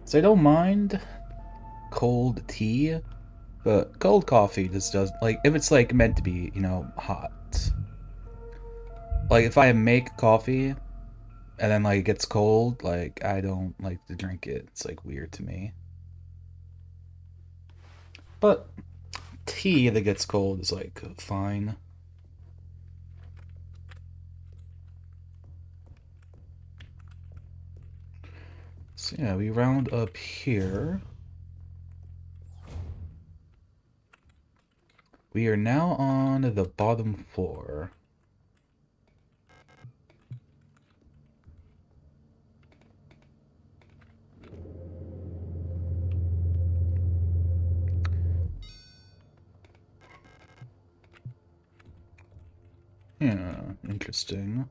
So I don't mind cold tea, but cold coffee just does, like, if it's like meant to be, hot. Like if I make coffee and then like it gets cold, like I don't like to drink it. It's like weird to me. But tea that gets cold is like fine. So yeah, we round up here. We are now on the bottom floor. Yeah, interesting.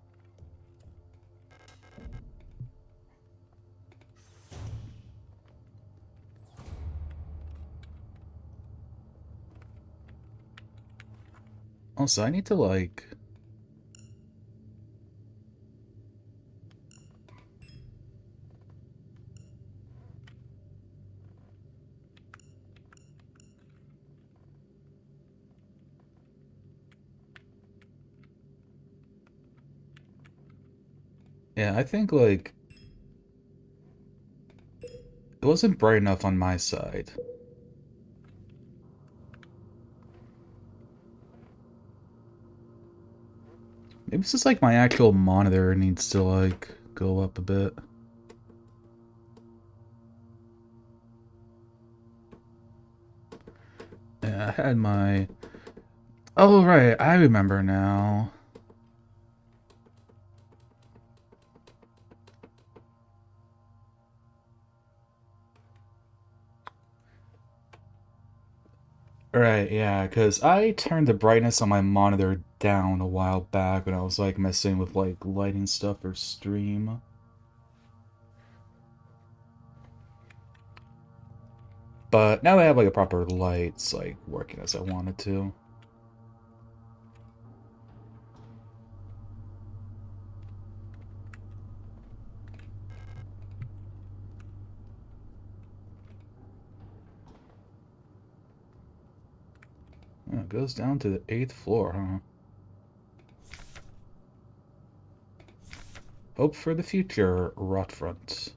Also, I need to like... Yeah, I think like it wasn't bright enough on my side. Maybe it's just like my actual monitor needs to like go up a bit. Yeah, I had my... Oh, right, I remember now. Right, yeah, because I turned the brightness on my monitor down a while back when I was like messing with like lighting stuff or stream. But now that I have like a proper light, it's like working as I wanted to. Yeah, it goes down to the 8th floor, huh? Hope for the future, Rotfront.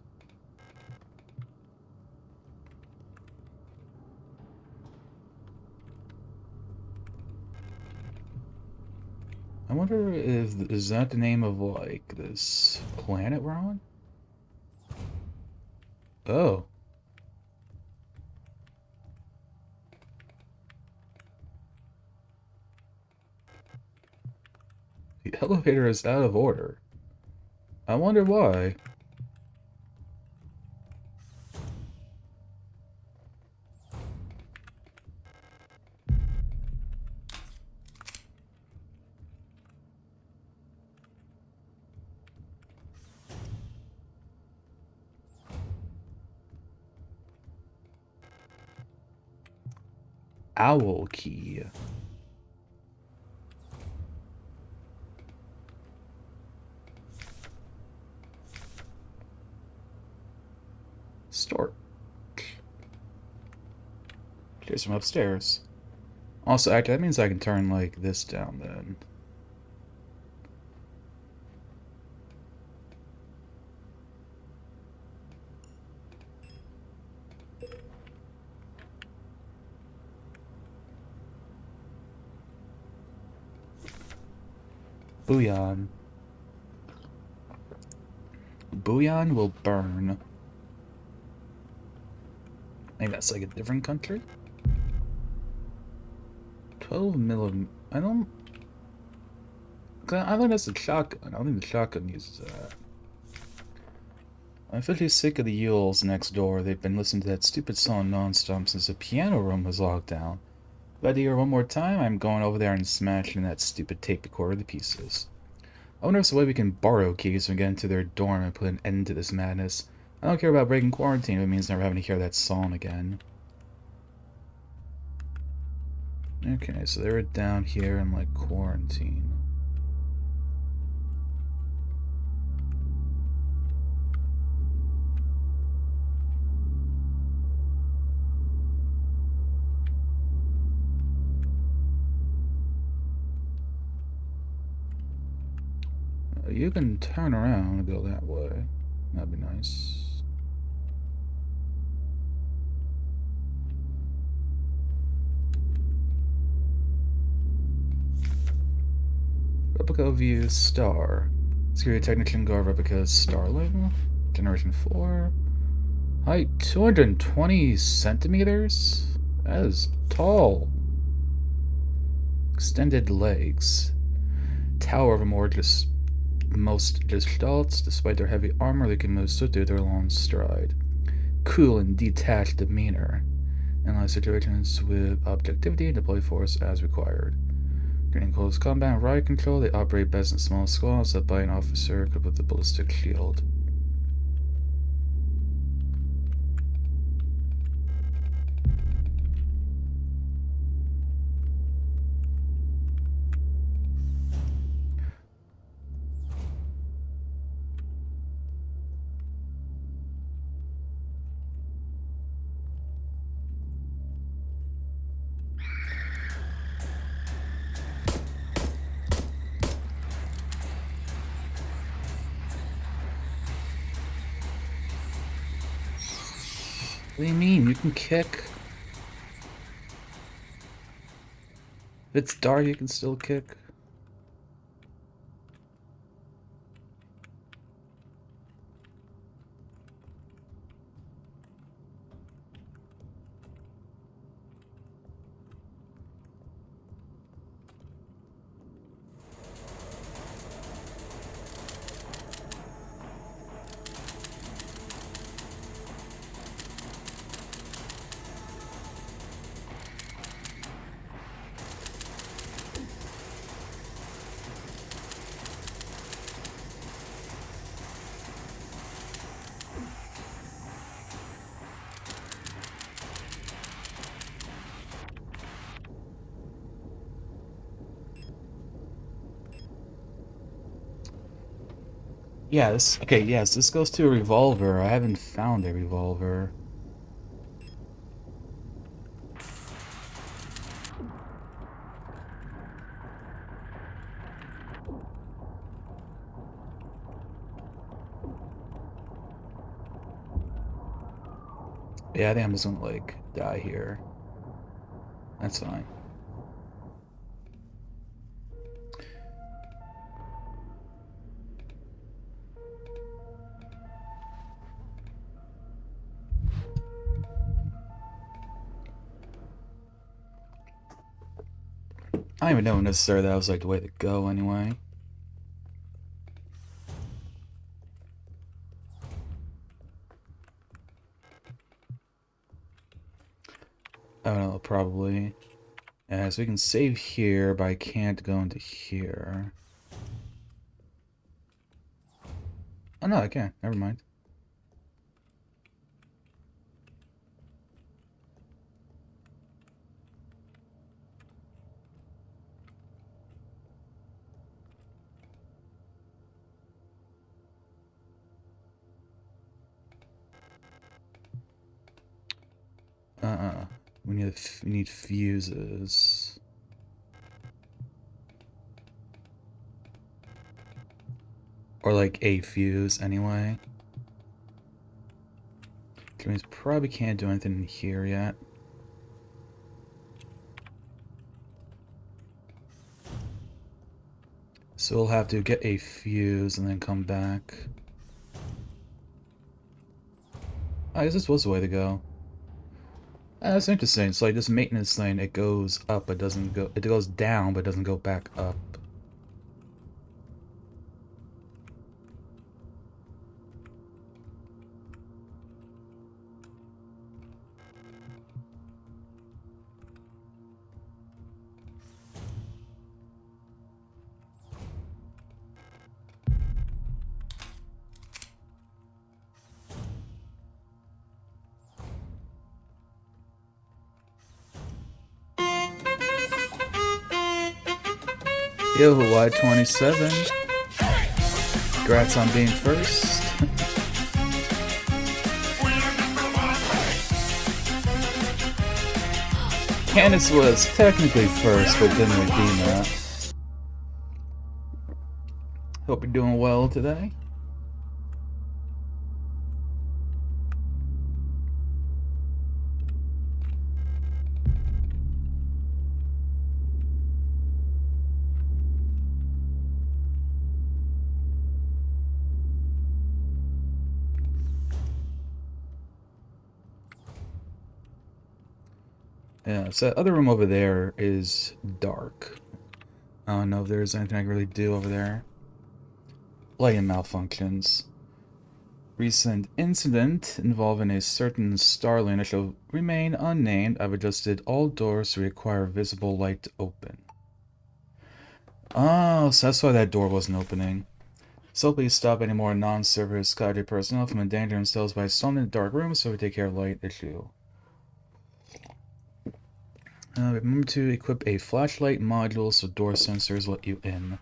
I wonder if is that the name of like this planet we're on? Oh, the elevator is out of order. I wonder why. Owl key. Stork. Here's from upstairs. Also, actually, that means I can turn like this down then. Booyan. Booyan will burn. I think that's like a different country. 12 millimeter. I think that's a shotgun. I don't think the shotgun uses that. I'm officially sick of the Yules next door. They've been listening to that stupid song nonstop since the piano room was locked down. If I hear one more time, I'm going over there and smashing that stupid tape recorder to pieces. I wonder if there's a way we can borrow keys and get into their dorm and put an end to this madness. I don't care about breaking quarantine if it means never having to hear that song again. Okay, so they were down here in like quarantine. You can turn around and go that way. That'd be nice. Replica view star. Security technician guard replica starling. Generation 4. Height 220 centimeters? That is tall. Extended legs. Tower of most gestalts. Despite their heavy armor, they can move swiftly with their long stride. Cool and detached demeanor. Analyze situations with objectivity and deploy force as required. During close combat and riot control, they operate best in small squads led by an officer equipped with a ballistic shield. What do you mean? You can kick. If it's dark, you can still kick. Yeah, yes, this goes to a revolver. I haven't found a revolver. Yeah, I think I'm just gonna, like, die here. That's fine. I don't even know necessarily that was, like, the way to go anyway. I don't know, probably. Yeah, so we can save here, but I can't go into here. Oh, no, I can't. Never mind. We need fuses. Or like a fuse anyway. Which means probably can't do anything here yet. So we'll have to get a fuse and then come back. I guess this was the way to go. That's interesting. It's like this maintenance thing, it goes up but doesn't go, it goes down but doesn't go back up. Yo, Y27. Congrats on being first. Candace was technically first, but didn't redeem that. Hope you're doing well today. Yeah, so that other room over there is dark. I don't know if there's anything I can really do over there. Lighting malfunctions. Recent incident involving a certain starlander shall remain unnamed. I've adjusted all doors to require visible light to open. Oh, so that's why that door wasn't opening. So please stop any more non-service Skydive personnel from endangering themselves by stalling in the dark room so we take care of light issue. Remember to equip a flashlight module so door sensors let you in.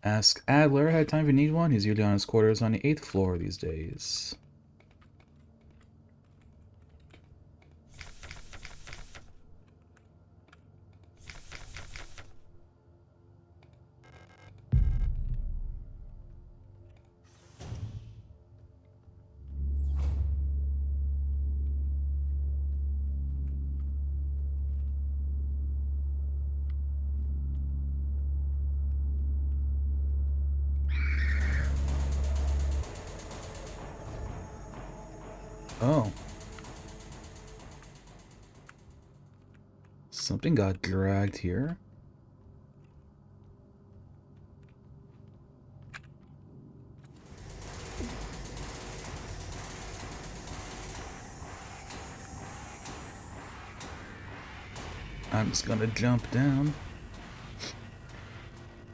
Ask Adler had time if you need one. He's usually on his quarters on the 8th floor these days. Oh. Something got dragged here. I'm just gonna jump down.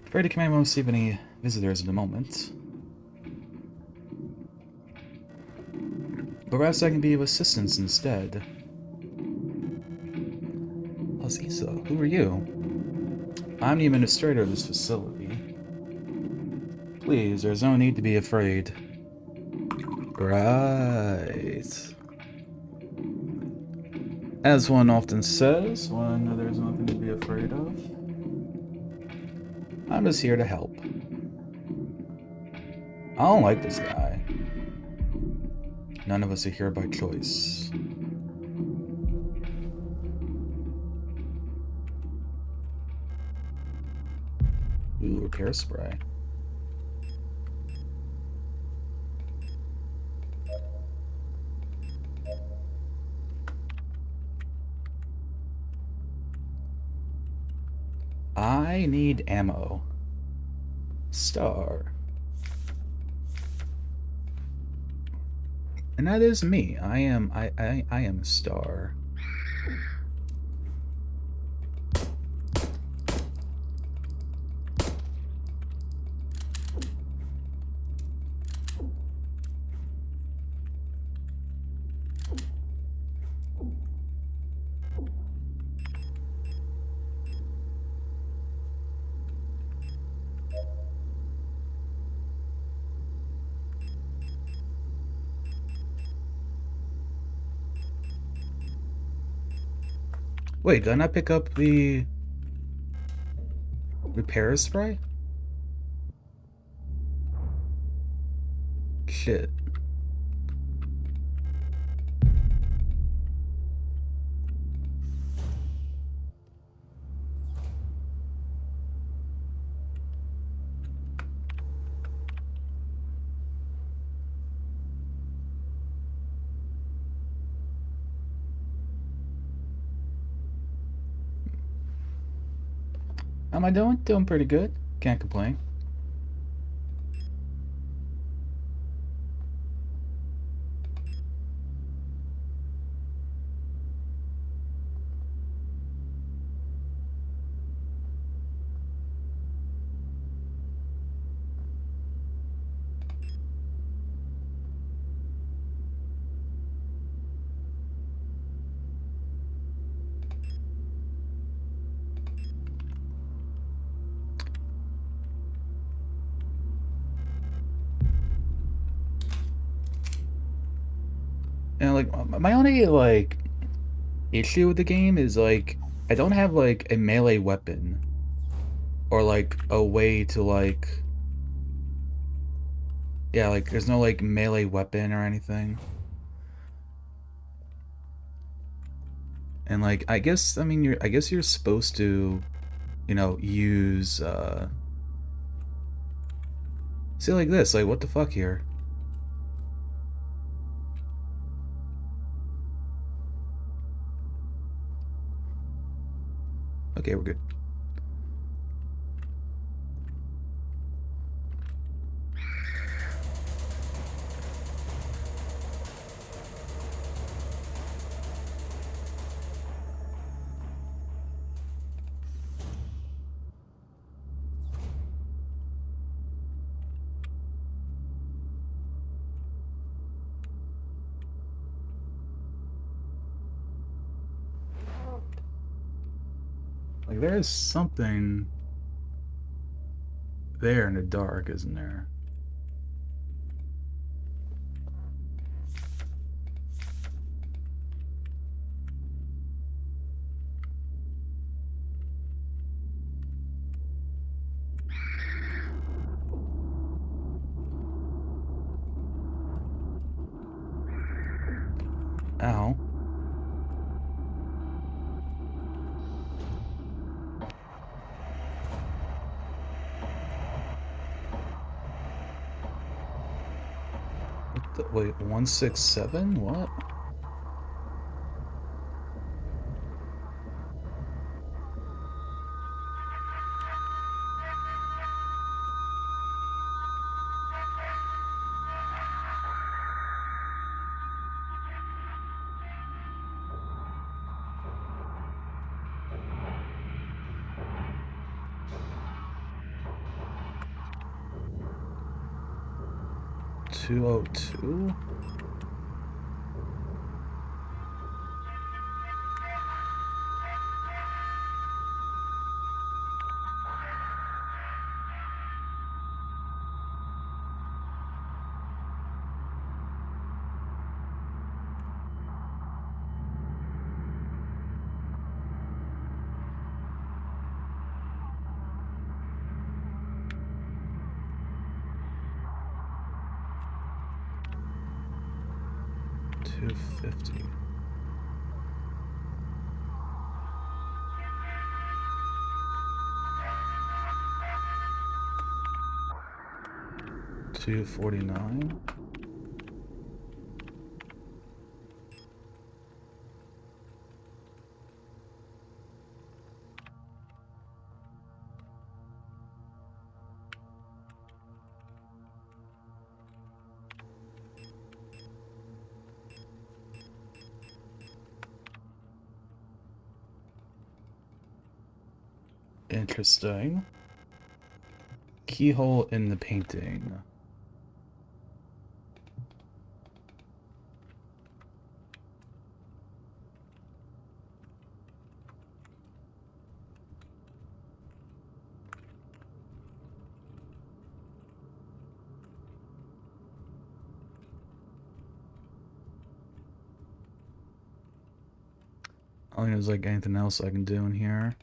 Afraid the command won't receive any visitors at the moment. But perhaps I can be of assistance instead. Aziza, who are you? I'm the administrator of this facility. Please, there's no need to be afraid. Right. As one often says, when there's nothing to be afraid of, I'm just here to help. I don't like this guy. None of us are here by choice. Ooh, repair spray. I need ammo. Star. And that is me. I am a star. Wait, did I not pick up the repair spray? Shit. How am I doing? Doing pretty good. Can't complain. And like my only like issue with the game is like I don't have like a melee weapon or like a way to like Yeah, like there's no like melee weapon or anything. And like I guess I mean you're supposed to, use see like this, like what the fuck here? Okay, we're good. Like there is something there in the dark, isn't there? Ow. What the, wait, 167? What? $202? $250. $249. Interesting. Keyhole in the painting. I don't think there's like anything else I can do in here.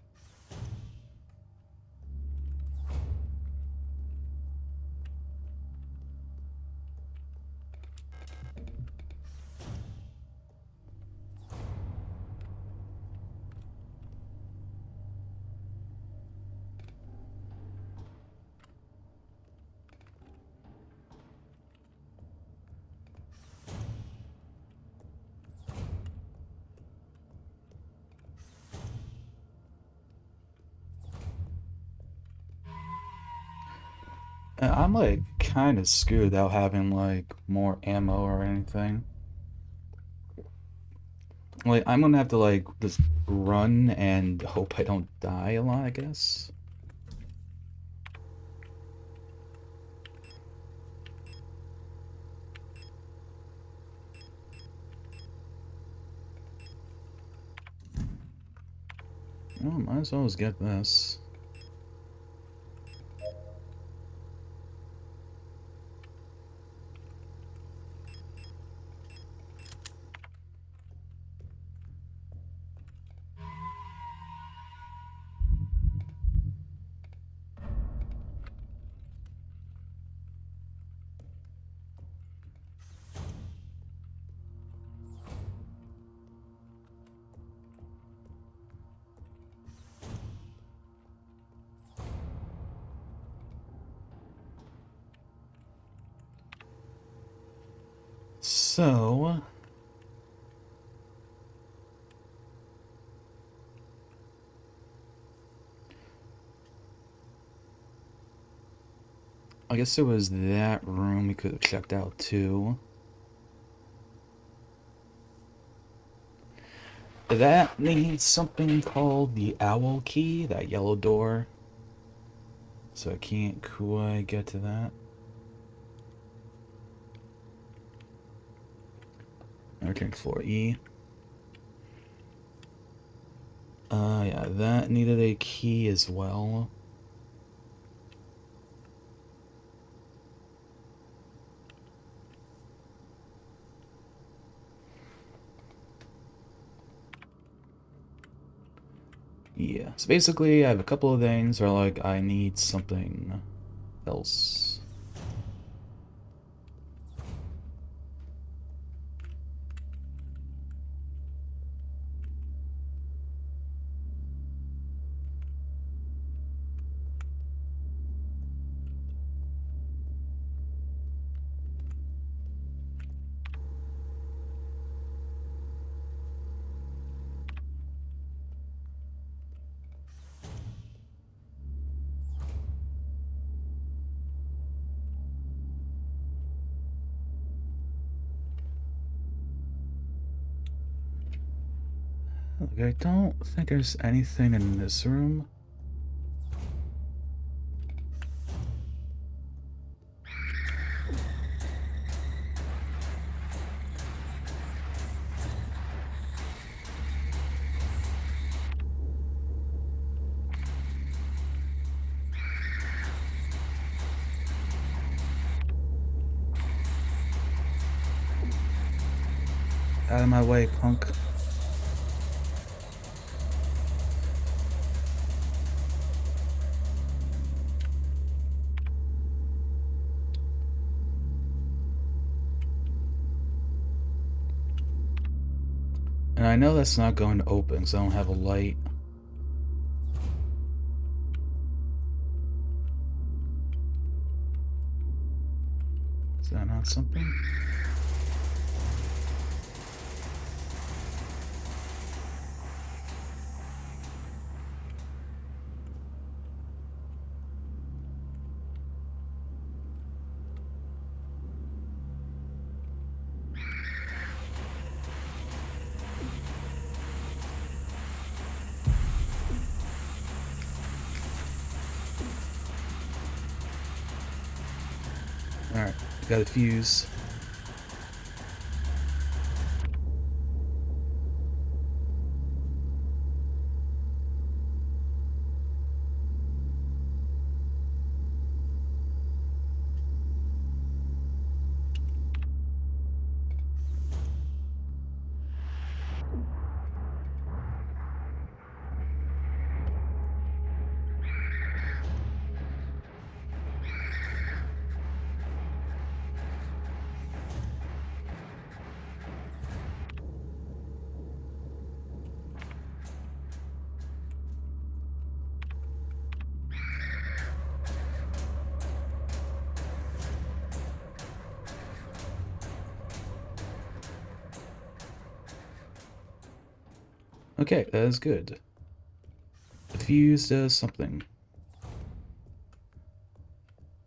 I'm like kind of screwed without having like more ammo or anything. Like I'm gonna have to like just run and hope I don't die a lot, I guess. Well, might as well just get this. So, I guess there was that room we could have checked out too. That needs something called the owl key, that yellow door. So I can't quite get to that. Entering floor E. Yeah, that needed a key as well. Yeah, so basically I have a couple of things where like I need something else. Okay, I don't think there's anything in this room. Out of my way, punk. And I know that's not going to open because I don't have a light. Is that not something? Alright, got a fuse. Okay, that is good. The fuse does something.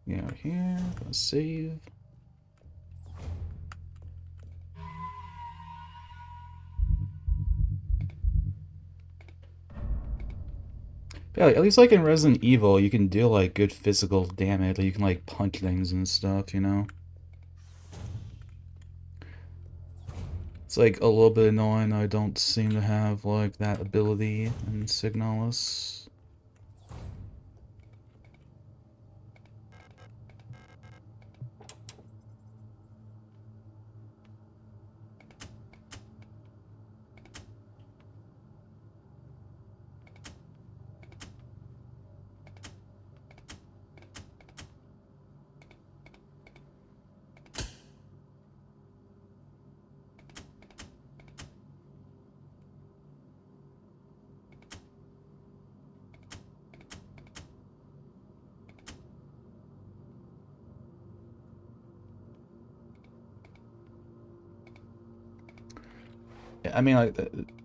Yeah, here, gonna save. Yeah, like, at least like in Resident Evil, you can deal like good physical damage. Like, you can like punch things and stuff, you know? It's like a little bit annoying I don't seem to have like that ability in Signalis. I mean, like,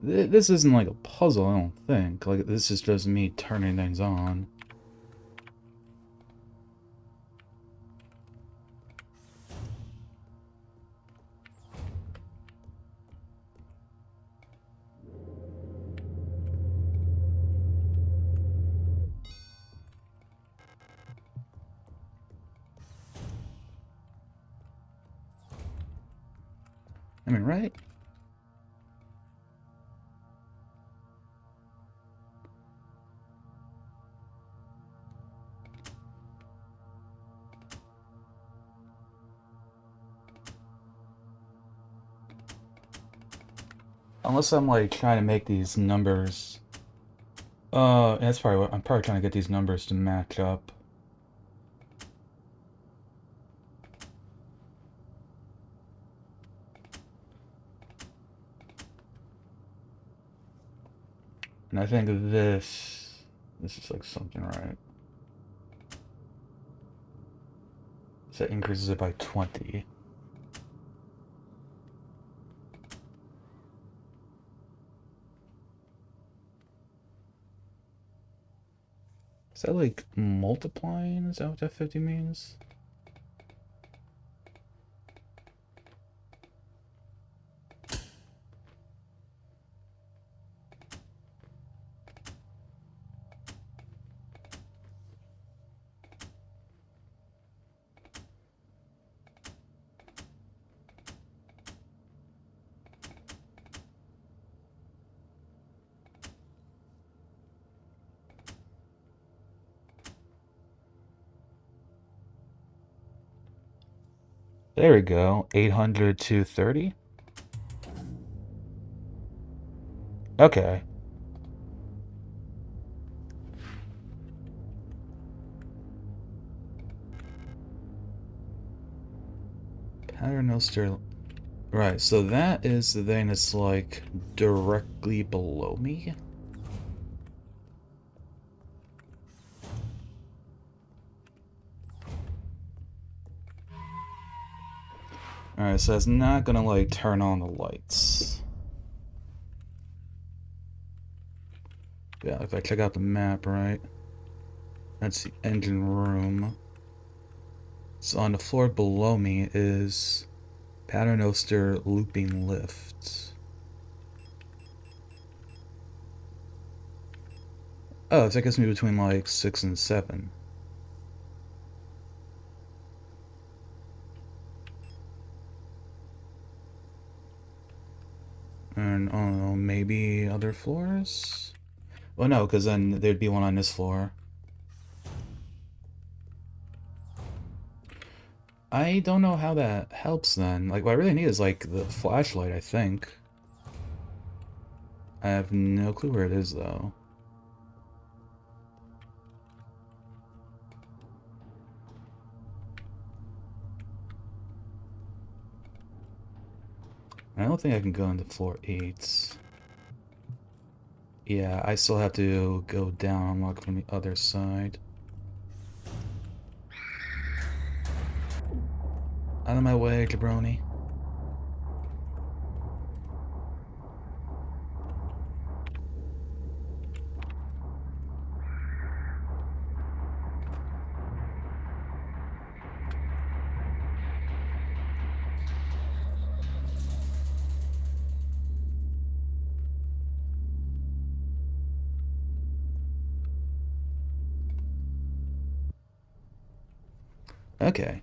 this isn't like a puzzle, I don't think. Like, this is just me turning things on. I mean, right? Unless I'm, like, trying to make these numbers... that's probably what... I'm probably trying to get these numbers to match up. And I think this... This is, like, something right. So that increases it by 20. Is that, like, multiplying? Is that what that 50 means? There we go. 800 to 30? Okay. Paternoster. Right, so that is the thing that's like directly below me. Alright, so it's not gonna like turn on the lights. Yeah, if I check out the map, right? That's the engine room. So on the floor below me is Paternoster looping lift. Oh, it's, I guess, me between like 6 and 7. And I don't know, maybe other floors? Well, no, because then there'd be one on this floor. I don't know how that helps then. Like, what I really need is like the flashlight, I think. I have no clue where it is though. I don't think I can go into floor 8. Yeah, I still have to go down, unlock from the other side. Out of my way, jabroni. Okay.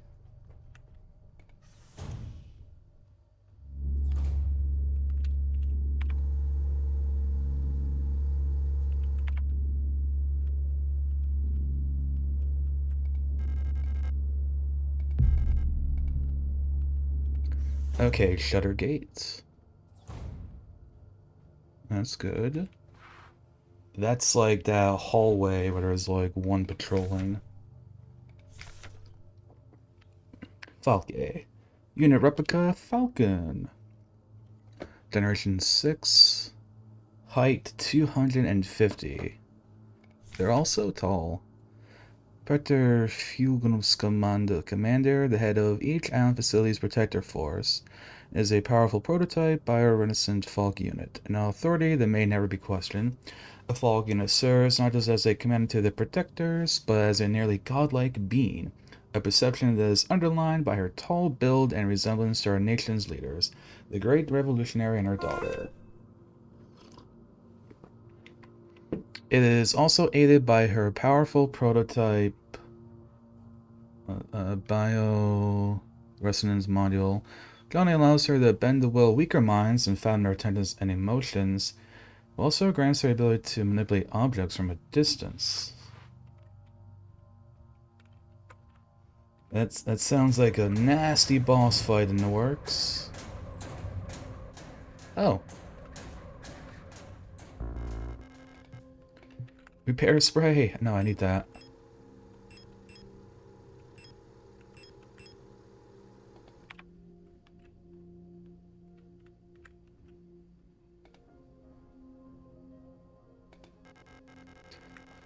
Okay, shutter gates. That's good. That's like that hallway where there's like one patrolling. Falke. Unit replica Falcon. Generation 6. Height 250. They're all so tall. Protector Flugungskommando Commander, the head of each Island Facilities Protector Force, is a powerful prototype bioresonant Falk unit. An authority that may never be questioned. A Falk unit serves not just as a commander to the Protectors, but as a nearly godlike being, a perception that is underlined by her tall build and resemblance to our nation's leaders, the great revolutionary and her daughter. It is also aided by her powerful prototype bio resonance module. Johnny allows her to bend the will of weaker minds and fathom their intentions and emotions, while also grants her the ability to manipulate objects from a distance. That sounds like a nasty boss fight in the works. Oh. Repair spray. No, I need that.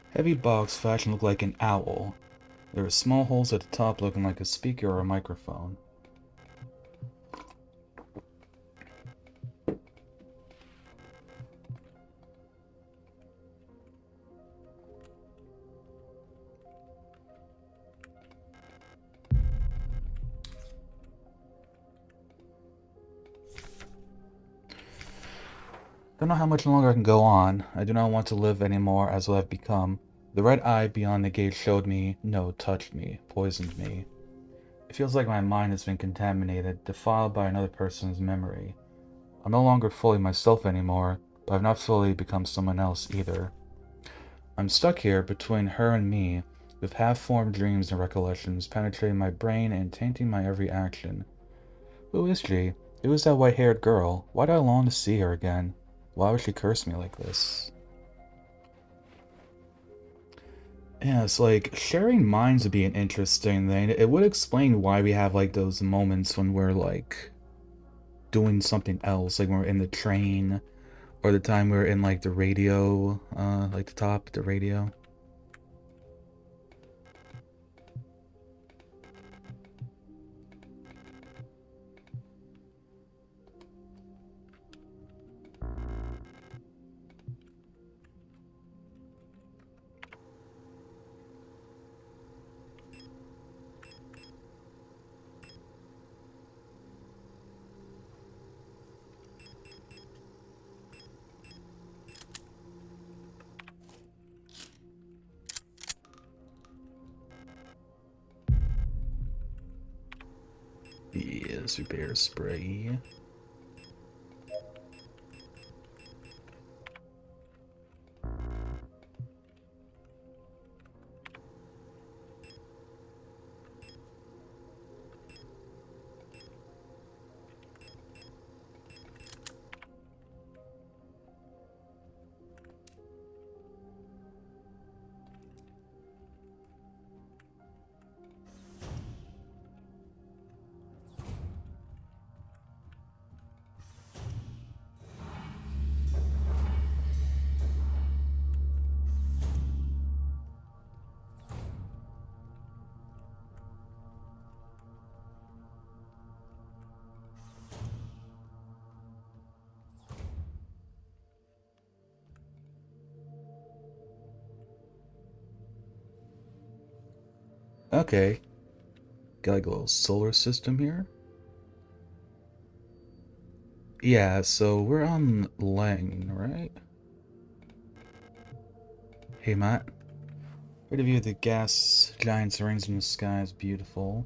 Heavy box fashion look like an owl. There are small holes at the top looking like a speaker or a microphone. Don't know how much longer I can go on. I do not want to live anymore as what I've become. The red eye beyond the gate showed me, no, touched me, poisoned me. It feels like my mind has been contaminated, defiled by another person's memory. I'm no longer fully myself anymore, but I've not fully become someone else either. I'm stuck here between her and me, with half-formed dreams and recollections penetrating my brain and tainting my every action. Who is she? Who is that white-haired girl? Why do I long to see her again? Why would she curse me like this? Yeah, it's like sharing minds would be an interesting thing. It would explain why we have like those moments when we're like doing something else, like when we're in the train, or the time we're in like the radio, like the top of the radio. Yes, repair spray. Okay, got like a little solar system here. Yeah, so we're on Lang, right? Hey, Matt. Great view of the gas giants rings in the sky is beautiful.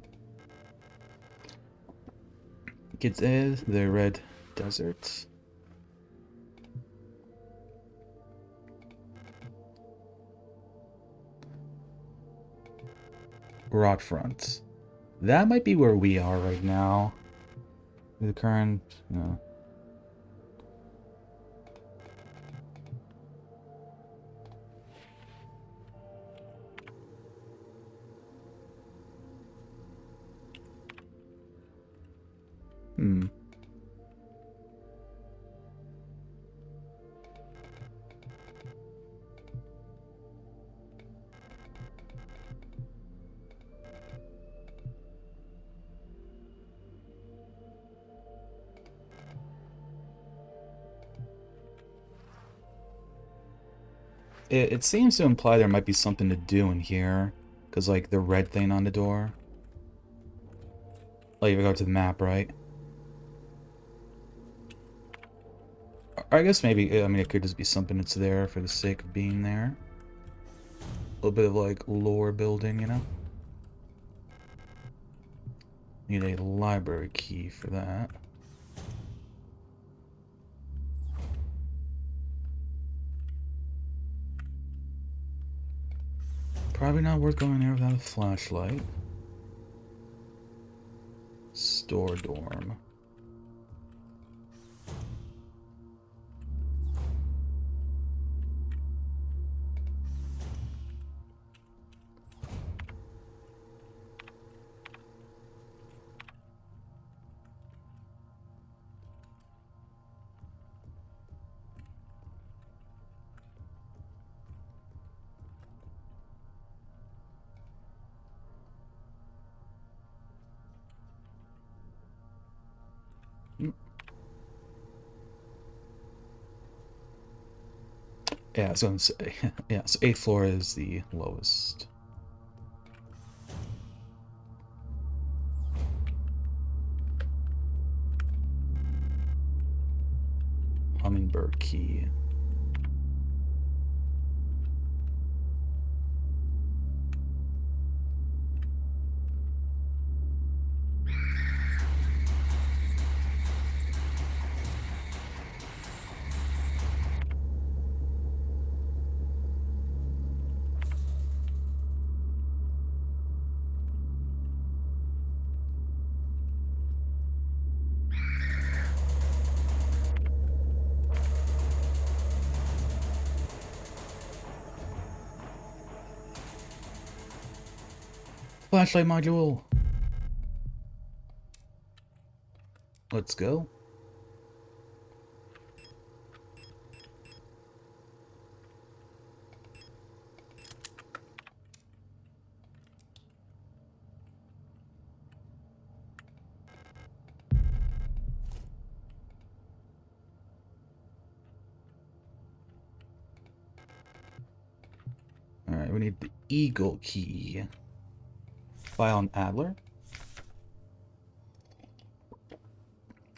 Gets the red desert. Rot front. That might be where we are right now. The current, no. Hmm. It seems to imply there might be something to do in here. Because, like, the red thing on the door. Like, if you go to the map, right? Or I guess maybe, I mean, it could just be something that's there for the sake of being there. A little bit of, like, lore building, you know? Need a library key for that. Probably not worth going there without a flashlight. Store dorm. Yeah, I was gonna say. Yeah, so 8th floor is the lowest. Hummingbird key. Flashlight module! Let's go. Alright, we need the Eagle key. File on Adler.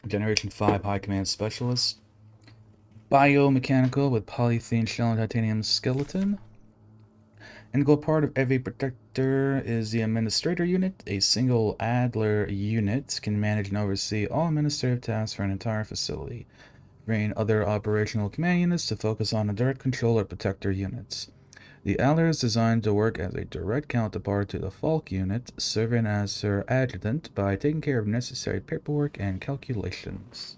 Generation 5 High Command Specialist. Biomechanical with polythene shell and titanium skeleton. Integral part of every protector is the administrator unit. A single Adler unit can manage and oversee all administrative tasks for an entire facility, freeing other operational command units to focus on the direct control of protector units. The Adler is designed to work as a direct counterpart to the Falk unit, serving as her adjutant by taking care of necessary paperwork and calculations.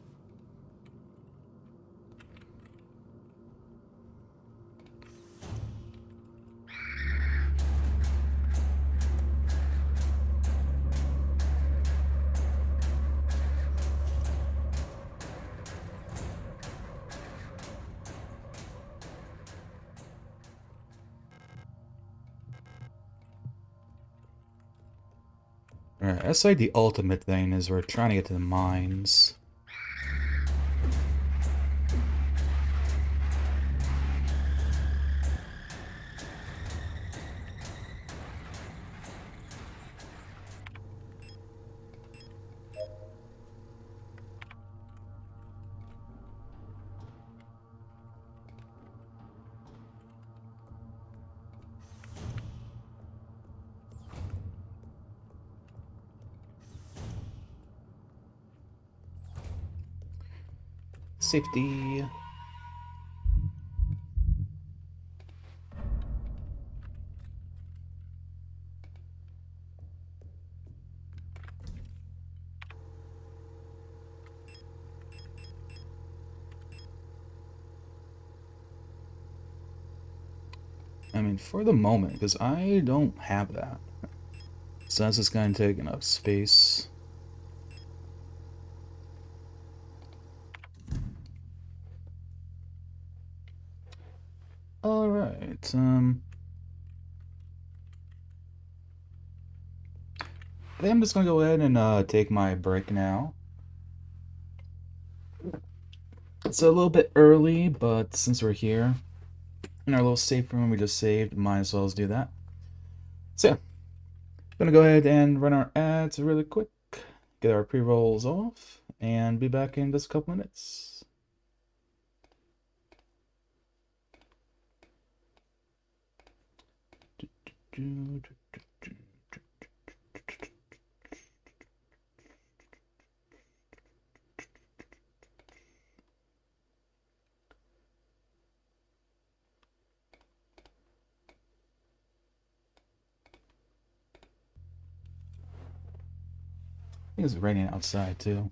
Alright, that's like the ultimate thing is we're trying to get to the mines. Safety. I mean, for the moment, because I don't have that. So that's just going to take enough space. Alright, I think I'm just going to go ahead and take my break now. It's a little bit early, but since we're here, In our little safe room we just saved, might as well as do that. So yeah, gonna go ahead and run our ads really quick, get our pre-rolls off, and be back in just a couple minutes. I think it's raining outside too.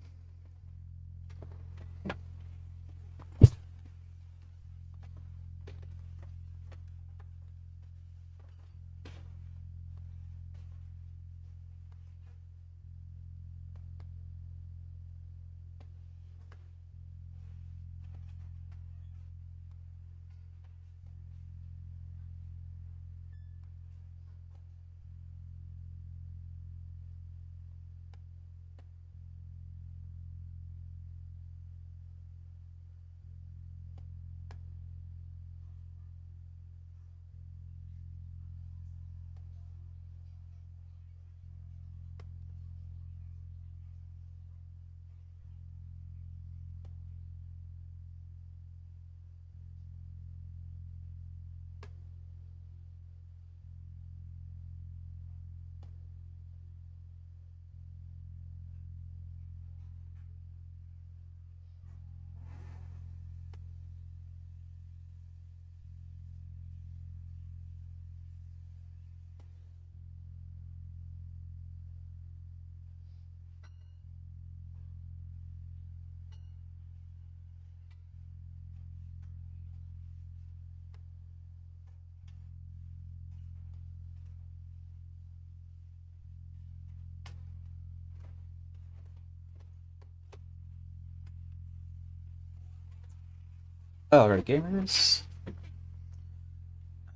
Alright, gamers.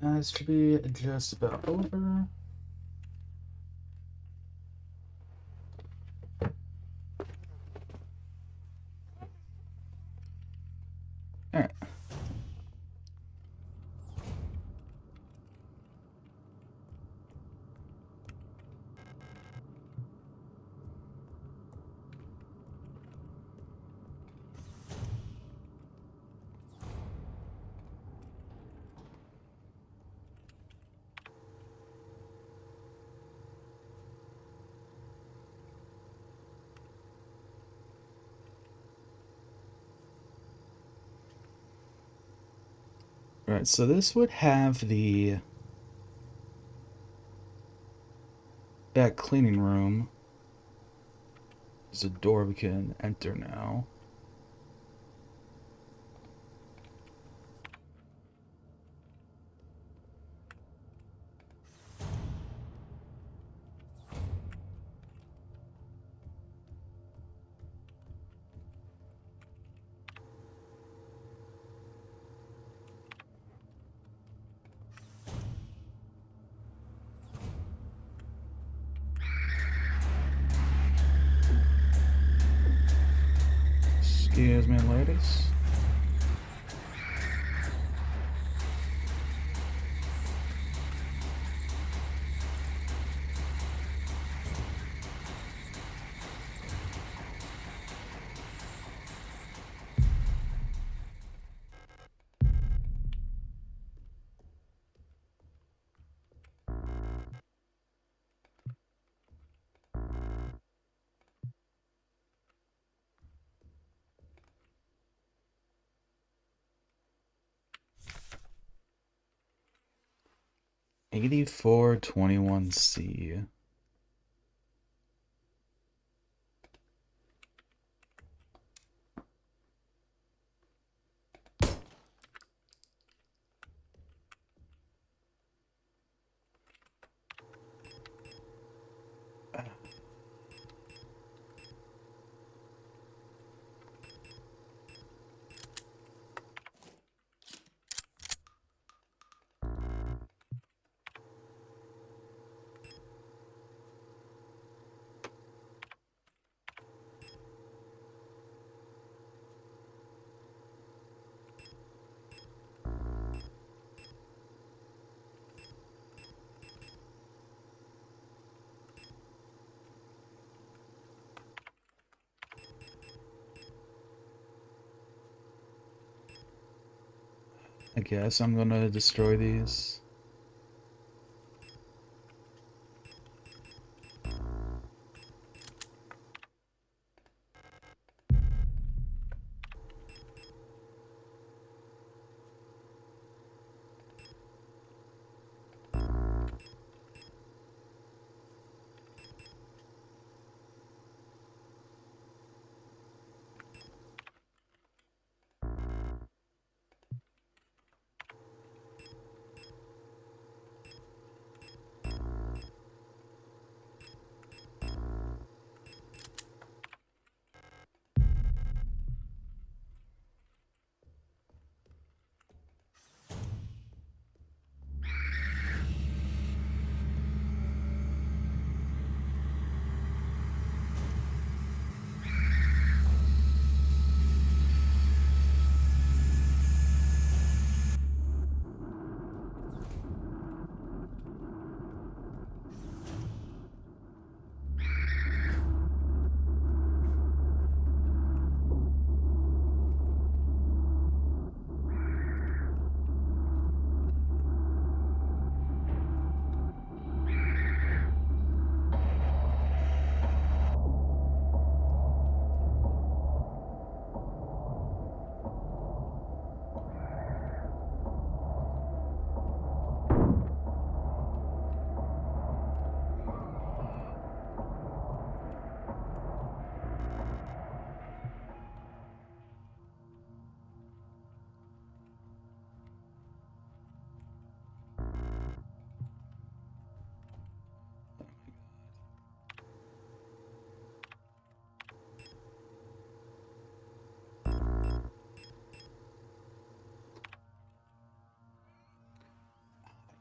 This should be just about over. Alright. Right, so this would have that cleaning room. There's a door we can enter now. Excuse me, ladies. $84.21. I guess I'm gonna destroy these.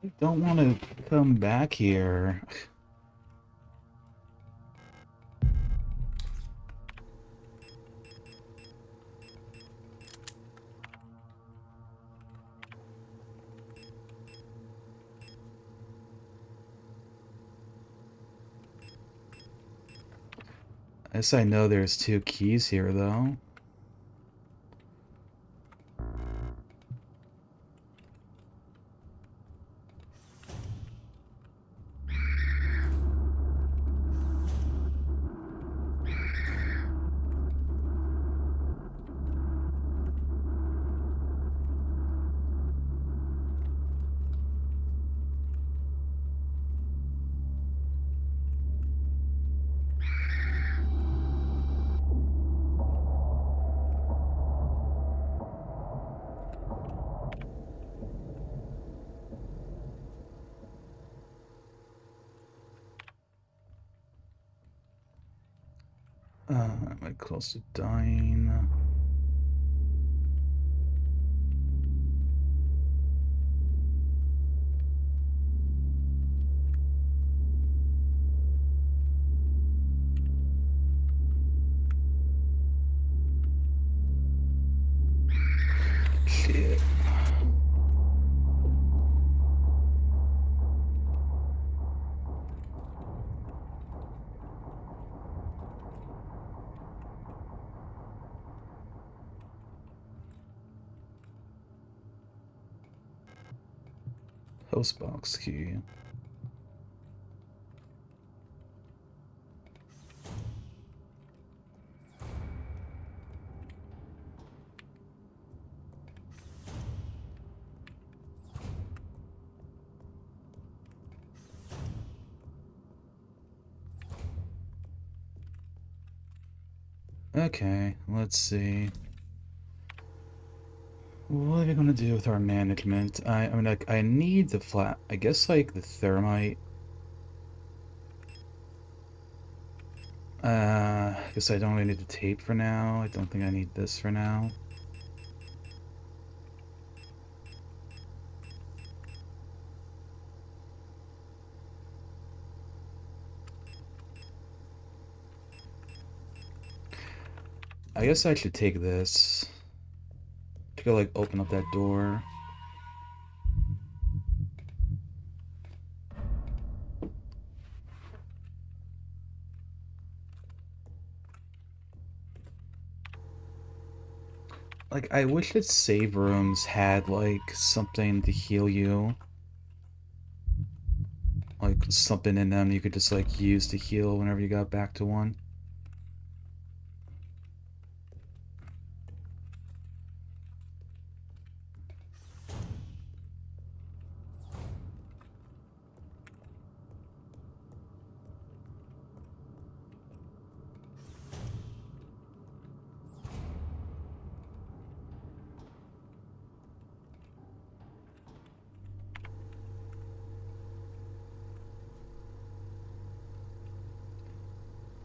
I don't want to come back here. I guess I know there's 2 keys here, though. Am I close to dying? Shit. Postbox key. Okay, let's see. What are we gonna do with our management? I mean, like, I need the flat. I guess, like, the thermite. I guess I don't really need the tape for now. I don't think I need this for now. I guess I should take this to go, like, open up that door. Like, I wish that save rooms had, like, something to heal you. Like, something in them you could just, like, use to heal whenever you got back to one.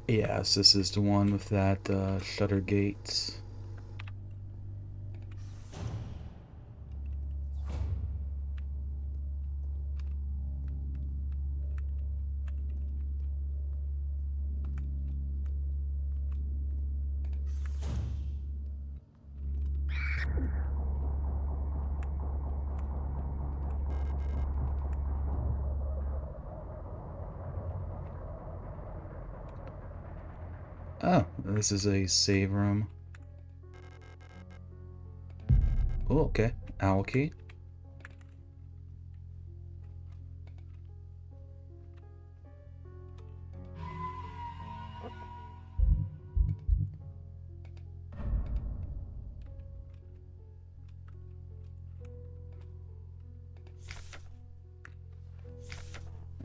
Yes, this is the one with that, shutter gate. Oh, this is a save room. Oh, okay. Owl key.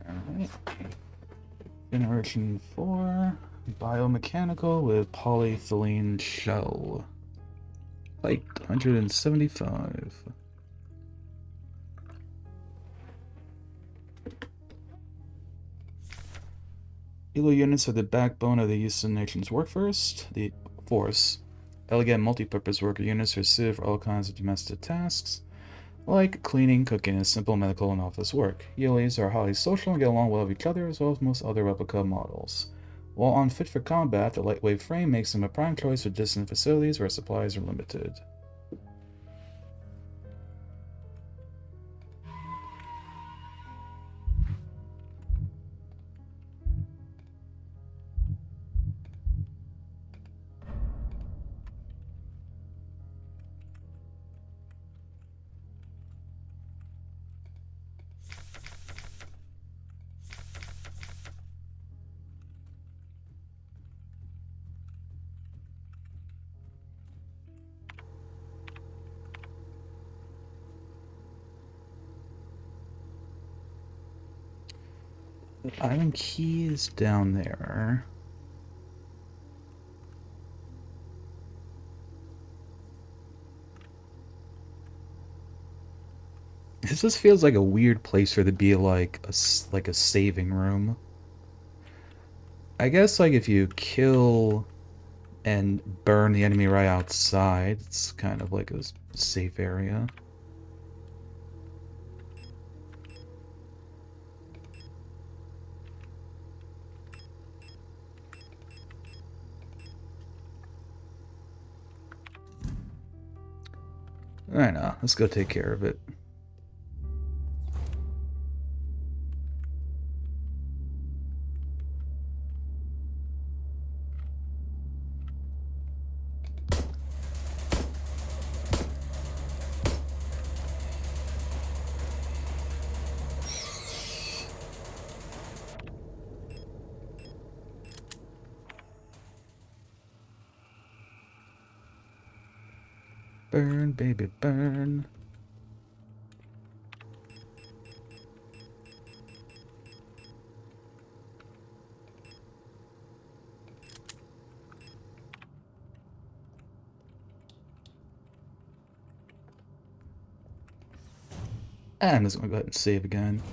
Alright. Generation 4. Biomechanical with polyethylene shell. Height 175. Elo units are the backbone of the Houston Nation's workforce. The force. Elegant multi-purpose worker units are suited for all kinds of domestic tasks, like cleaning, cooking, and simple medical and office work. Heelys are highly social and get along well with each other, as well as most other replica models. While unfit for combat, the lightweight frame makes them a prime choice for distant facilities where supplies are limited. The island key is down there. This just feels like a weird place for it to be like a saving room. I guess like if you kill and burn the enemy right outside, it's kind of like a safe area. Alright, now let's go take care of it. Burn, baby, burn. And I'm just gonna go ahead and save again.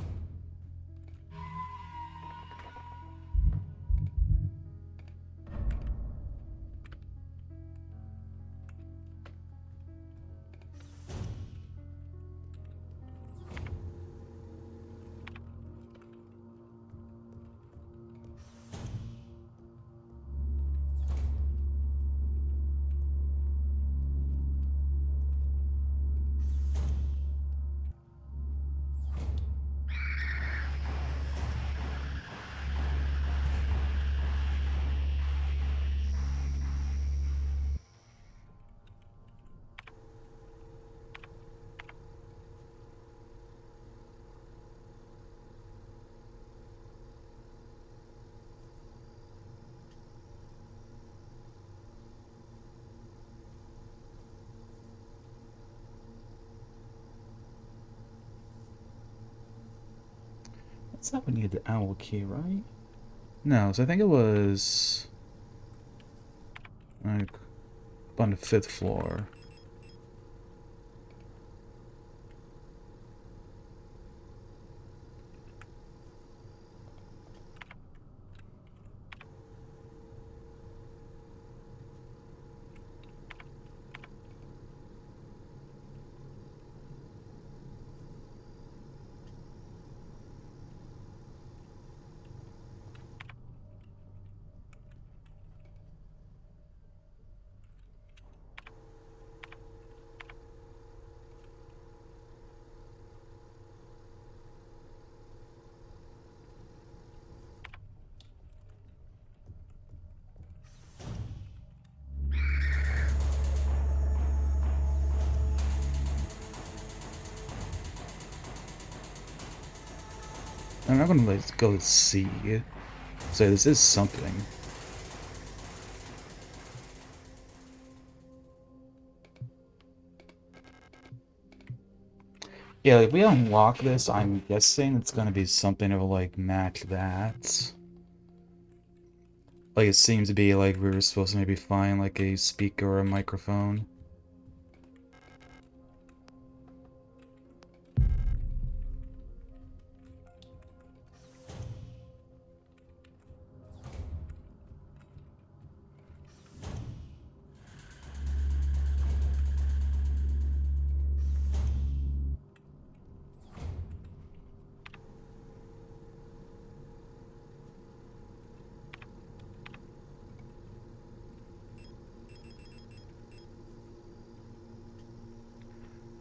That's not we need the owl key, right? No, so I think it was like on the 5th floor. I'm not gonna let's go see. So this is something. Yeah, like, if we unlock this, I'm guessing it's gonna be something to like match that. Like it seems to be like we were supposed to maybe find like a speaker or a microphone.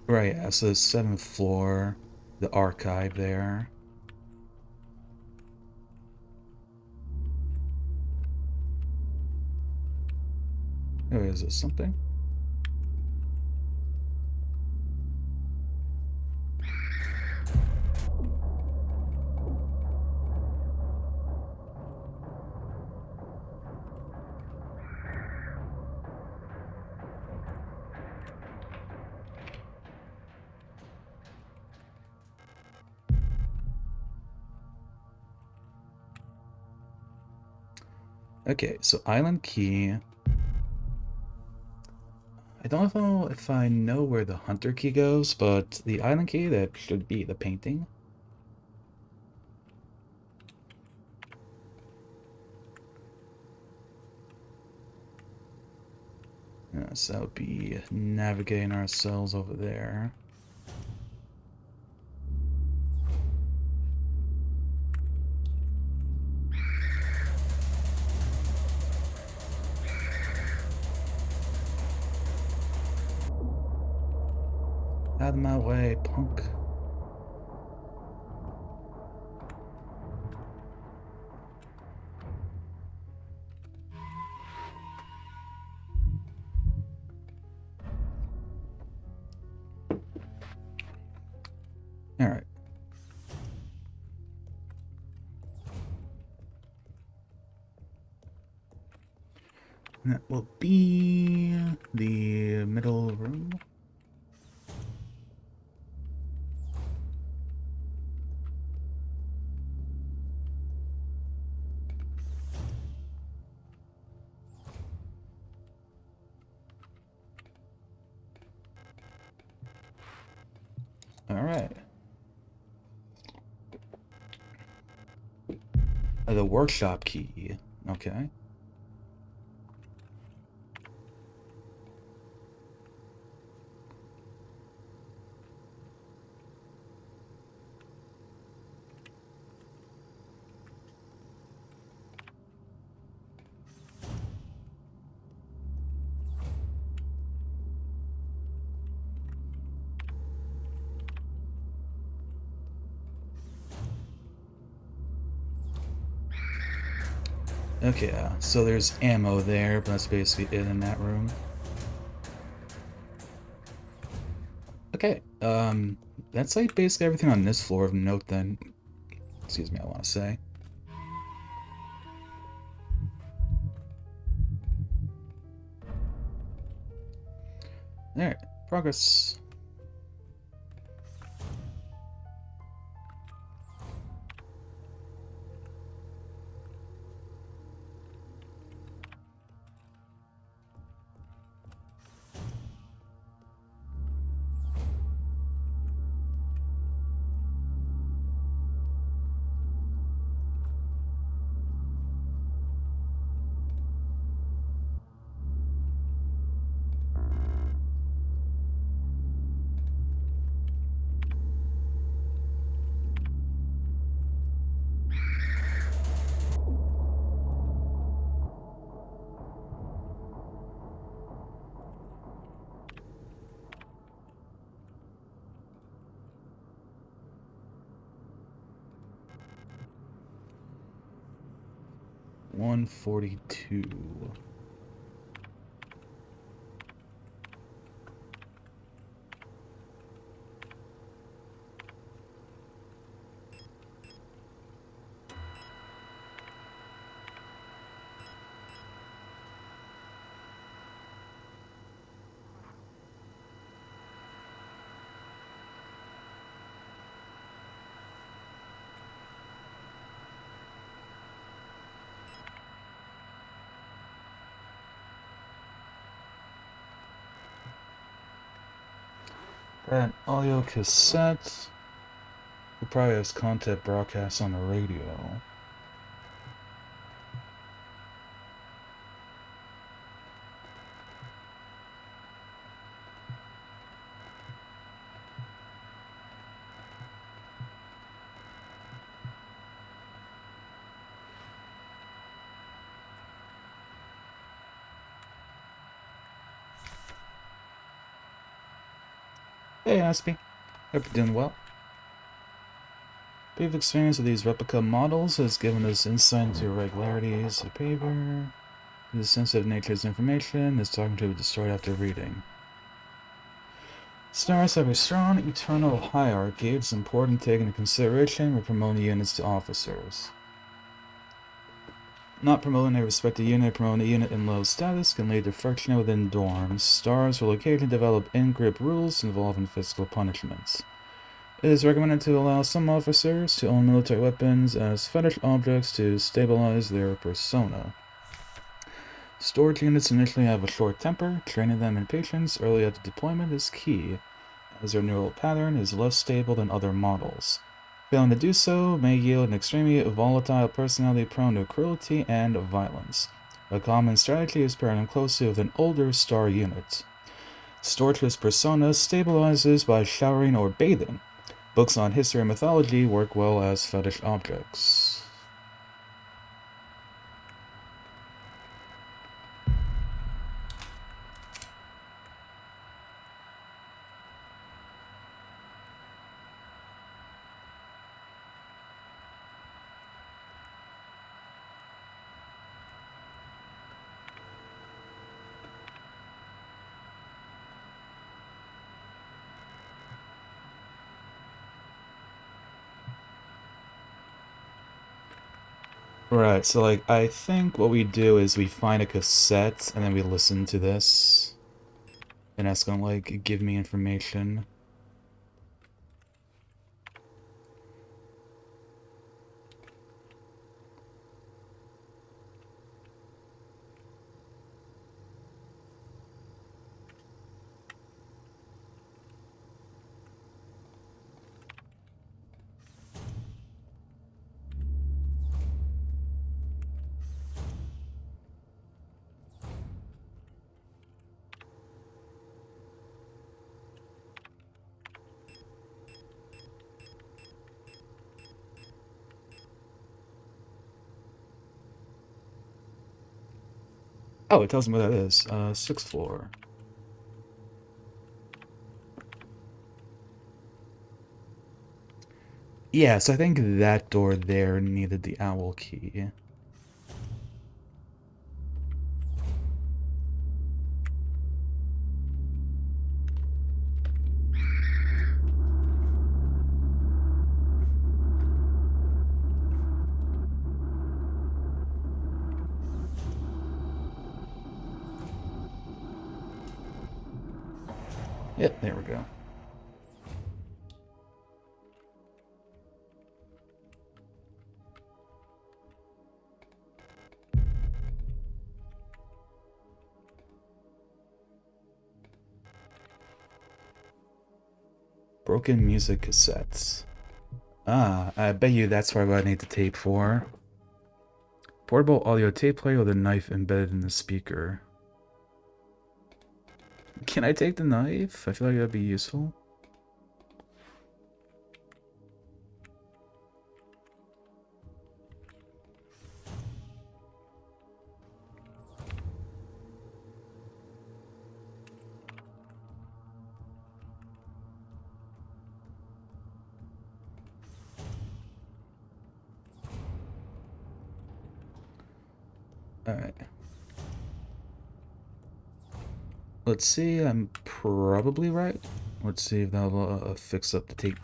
Right, yeah, so the 7th floor, the archive there. Oh, is this something? Okay, so island key. I don't know if I know where the hunter key goes, but the island key, that should be the painting. So that would be navigating ourselves over there. Out of my way, punk. Alright. That will be the middle room. Alright. The workshop key. Okay. Okay, so there's ammo there, but that's basically it in that room. Okay, that's like basically everything on this floor of note then. Excuse me, I want to say. Alright, progress. 142. An audio cassette. It probably has content broadcasts on the radio. Hey, Aspie. Hope you're doing well. Brief experience of these replica models has given us insight into irregularities of paper. The sensitive nature of this information is talking to be destroyed after reading. Stars have a strong eternal hierarchy. It's important to take into consideration when promoting units to officers. Not promoting a respected unit, promoting a unit in low status can lead to friction within dorms. Stars will occasionally develop in-grip rules involving physical punishments. It is recommended to allow some officers to own military weapons as fetish objects to stabilize their persona. Storage units initially have a short temper. Training them in patience early after deployment is key, as their neural pattern is less stable than other models. Failing to do so may yield an extremely volatile personality prone to cruelty and violence. A common strategy is pairing them closely with an older star unit. Storage persona stabilizes by showering or bathing. Books on history and mythology work well as fetish objects. Right, so like I think what we do is we find a cassette and then we listen to this. And that's gonna like give me information. Oh, it tells me what that is. 6th floor. Yeah, so I think that door there needed the owl key. Yep, there we go. Broken music cassettes. Ah, I bet you that's what I need the tape for. Portable audio tape player with a knife embedded in the speaker. Can I take the knife? I feel like that'd be useful. Alright. Let's see, I'm probably right. Let's see if that'll fix up the tape.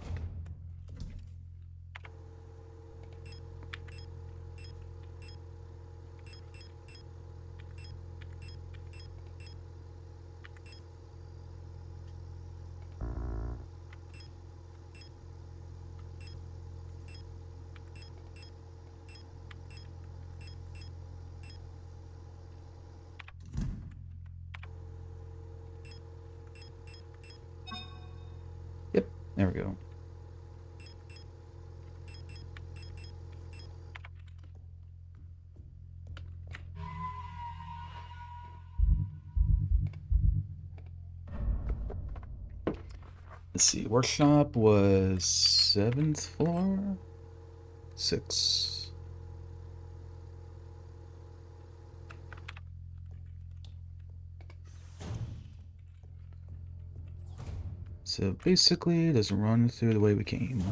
Yep, there we go. Let's see, workshop was 7th floor? 6. So basically, just run through the way we came.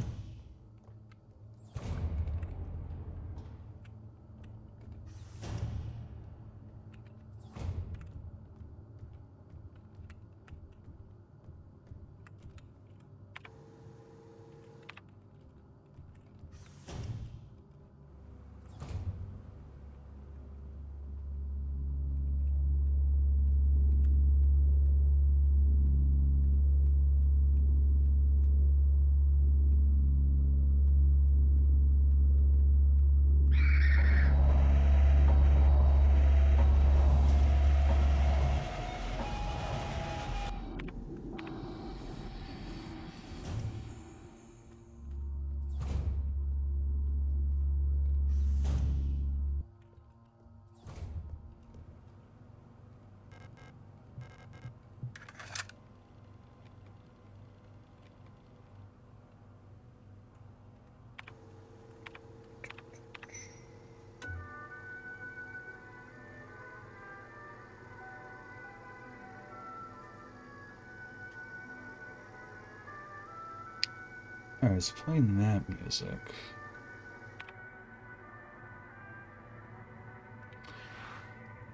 Alright, let's play that music.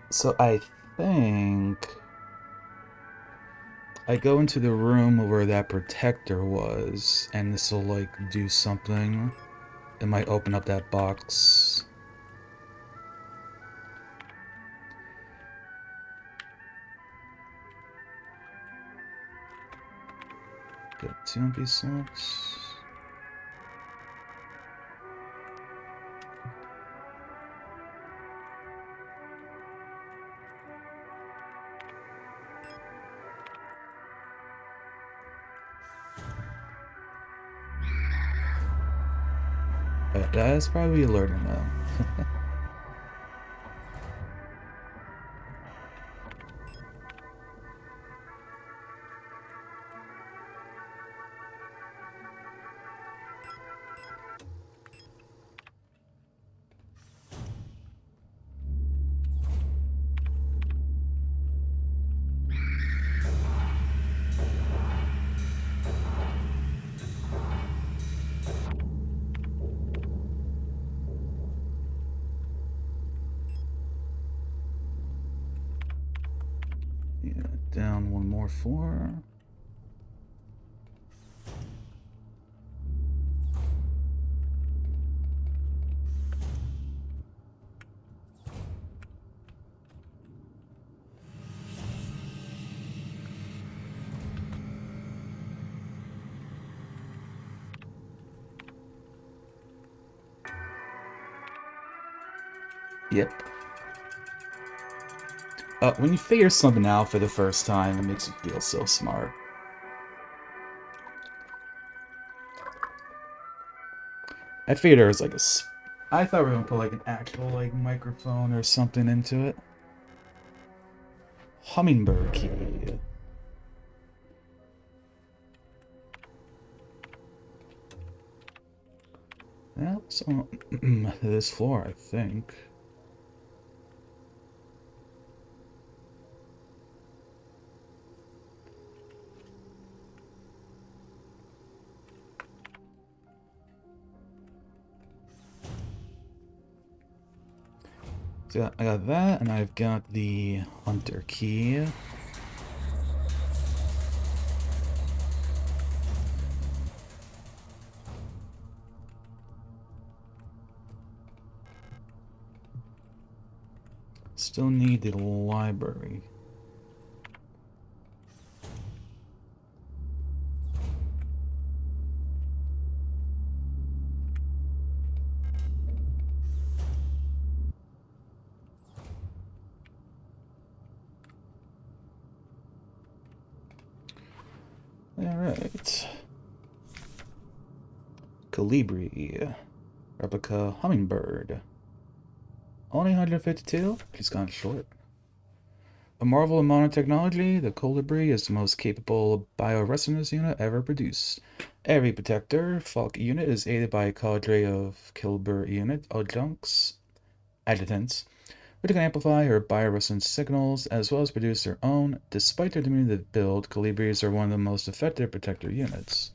So I think I go into the room where that protector was, and this will like do something. It might open up that box. Got 2 empty slots. That's probably alerting though. Yeah, down 1 more floor. Yep. When you figure something out for the first time, it makes you feel so smart. I figured there was like I thought we were gonna put like an actual like microphone or something into it. Hummingbird key. That's on this floor, I think. So I got that, and I've got the hunter key. Still need the library. Alright. Colibri. Replica hummingbird. Only 152? She's gone short. A marvel of modern technology, the Colibri is the most capable bioresonance unit ever produced. Every protector Falk unit is aided by a cadre of Kilbur unit adjutants, which can amplify or bioresonance signals as well as produce their own. Despite their diminutive build, Colibris are one of the most effective protector units,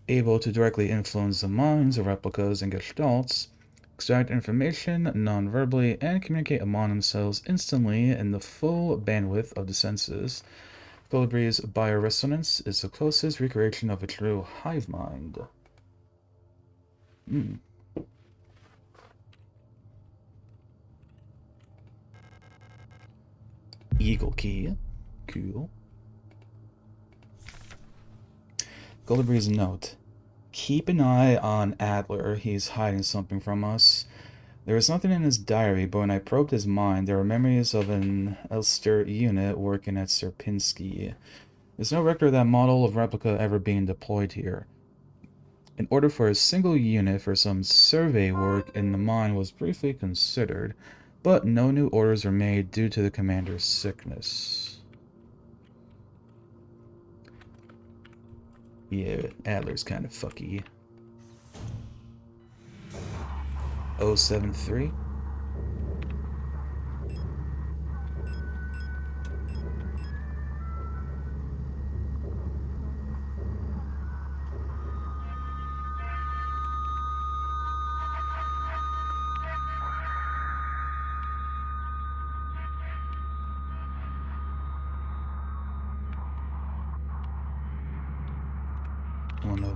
able to directly influence the minds of replicas and gestalts, extract information non-verbally, and communicate among themselves instantly in the full bandwidth of the senses. Colibri's bioresonance is the closest recreation of a true hive mind. Eagle key. Cool. Colibri's note. Keep an eye on Adler. He's hiding something from us. There was nothing in his diary, but when I probed his mind, there were memories of an Elster unit working at Sierpinski. There's no record of that model of replica ever being deployed here. In order for a single unit for some survey work in the mine was briefly considered, but no new orders were made due to the commander's sickness. Yeah, Adler's kind of fucky. 073.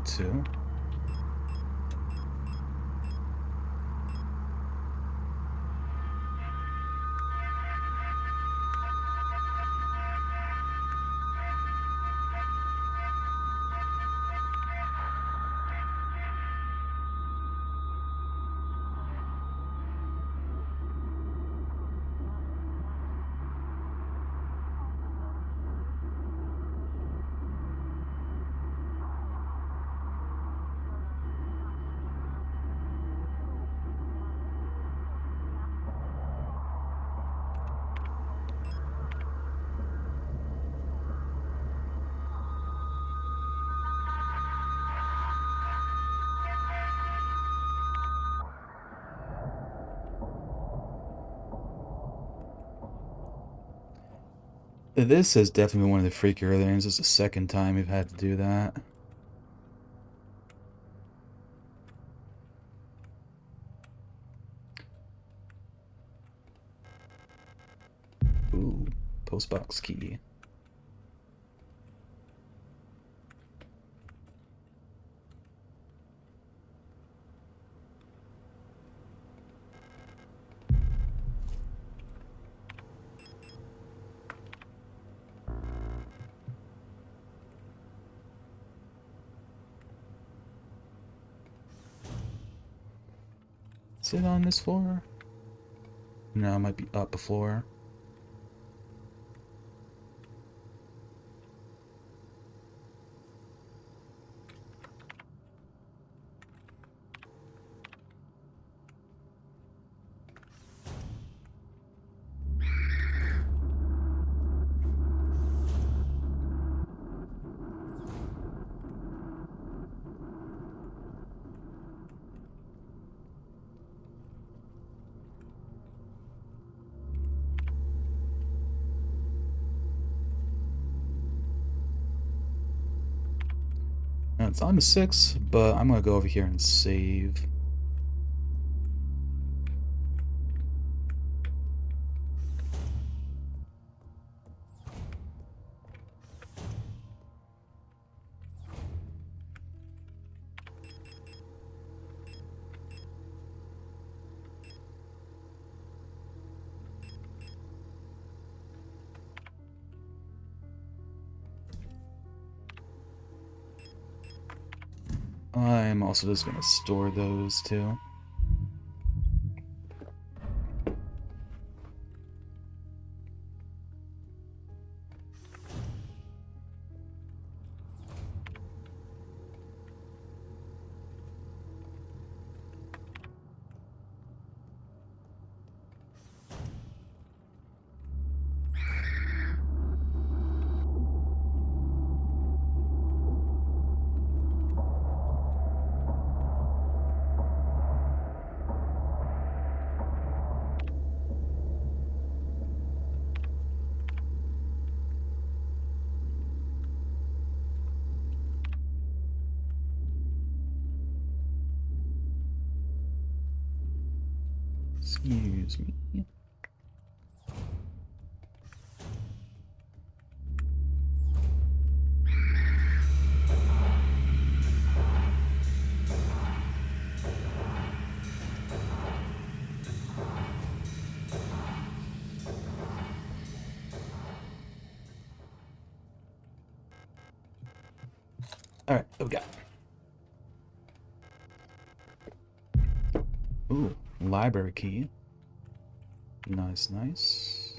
Two. This is definitely one of the freakier things. It's the second time we've had to do that. Ooh, postbox key. Is it on this floor? No, it might be up a floor. Now it's on to 6, but I'm gonna go over here and save. I'm also just gonna store those too. Excuse me. Alright, what we got? Ooh, library key. Nice, nice.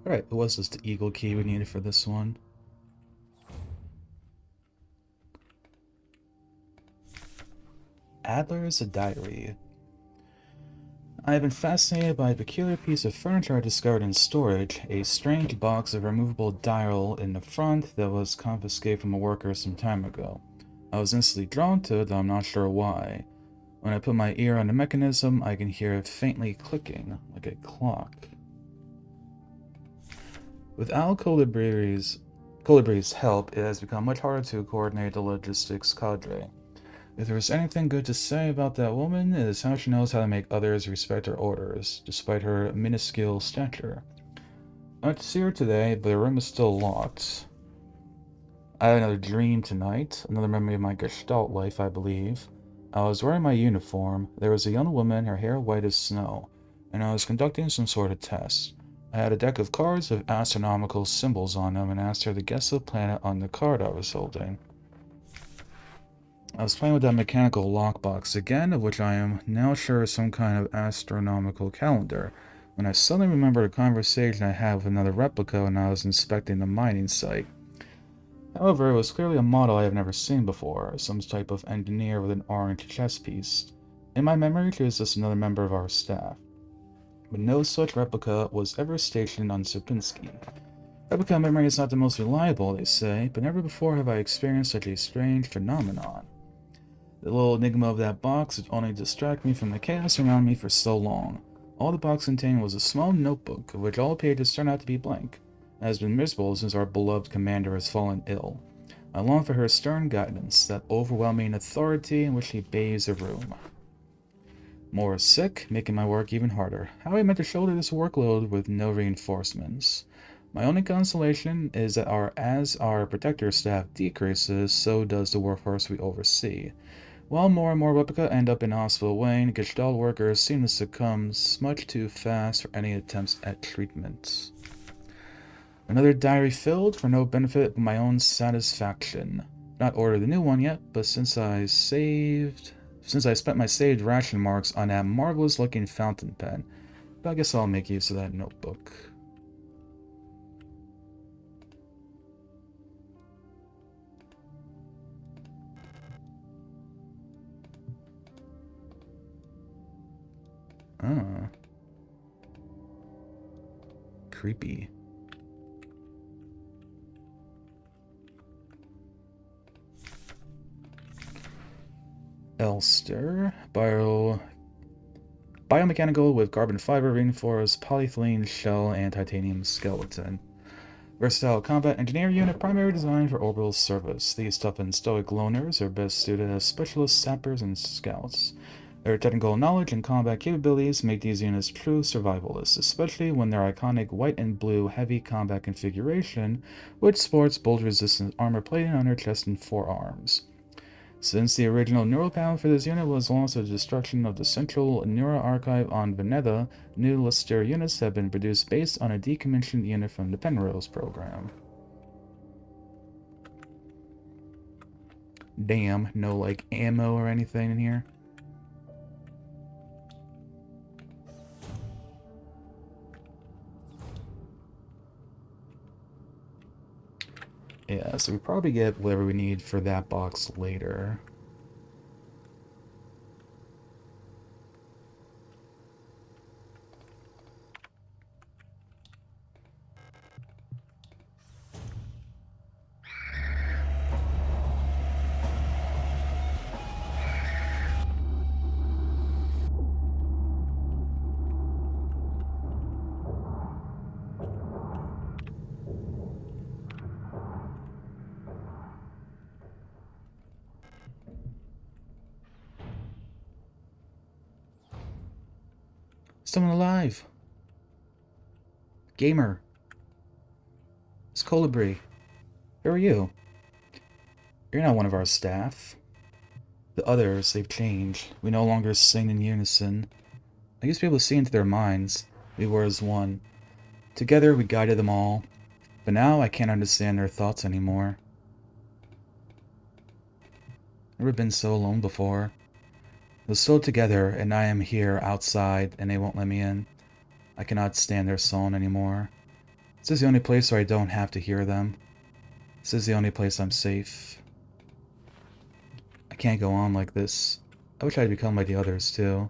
Alright, what was this the eagle key we needed for this one? Adler's diary. I have been fascinated by a peculiar piece of furniture I discovered in storage, a strange box of removable dial in the front that was confiscated from a worker some time ago. I was instantly drawn to it, though I'm not sure why. When I put my ear on the mechanism, I can hear it faintly clicking, like a clock. Without Colibri's help, it has become much harder to coordinate the logistics cadre. If there is anything good to say about that woman, it is how she knows how to make others respect her orders, despite her minuscule stature. I went to see her today, but her room is still locked. I had another dream tonight, another memory of my Gestalt life, I believe. I was wearing my uniform, there was a young woman, her hair white as snow, and I was conducting some sort of test. I had a deck of cards with astronomical symbols on them and asked her to guess the planet on the card I was holding. I was playing with that mechanical lockbox again, of which I am now sure is some kind of astronomical calendar, when I suddenly remembered a conversation I had with another replica when I was inspecting the mining site. However, it was clearly a model I have never seen before, some type of engineer with an orange chess piece. In my memory, she was just another member of our staff. But no such replica was ever stationed on Sierpinski. Replica memory is not the most reliable, they say, but never before have I experienced such a strange phenomenon. The little enigma of that box would only distract me from the chaos around me for so long. All the box contained was a small notebook, of which all pages turned out to be blank. It has been miserable since our beloved commander has fallen ill. I long for her stern guidance, that overwhelming authority in which she bathes a room. More sick, making my work even harder. How am I meant to shoulder this workload with no reinforcements? My only consolation is that as our protector staff decreases, so does the workforce we oversee. While more and more replica end up in hospital wing, Gestalt workers seem to succumb much too fast for any attempts at treatment. Another diary filled for no benefit but my own satisfaction. Not ordered the new one yet, but since I spent my saved ration marks on that marvelous looking fountain pen, but I guess I'll make use of that notebook. Ah. Creepy. Elster. Biomechanical with carbon fiber reinforced polyethylene shell and titanium skeleton. Versatile combat engineer unit primarily designed for orbital service. These tough and stoic loners are best suited as specialist sappers and scouts. Their technical knowledge and combat capabilities make these units true survivalists, especially when their iconic white and blue heavy combat configuration, which sports bolt-resistant armor plating on their chest and forearms. Since the original neural panel for this unit was lost to the destruction of the central neural archive on Veneta, new Lister units have been produced based on a decommissioned unit from the Penrose program. Damn, no like ammo or anything in here. Yeah, so we probably get whatever we need for that box later. Someone alive! Gamer! It's Colibri. Who are you? You're not one of our staff. The others, they've changed. We no longer sing in unison. I used to be able to see into their minds. We were as one. Together, we guided them all. But now, I can't understand their thoughts anymore. Never been so alone before. We're still together, and I am here outside, and they won't let me in. I cannot stand their song anymore. This is the only place where I don't have to hear them. This is the only place I'm safe. I can't go on like this. I wish I'd become like the others, too.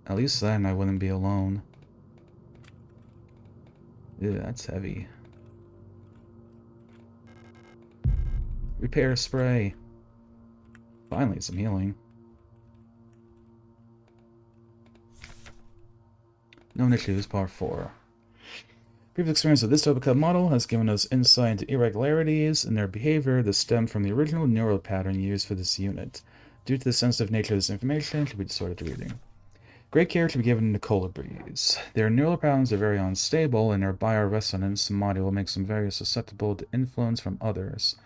At least then I wouldn't be alone. Ew, that's heavy. Repair spray. Finally, some healing. Known issues, part 4. Previous experience of this duplicate model has given us insight into irregularities in their behavior that stem from the original neural pattern used for this unit. Due to the sensitive nature of this information, it should be distorted reading. Great care should be given to colibris. Their neural patterns are very unstable, and their bioresonance module makes them very susceptible to influence from others.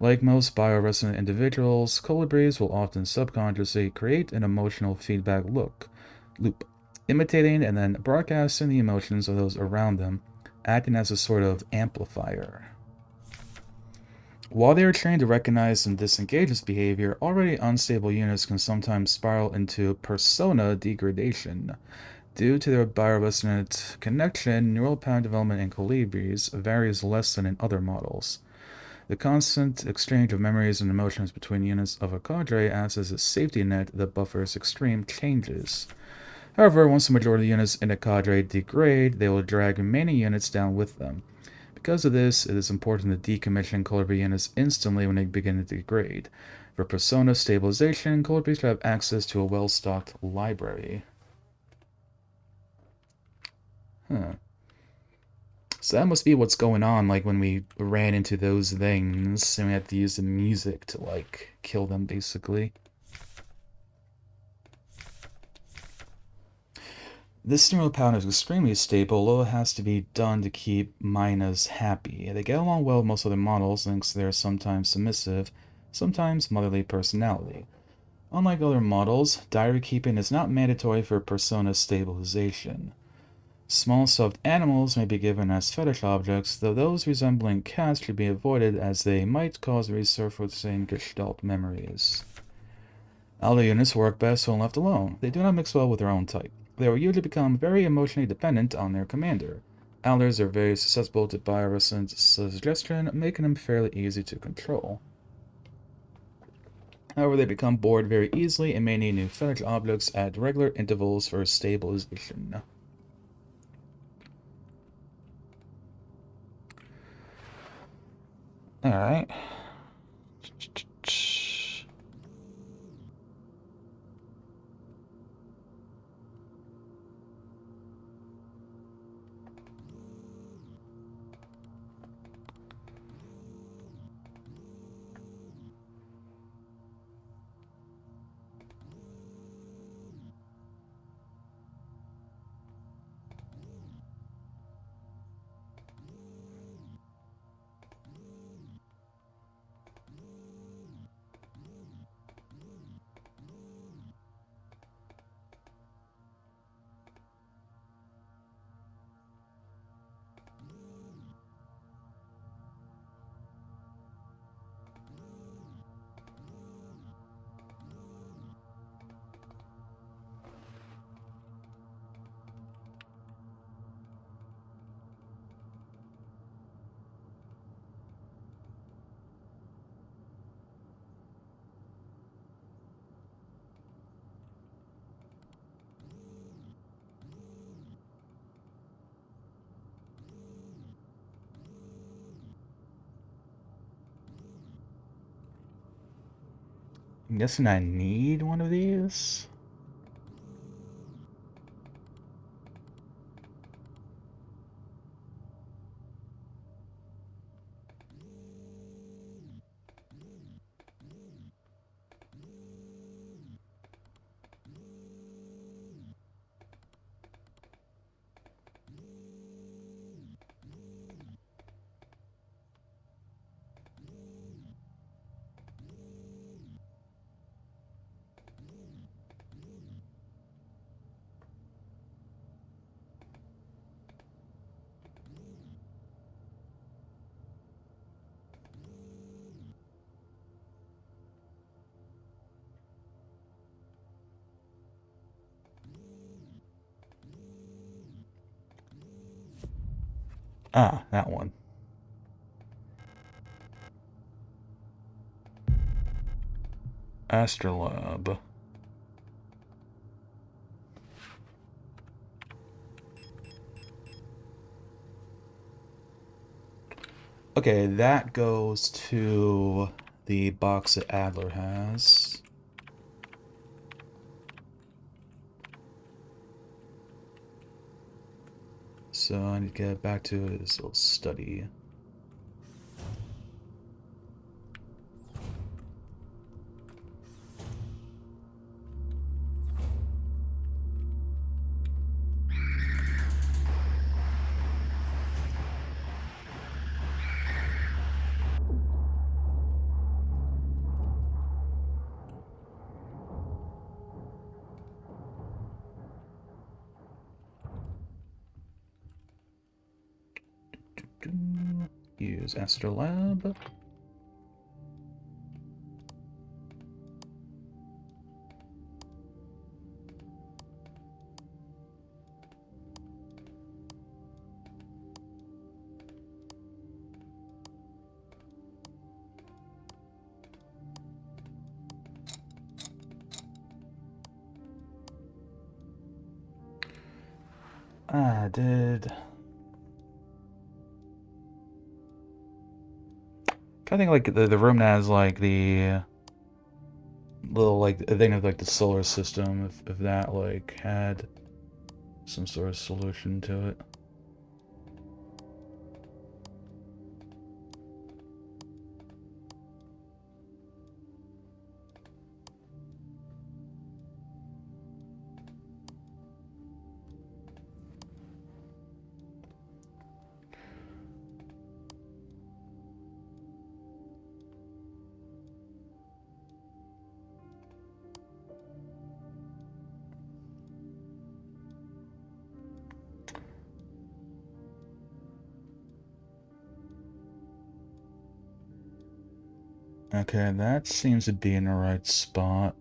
Like most bioresonant individuals, colibris will often subconsciously create an emotional feedback loop, imitating and then broadcasting the emotions of those around them, acting as a sort of amplifier. While they are trained to recognize and disengage this behavior, already unstable units can sometimes spiral into persona degradation. Due to their bioresonant connection, neural pattern development in colibris varies less than in other models. The constant exchange of memories and emotions between units of a cadre acts as a safety net that buffers extreme changes. However, once the majority of the units in a cadre degrade, they will drag remaining units down with them. Because of this, it is important to decommission colibri units instantly when they begin to degrade. For persona stabilization, colibri should have access to a well-stocked library. Huh. So that must be what's going on, like when we ran into those things, and we had to use the music to, like, kill them, basically. This neural pattern is extremely stable, although it has to be done to keep miners happy. They get along well with most other models, thanks to their sometimes submissive, sometimes motherly personality. Unlike other models, diary keeping is not mandatory for persona stabilization. Small stuffed animals may be given as fetish objects, though those resembling cats should be avoided as they might cause resurfacing Gestalt memories. Elder units work best when left alone. They do not mix well with their own type. They will usually become very emotionally dependent on their commander. Elders are very susceptible to bioresonant suggestion, making them fairly easy to control. However, they become bored very easily and may need new fetish objects at regular intervals for stabilization. Alright. I'm guessing I need one of these. Ah, that one. Astrolab. Okay, that goes to the box that Adler has. So I need to get back to his little study. Use Astrolab. I did. I think like the room that has like the little like thing of like the solar system, if that like had some sort of solution to it. Okay, that seems to be in the right spot.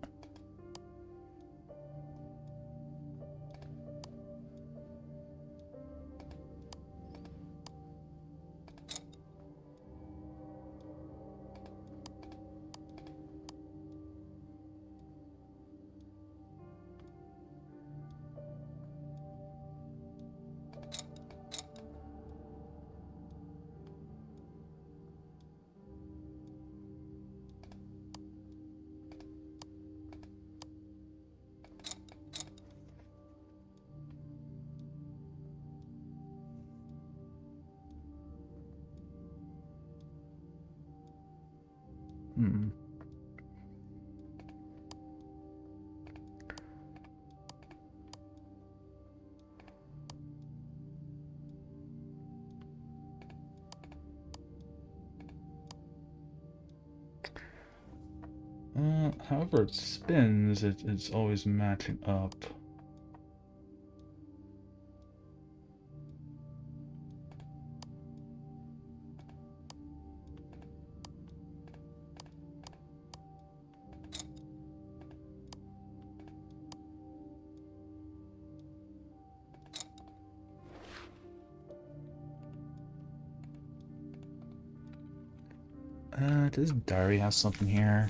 Hmm. However it spins, it's always matching up. Does diary have something here?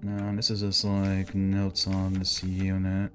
No, this is just like notes on this unit.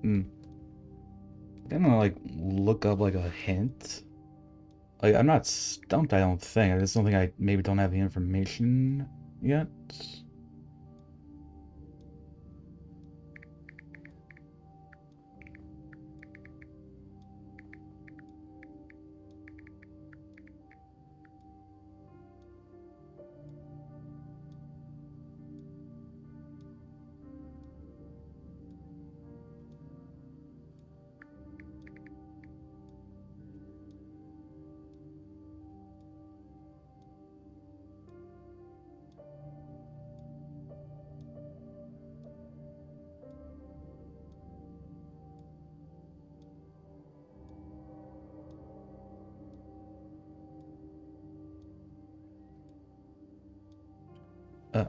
Hmm. I'm gonna like look up like a hint. Like I'm not stumped, I don't think. I just don't think I maybe don't have the information yet.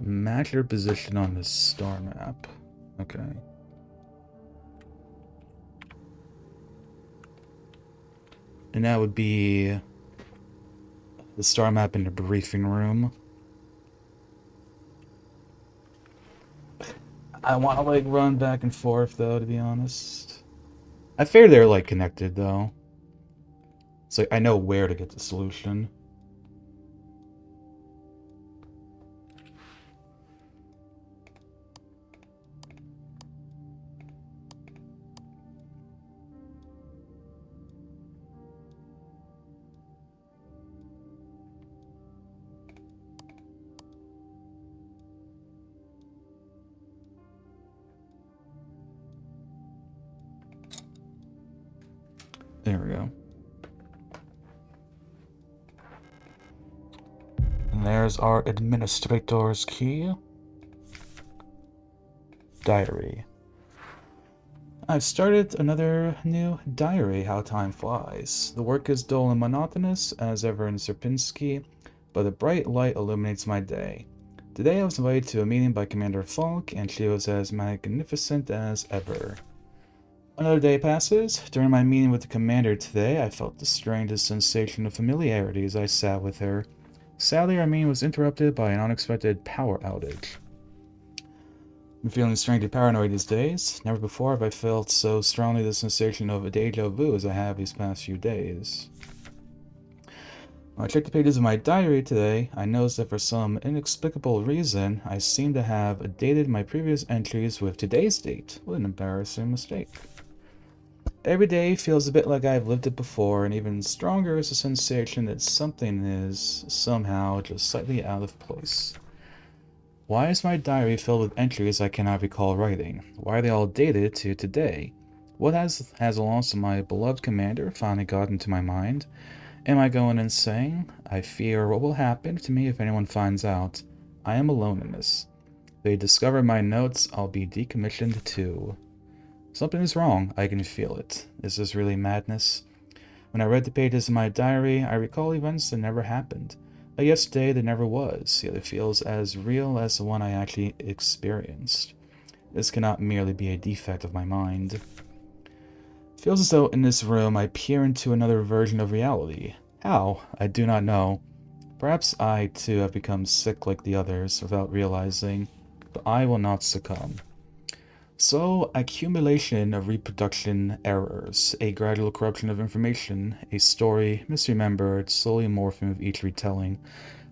Match your position on the star map. Okay. And that would be the star map in the briefing room. I want to like run back and forth though, to be honest. I fear they're like connected though. So I know where to get the solution. There we go. And there's our administrator's key. Diary. I've started another new diary, how time flies. The work is dull and monotonous, as ever in Sierpinski, but a bright light illuminates my day. Today I was invited to a meeting by Commander Falk, and she was as magnificent as ever. Another day passes. During my meeting with the commander today, I felt the strangest sensation of familiarity as I sat with her. Sadly, our meeting was interrupted by an unexpected power outage. I'm feeling strangely paranoid these days. Never before have I felt so strongly the sensation of a deja vu as I have these past few days. When I checked the pages of my diary today, I noticed that for some inexplicable reason, I seem to have dated my previous entries with today's date. What an embarrassing mistake. Every day feels a bit like I've lived it before, and even stronger is the sensation that something is, somehow, just slightly out of place. Why is my diary filled with entries I cannot recall writing? Why are they all dated to today? What has the loss of my beloved commander finally gotten to my mind? Am I going insane? I fear what will happen to me if anyone finds out. I am alone in this. If they discover my notes, I'll be decommissioned too. Something is wrong. I can feel it. Is this really madness? When I read the pages of my diary, I recall events that never happened. A yesterday that never was, yet it feels as real as the one I actually experienced. This cannot merely be a defect of my mind. It feels as though in this room I peer into another version of reality. How? I do not know. Perhaps I too have become sick like the others without realizing, but I will not succumb. So, accumulation of reproduction errors, a gradual corruption of information, a story misremembered, slowly morphing with each retelling,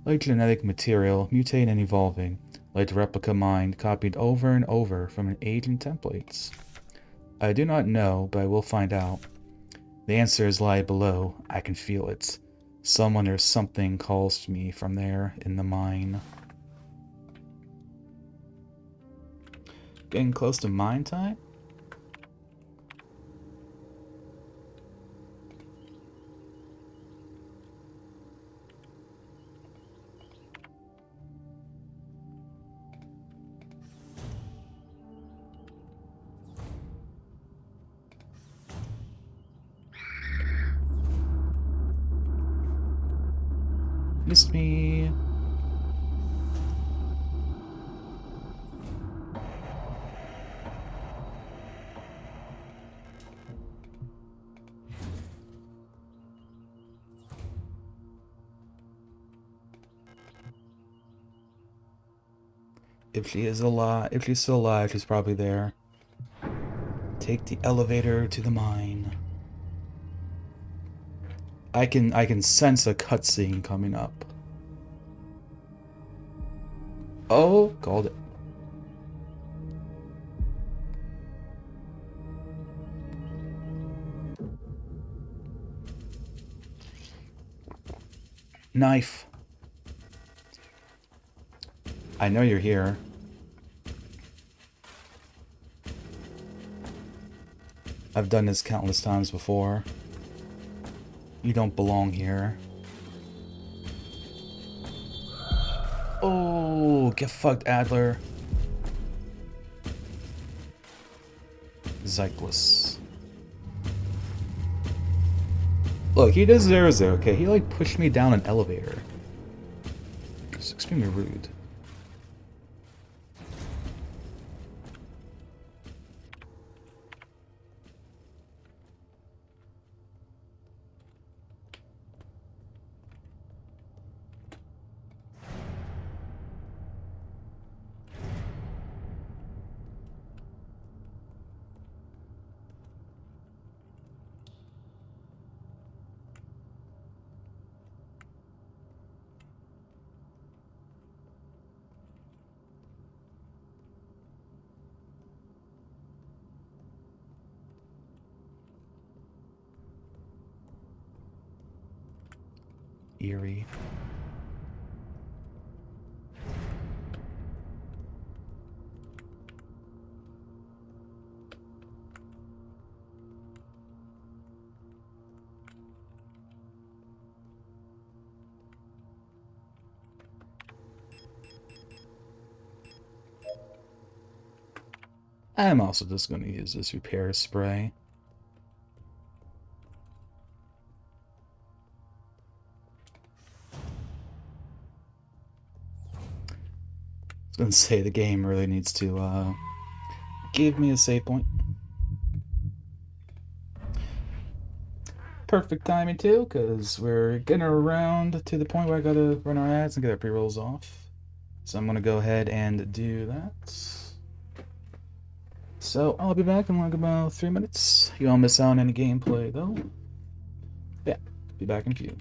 like genetic material, mutating and evolving, like the replica mind copied over and over from an aging templates. I do not know, but I will find out. The answers lie below. I can feel it. Someone or something calls to me from there in the mine. Getting close to mine time? Missed me. If she is alive, if she's still alive, she's probably there. Take the elevator to the mine. I can sense a cutscene coming up. Oh, called it. Knife. I know you're here. I've done this countless times before. You don't belong here. Oh, get fucked, Adler. Zyklus. Look, he deserves it, okay? He, like, pushed me down an elevator. It's extremely rude. Eerie. I'm also just going to use this repair spray. I was going to say the game really needs to give me a save point. Perfect timing too, because we're getting around to the point where I gotta run our ads and get our pre-rolls off. So I'm gonna go ahead and do that. So I'll be back in like about 3 minutes. You won't miss out on any gameplay though. Yeah, be back in a few.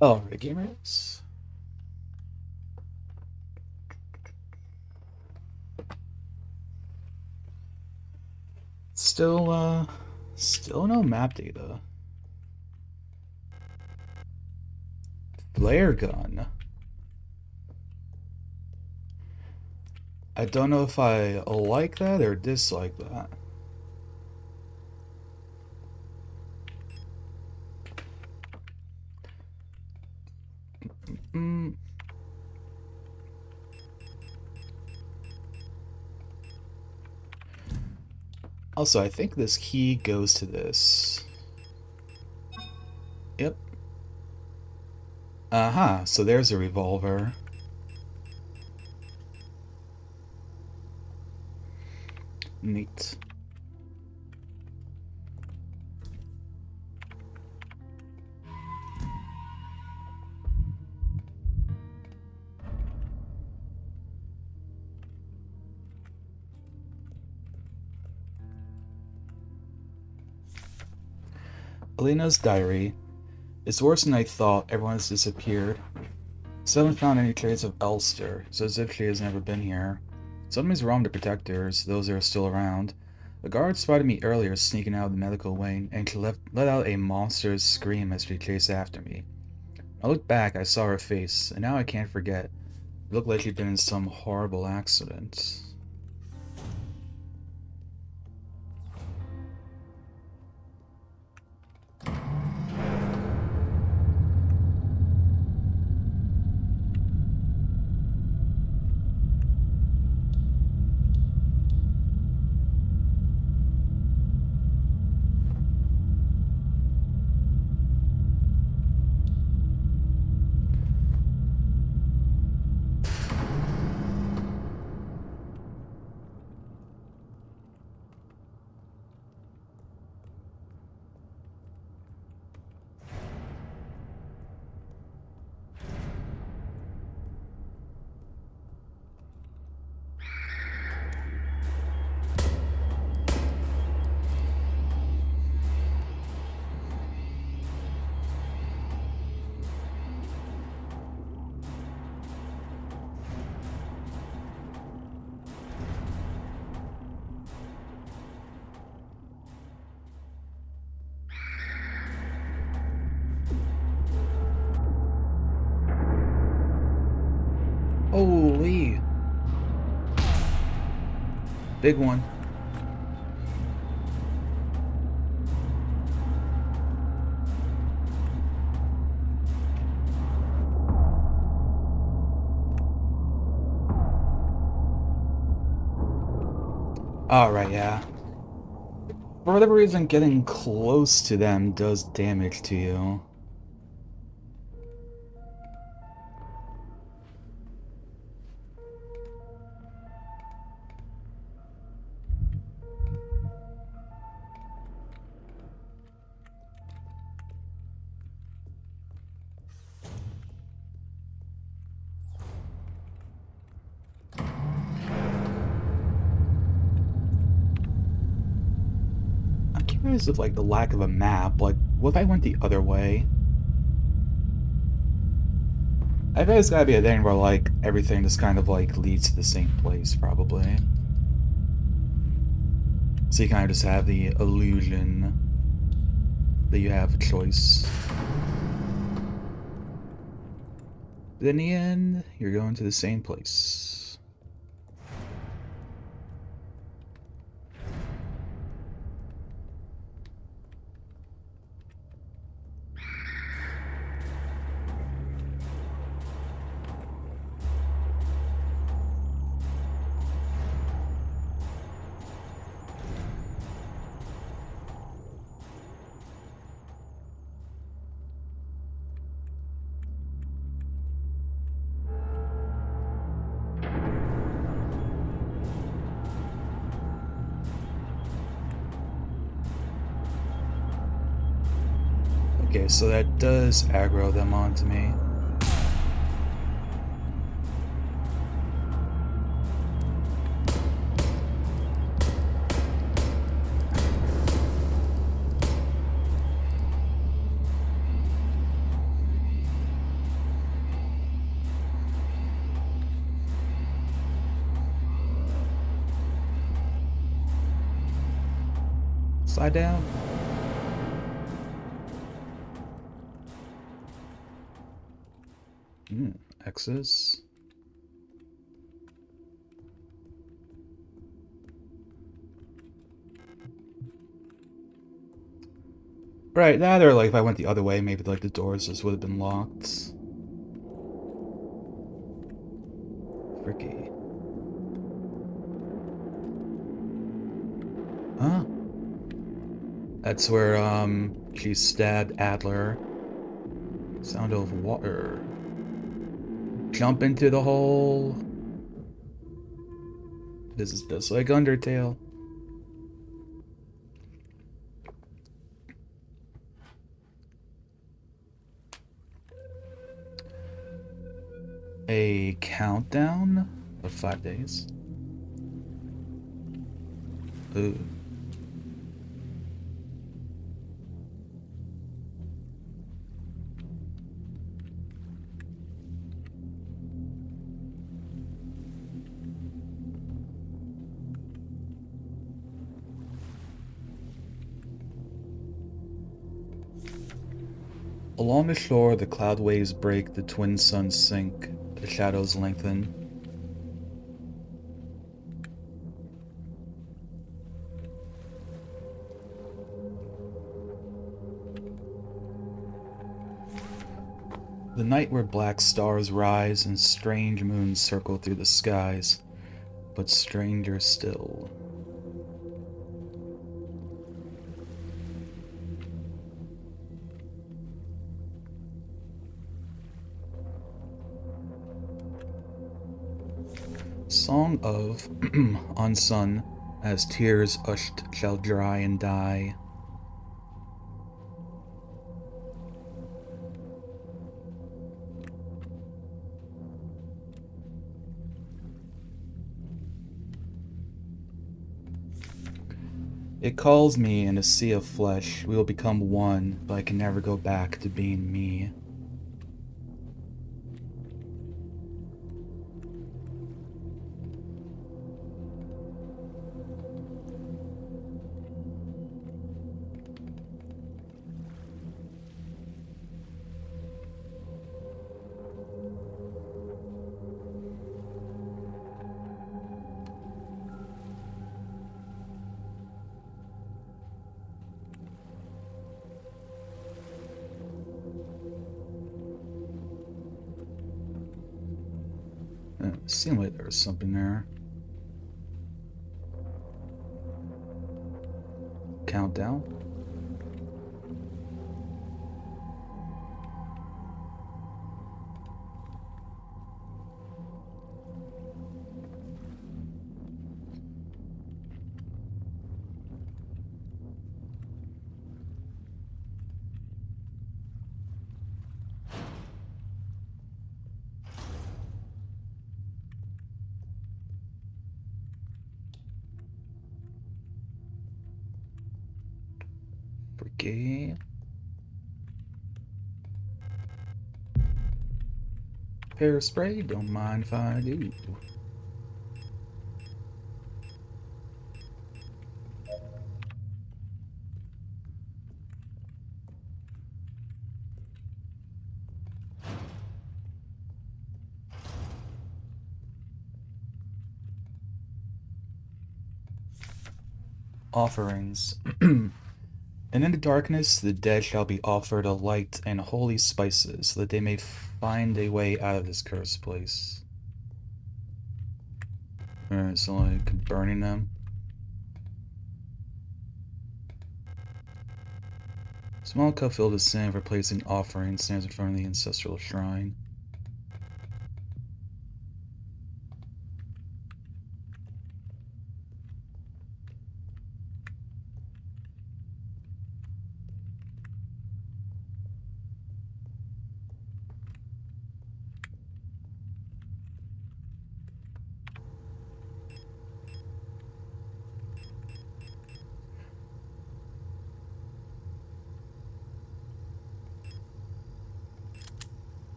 Alright, gamers. Still no map data. Flare gun. I don't know if I like that or dislike that. Mm. Also, I think this key goes to this. Yep. Uh-huh, so there's a revolver. Neat. Alina's diary. It's worse than I thought. Everyone has disappeared. Still haven't found any trace of Elster. It's as if she has never been here. Something's wrong with the protectors, those that are still around. A guard spotted me earlier sneaking out of the medical wing, and she let out a monstrous scream as she chased after me. I looked back, I saw her face, and now I can't forget. It looked like she'd been in some horrible accident. Holy! Big one. Alright, yeah. For whatever reason, getting close to them does damage to you. I'm curious if, like, the lack of a map, like, what if I went the other way? I bet it's gotta be a thing where, like, everything just kind of, like, leads to the same place, probably. So you kind of just have the illusion that you have a choice. But in the end, you're going to the same place. Okay, so that does aggro them onto me. Slide down. X's. Right, that or like if I went the other way, maybe like the doors just would have been locked. Fricky. Huh? That's where she stabbed Adler. Sound of water. Jump into the hole. This is just like Undertale. A countdown of 5 days. Ooh. Along the shore, the cloud waves break, the twin suns sink, the shadows lengthen. The night where black stars rise and strange moons circle through the skies, but stranger still. Song of On Sun, as tears ushed shall dry and die. It calls me in a sea of flesh. We will become one, but I can never go back to being me. It seemed like there was something there. Countdown. Okay. Pear spray, don't mind if I do. Offerings. And in the darkness, the dead shall be offered a light and holy spices, so that they may find a way out of this cursed place. Alright, so like burning them. Small cup filled with sand for placing offerings stands in front of the ancestral shrine.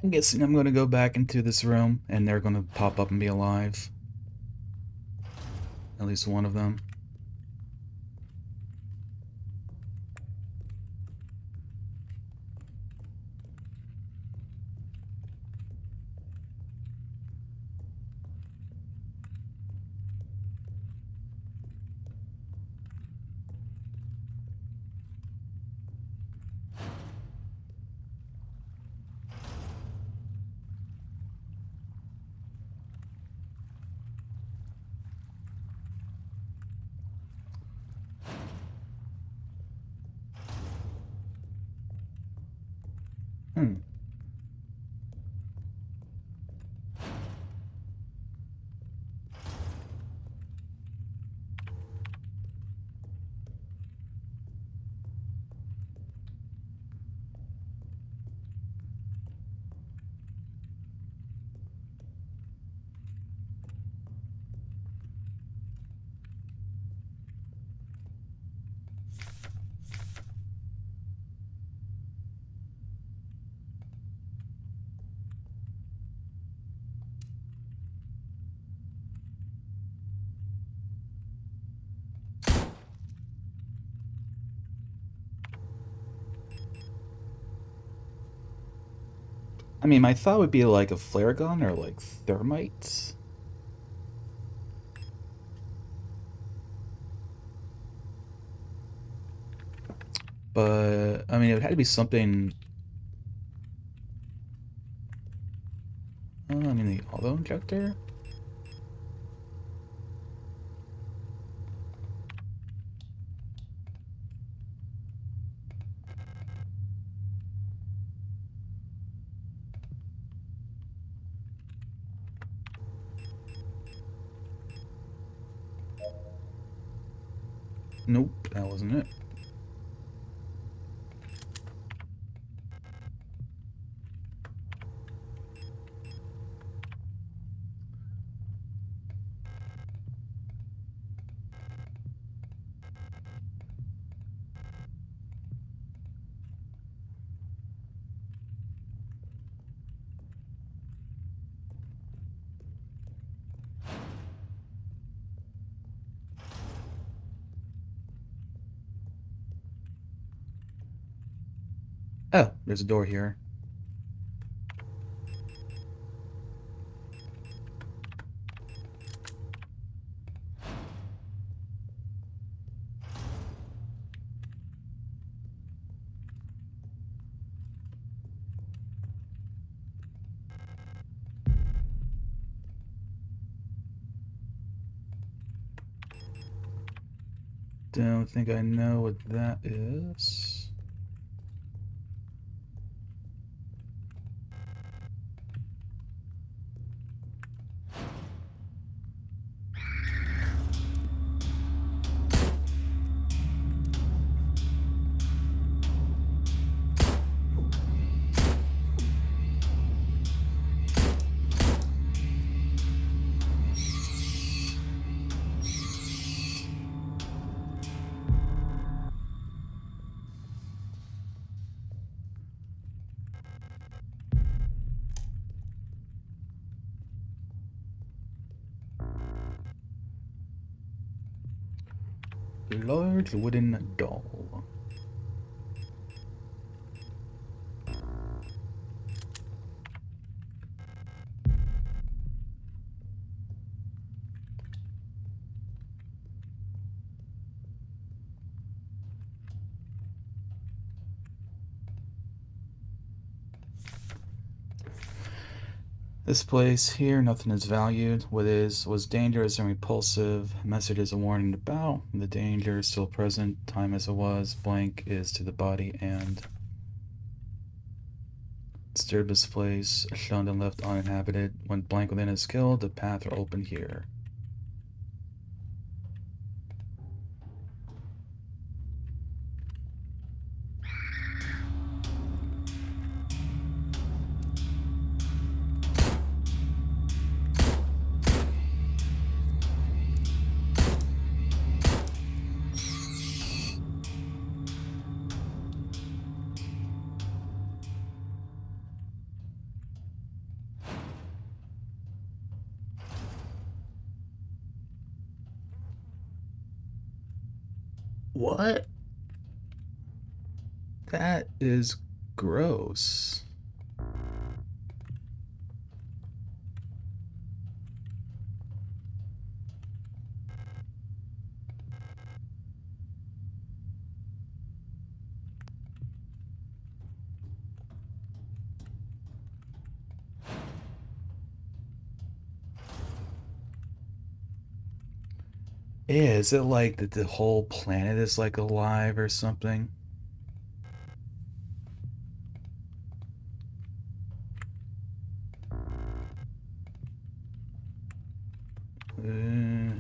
I'm guessing I'm gonna go back into this room and they're gonna pop up and be alive. At least one of them. Hmm. I mean, my thought would be like a flare gun or like thermite. But, I mean, it had to be something. I mean, the auto injector? Nope, that wasn't it. Oh, there's a door here. Don't think I know what that is. Large wooden doll. This place here, nothing is valued. What is was dangerous and repulsive. Message is a warning about. The danger is still present. Time as it was. Blank is to the body and disturbed this place, shunned and left uninhabited. When blank within is killed, the path are open here. What? That is gross. Yeah, is it like that the whole planet is like alive or something? Uh,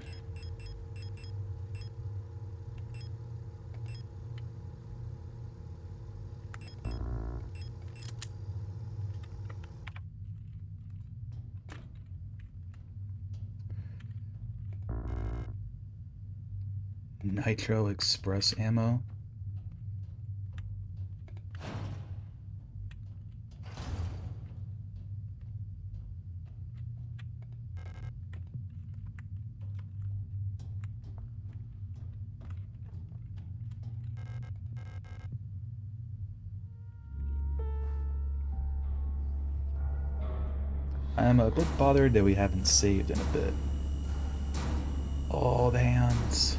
Nitro Express ammo? I'm a bit bothered that we haven't saved in a bit. Oh, the hands.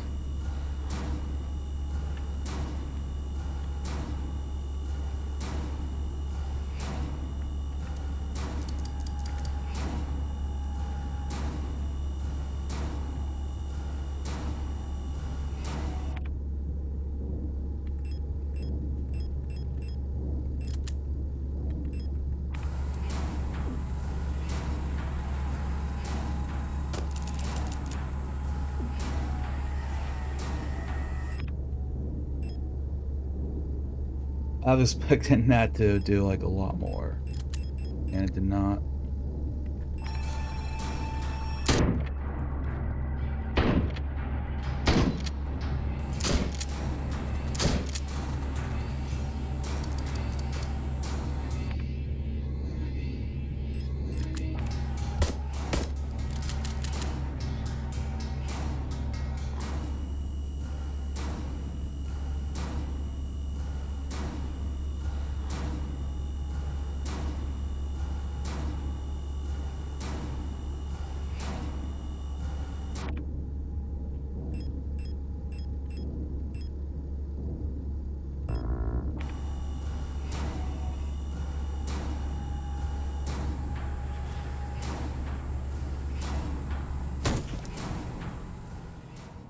I was expecting that to do like a lot more, and it did not.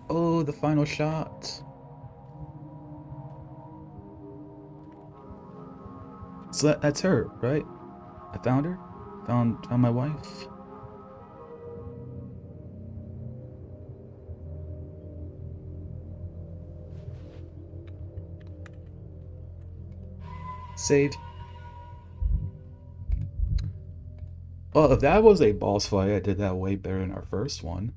Oh, the final shot. So that's her, right? I found her. Found my wife. Saved. Well, if that was a boss fight, I did that way better than our first one.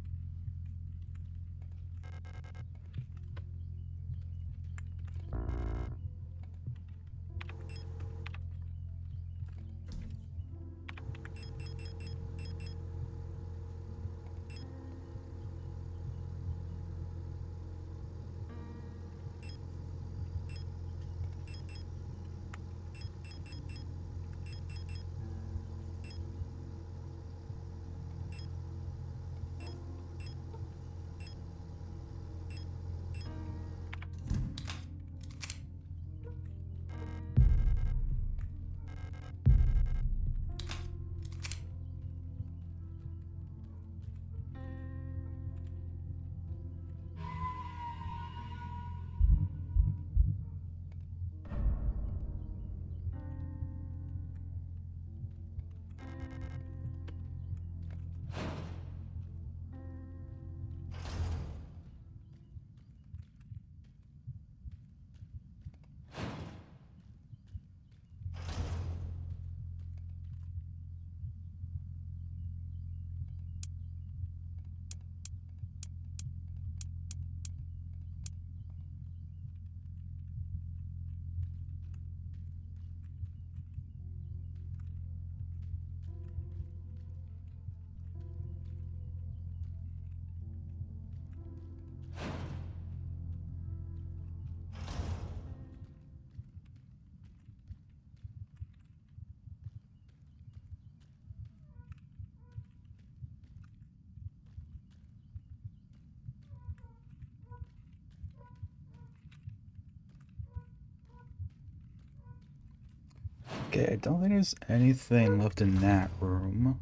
Okay, I don't think there's anything left in that room.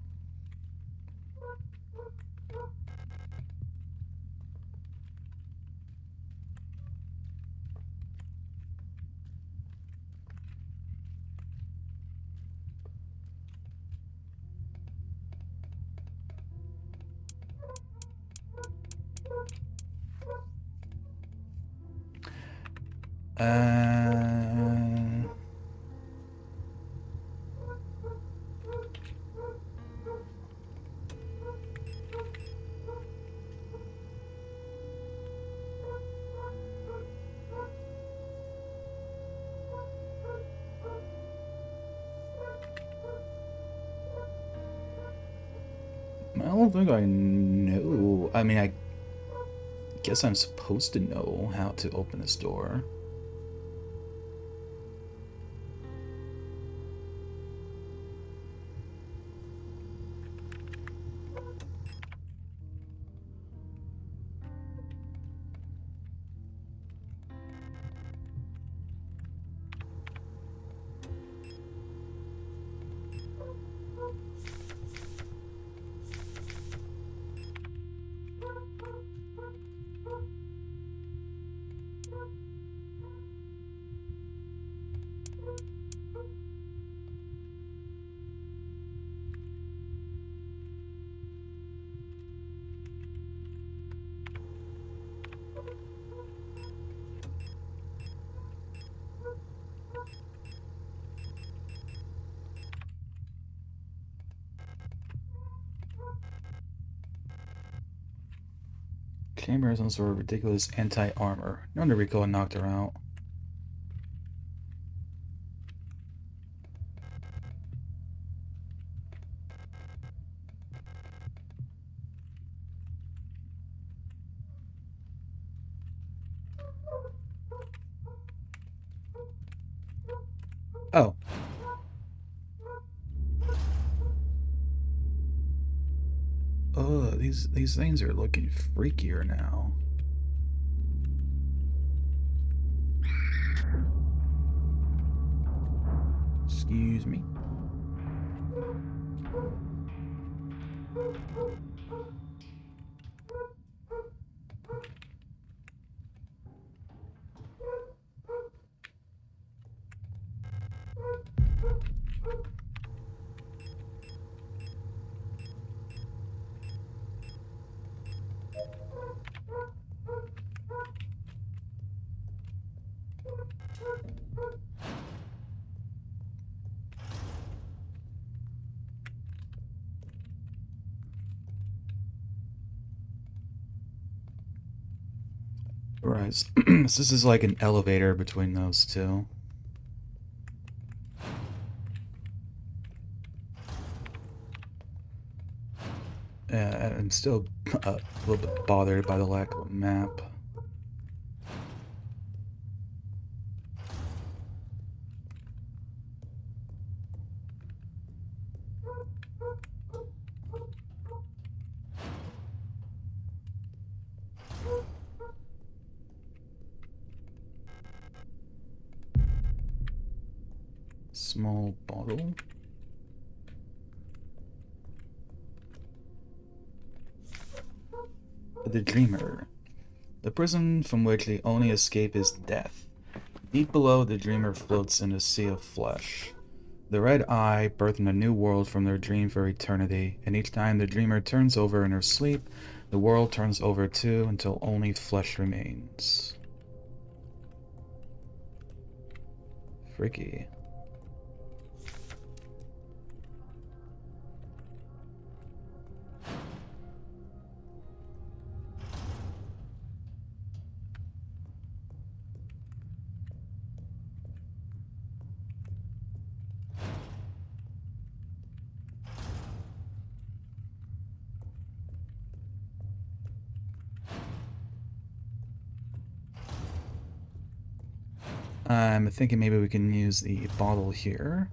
Uh... I don't think I know. I mean, I guess I'm supposed to know how to open this door. Chamber has some sort of ridiculous anti-armor. No wonder Rico knocked her out. Oh. Oh, these things are looking freakier now. Excuse me. Right. So this is like an elevator between those two. I'm still a little bit bothered by the lack of a map. Small bottle. The Dreamer. The prison from which the only escape is death. Deep below, the dreamer floats in a sea of flesh. The red eye birth in a new world from their dream for eternity, and each time the dreamer turns over in her sleep, the world turns over too until only flesh remains. Freaky. I'm thinking maybe we can use the bottle here.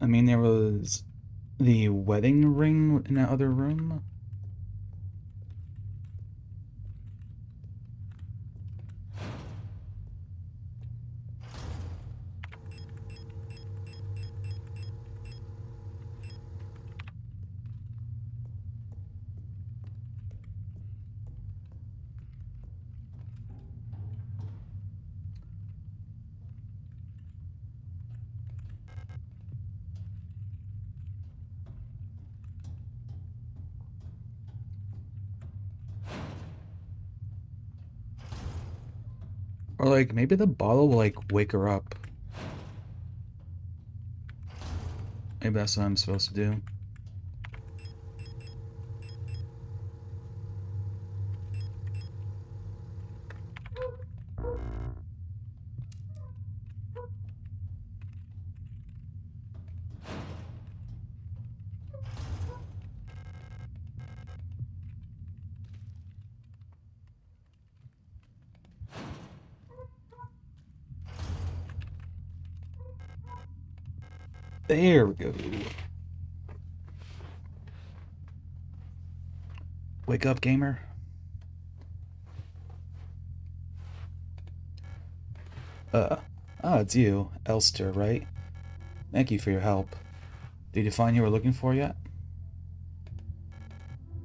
I mean, there was the wedding ring in that other room. Or, like, maybe the bottle will, like, wake her up. Maybe that's what I'm supposed to do. There we go. Wake up, gamer. Uh, it's you, Elster, right? Thank you for your help. Did you find who you were looking for yet?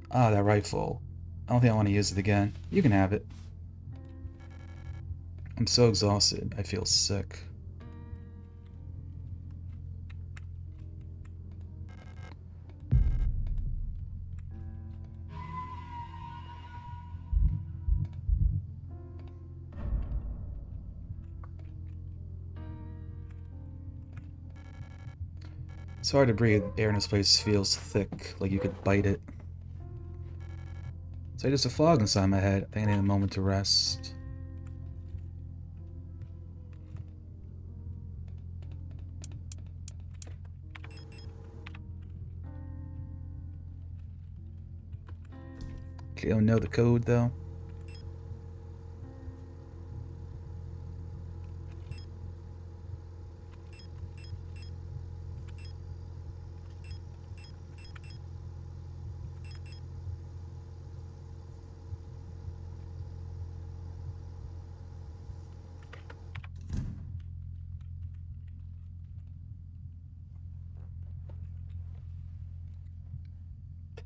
Ah, that rifle. I don't think I want to use it again. You can have it. I'm so exhausted. I feel sick. It's hard to breathe. Air in this place feels thick, like you could bite it. So there's a fog inside my head. I think I need a moment to rest. Okay, I don't know the code though.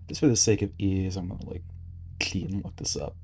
Just for the sake of ease, I'm gonna like key and look this up.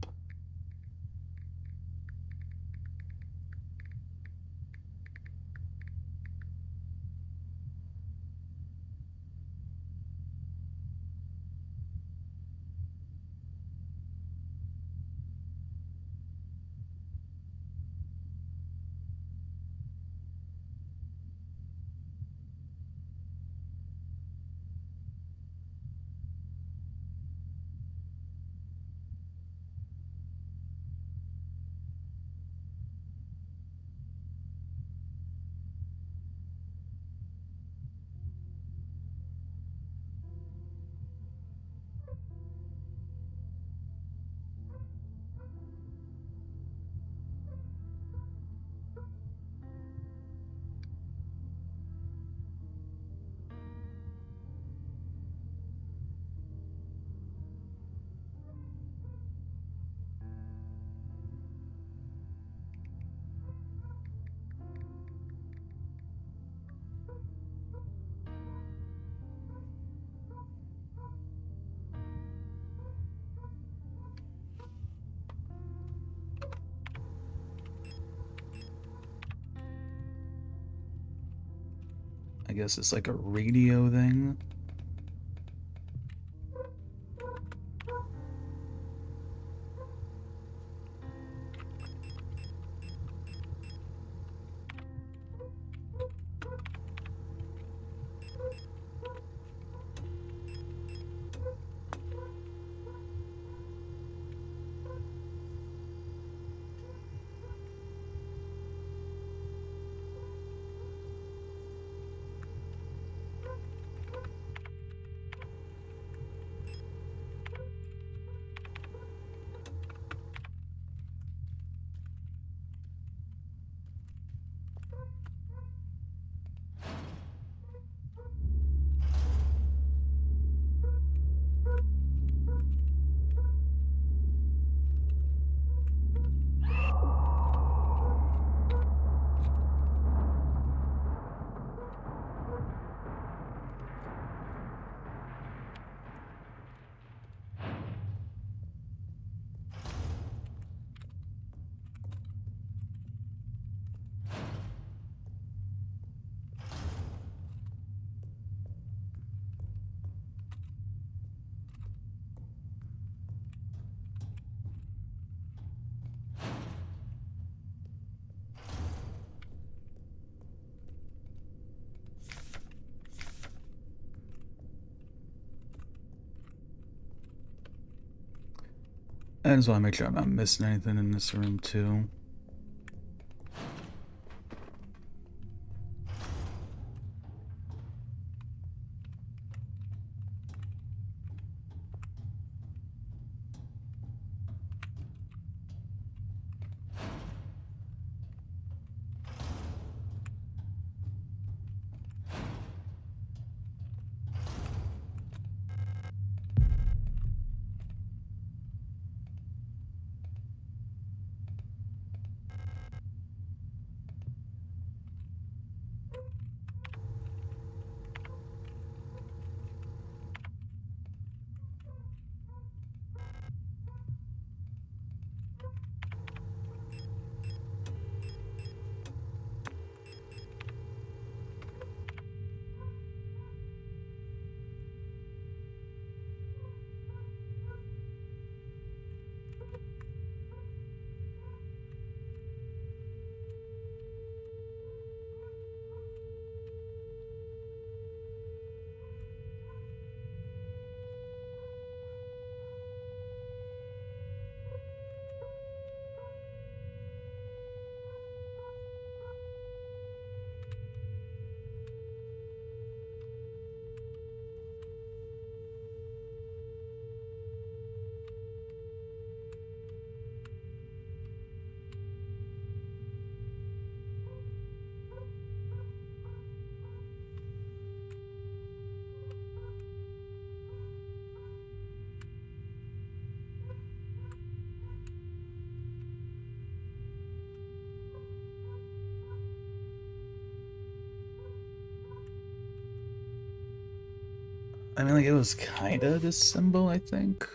I guess it's like a radio thing. I just want to make sure I'm not missing anything in this room too. I mean, like, it was kind of this symbol, I think.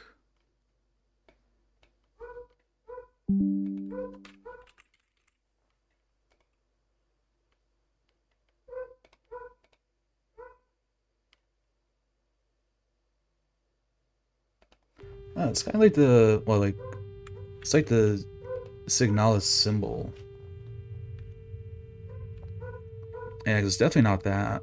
Oh, it's kind of like the, well, like, it's like the Signalis symbol. And it's definitely not that.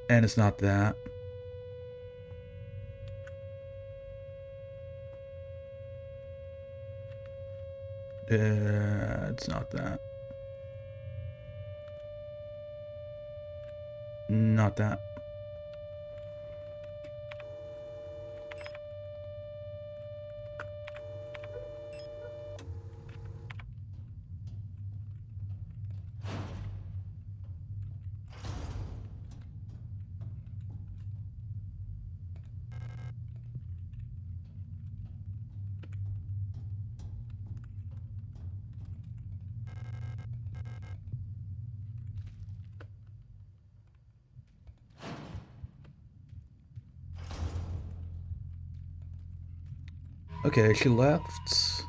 And it's not that. It's not that. Not that. Okay, she left.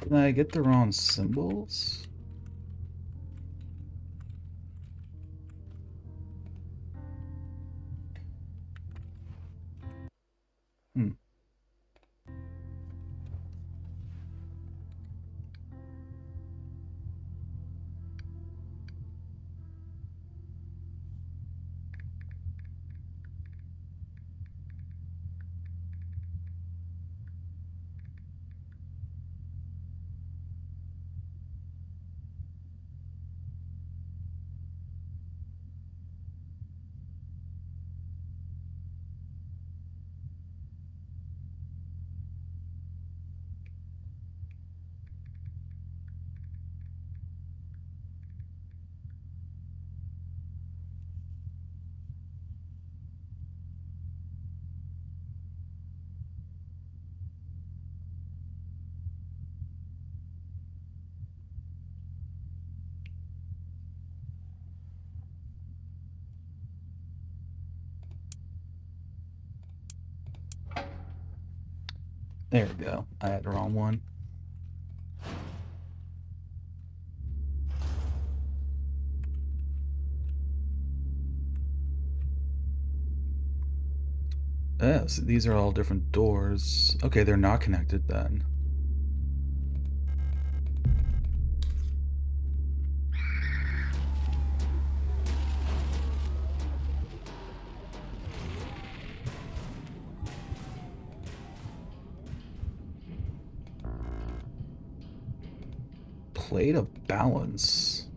Did I get the wrong symbols? Hmm. There we go. I had the wrong one. Oh, so these are all different doors. Okay, they're not connected then. Plate of balance.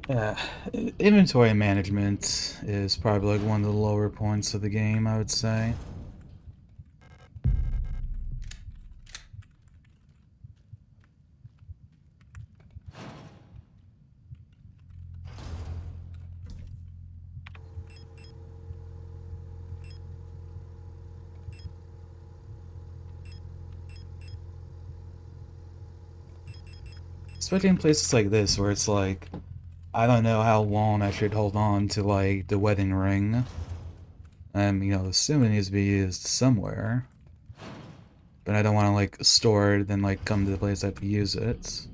Yeah, inventory management is probably like one of the lower points of the game, I would say. Especially in places like this where it's like, I don't know how long I should hold on to like the wedding ring. Assuming it needs to be used somewhere. But I don't want to like store it, then like come to the place I have to use it.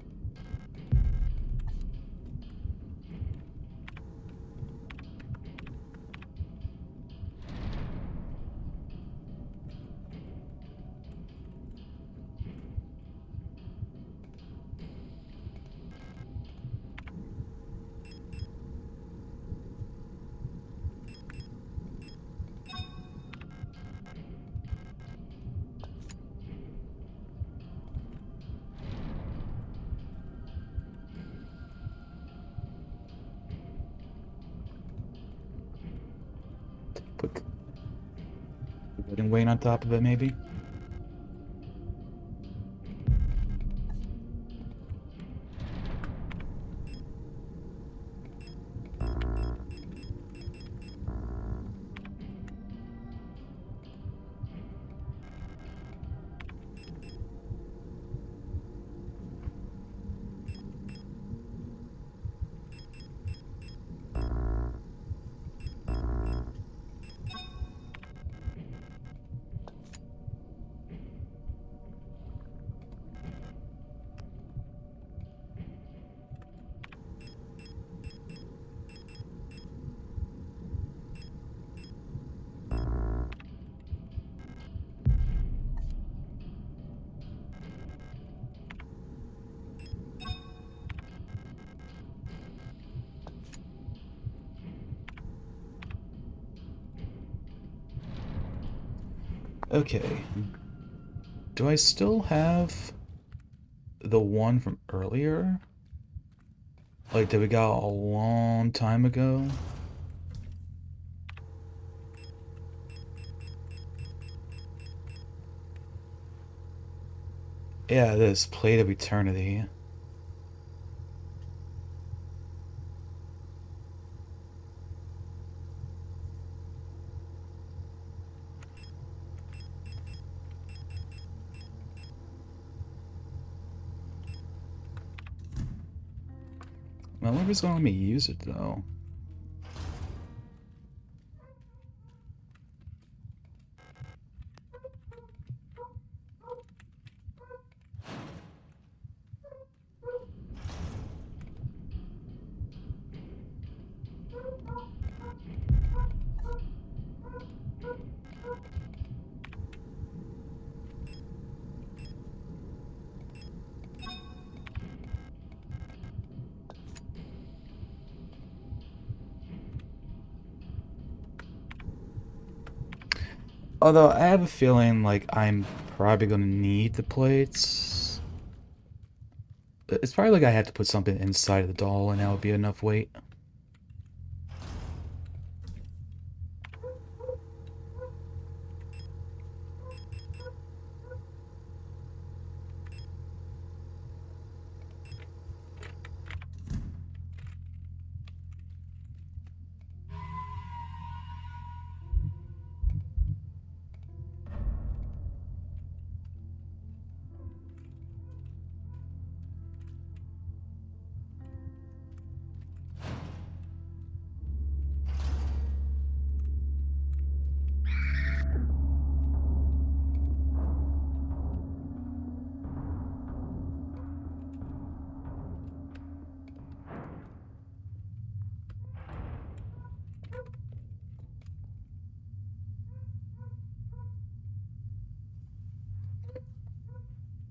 Put the wedding weight on top of it, maybe. Okay. Do I still have the one from earlier? Like, that we got a long time ago? Yeah, this Plate of Eternity. I wonder if it's gonna let me use it, though. Although I have a feeling like I'm probably gonna need the plates. It's probably like I have to put something inside of the doll and that would be enough weight.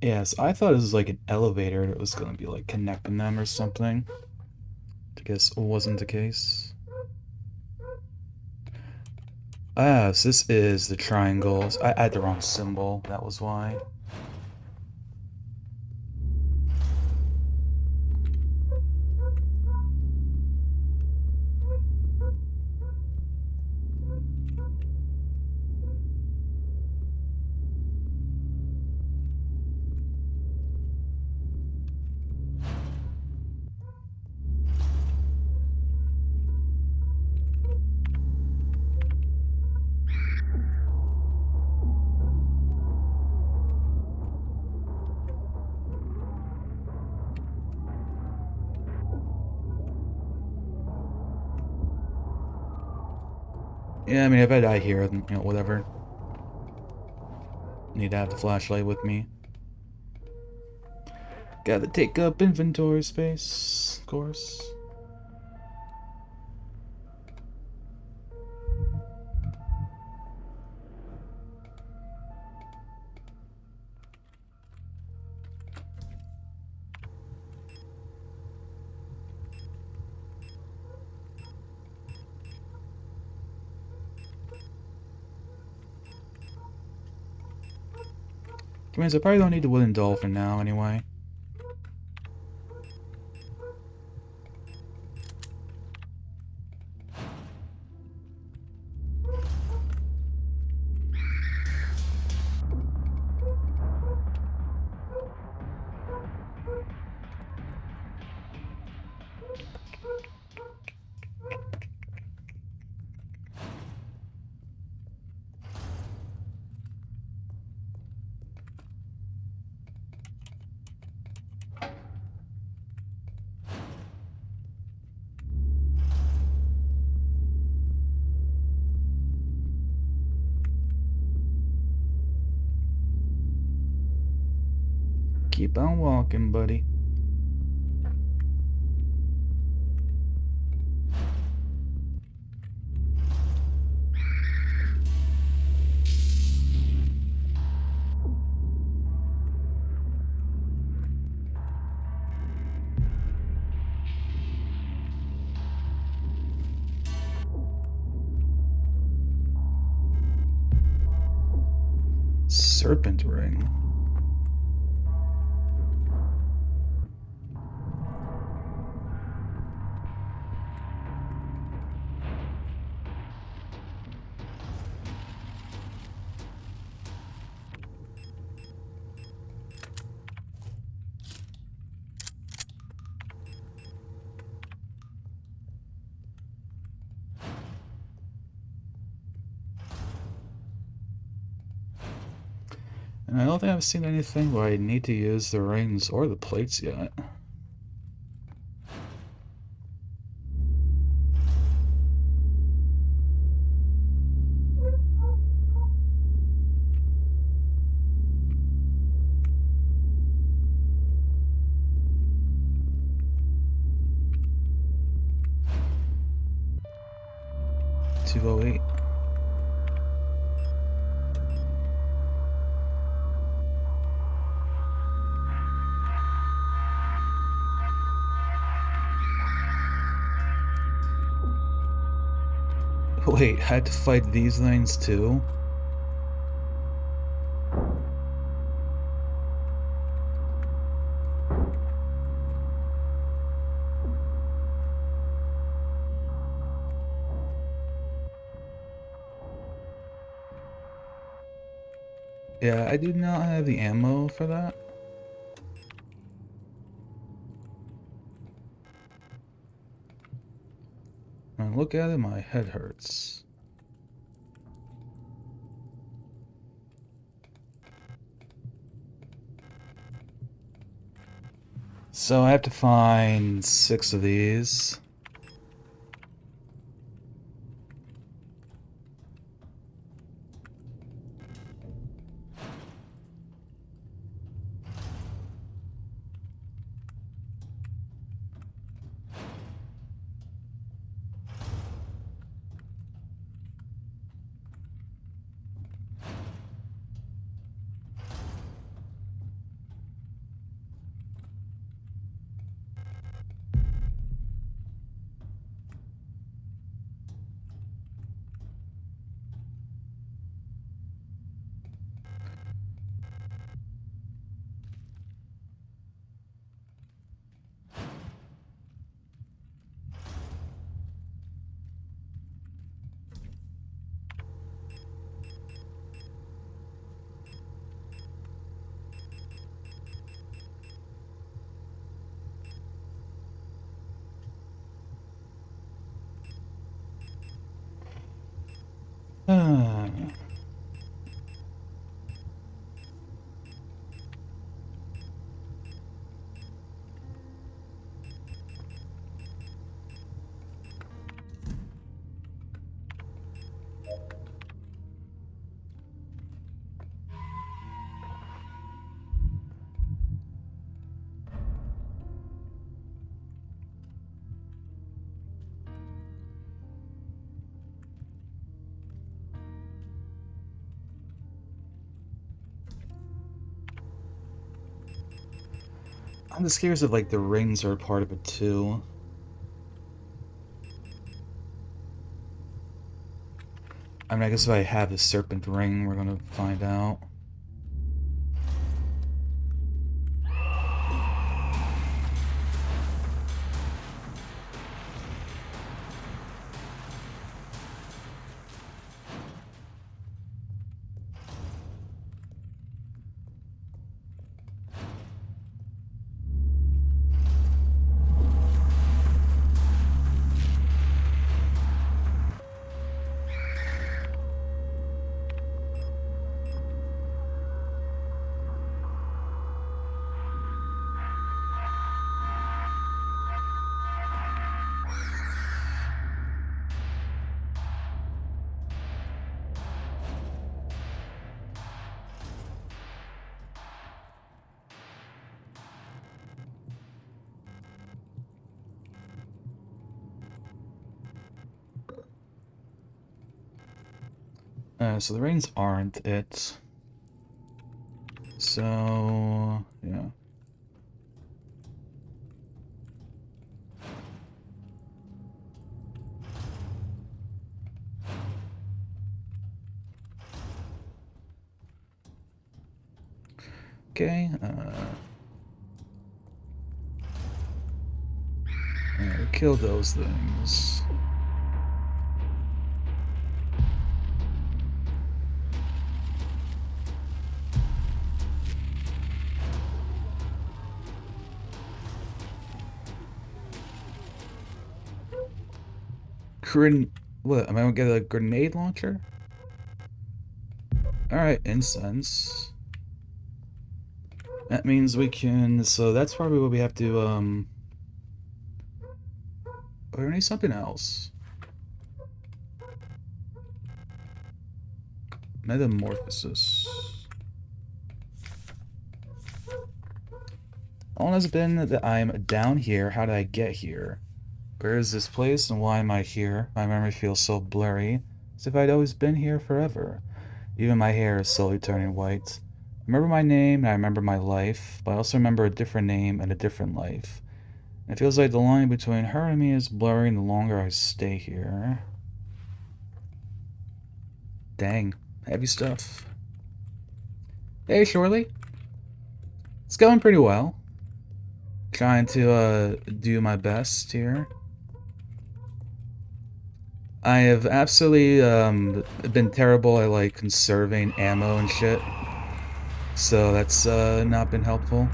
Yes, I thought it was like an elevator that was gonna be like connecting them or something. I guess it wasn't the case. Ah, so this is the triangles. I had the wrong symbol, that was why. Yeah, I mean, if I die here, then, whatever. Need to have the flashlight with me. Gotta take up inventory space, of course. Which means I probably don't need the wooden doll for now, anyway. Keep on walking, buddy. Serpent ring. And I don't think I've seen anything where I need to use the rings or the plates yet. $208. Wait, I had to fight these things too? Yeah, I do not have the ammo for that. When I look at it, my head hurts. So I have to find 6 of these. Ah. I'm just curious if like the rings are part of it too. I mean, I guess if I have the serpent ring, we're gonna find out. So the rings aren't it. So, yeah. Okay, kill those things. What? Am I gonna get a grenade launcher? Alright, incense. That means we can. So that's probably what we have to, or we need something else. Metamorphosis. How long has it been that I'm down here? How did I get here? Where is this place and why am I here? My memory feels so blurry, as if I'd always been here forever. Even my hair is slowly turning white. I remember my name and I remember my life, but I also remember a different name and a different life. And it feels like the line between her and me is blurring the longer I stay here. Dang, heavy stuff. Hey, Shorely. It's going pretty well. Trying to do my best here. I have absolutely been terrible at like conserving ammo and shit. So that's not been helpful.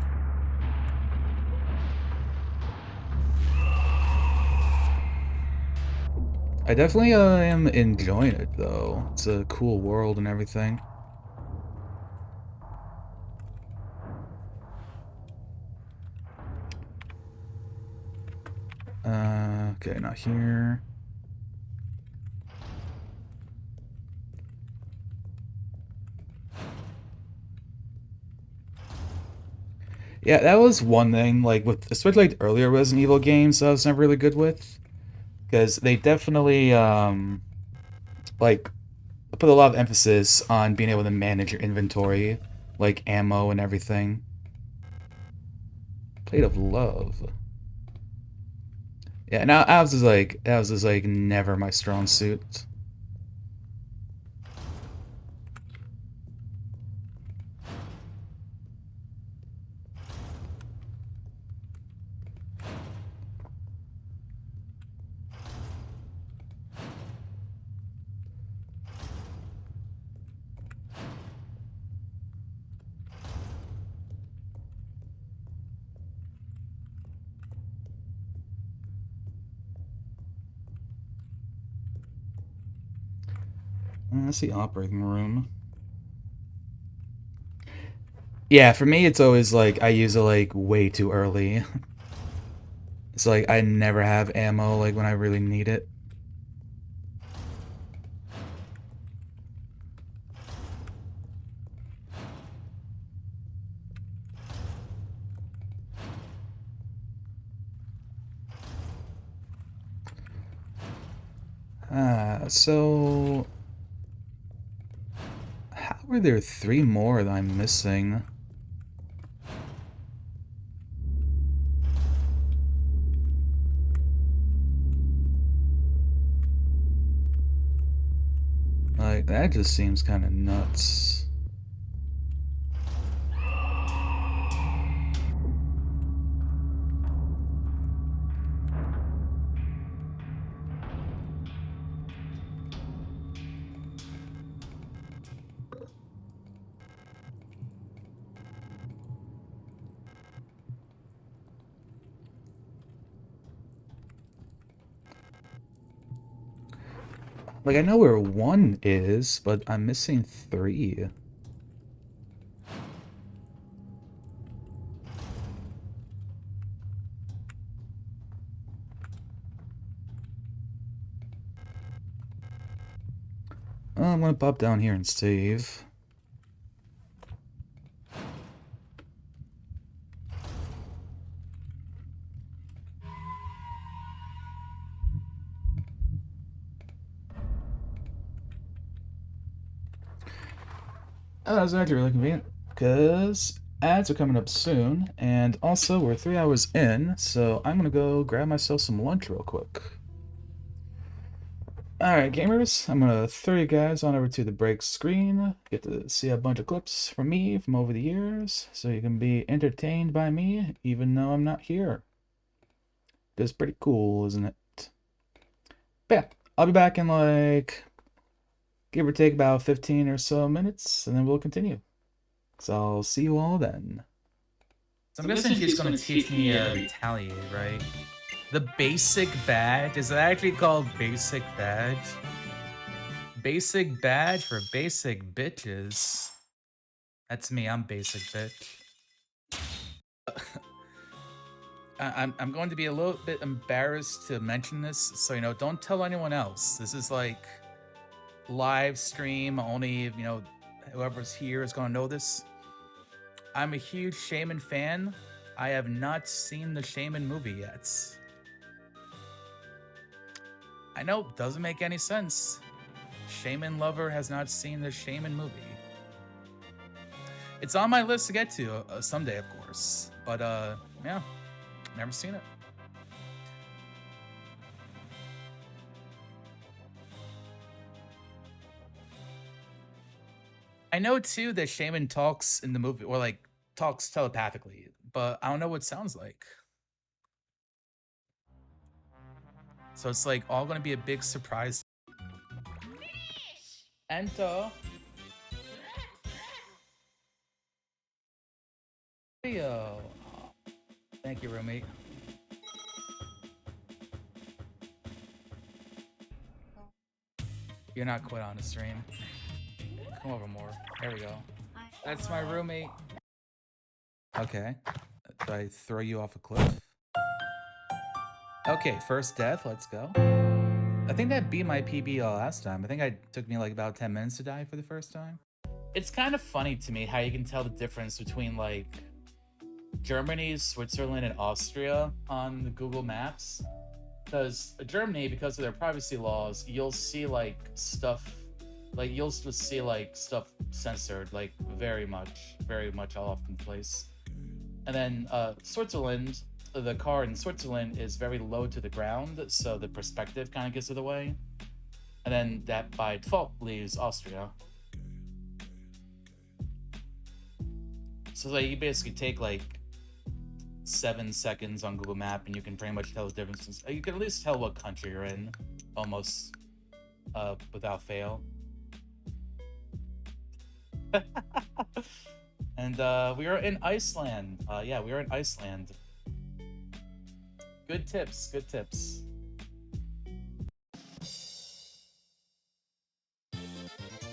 I definitely am enjoying it though. It's a cool world and everything. Okay, not here. Yeah, that was one thing, like, with especially like earlier Resident Evil games I was never really good with. Because they definitely, like, put a lot of emphasis on being able to manage your inventory, like ammo and everything. Plate of Love. Yeah, now that was just like never my strong suit. That's the operating room. Yeah, for me, it's always like I use it like way too early. It's like I never have ammo like when I really need it. So how are there three more that I'm missing? Like that just seems kind of nuts. Like I know where one is, but I'm missing three. I'm gonna pop down here and save. Oh, that's actually really convenient because ads are coming up soon, and also we're 3 hours in, so I'm gonna go grab myself some lunch real quick. Alright, gamers, I'm gonna throw you guys on over to the break screen. Get to see a bunch of clips from me from over the years, so you can be entertained by me even though I'm not here. It's pretty cool, isn't it? But yeah, I'll be back in like, give or take about 15 or so minutes, and then we'll continue. So I'll see you all then. So I'm guessing she's gonna teach me retaliate, right? The basic badge? Is it actually called basic badge? Basic badge for basic bitches. That's me, I'm basic bitch. I'm going to be a little bit embarrassed to mention this, so don't tell anyone else. This is like live stream, only whoever's here is gonna know this. I'm a huge Shaman fan. I have not seen the Shaman movie yet. I know, it doesn't make any sense. Shaman lover has not seen the Shaman movie. It's on my list to get to someday, of course. But yeah, never seen it. I know too that Shaman talks in the movie, or like talks telepathically, but I don't know what it sounds like. So it's like all gonna be a big surprise. Enter. Yo. Thank you, roommate. You're not quite on the stream. Come over more. There we go. That's my roommate. Okay. Did I throw you off a cliff? Okay, first death. Let's go. I think that beat my PB last time. I think it took me like about 10 minutes to die for the first time. It's kind of funny to me how you can tell the difference between like Germany, Switzerland, and Austria on the Google Maps. Because Germany, because of their privacy laws, you'll see like stuff, like you'll just see like stuff censored, like very much all over the place. And then Switzerland, the car in Switzerland is very low to the ground, so the perspective kind of gets in the way. And then that by default leaves Austria. So like you basically take like 7 seconds on Google Map and you can pretty much tell the differences. You can at least tell what country you're in, almost without fail. And we are in Iceland. Yeah, we are in Iceland. Good tips, good tips.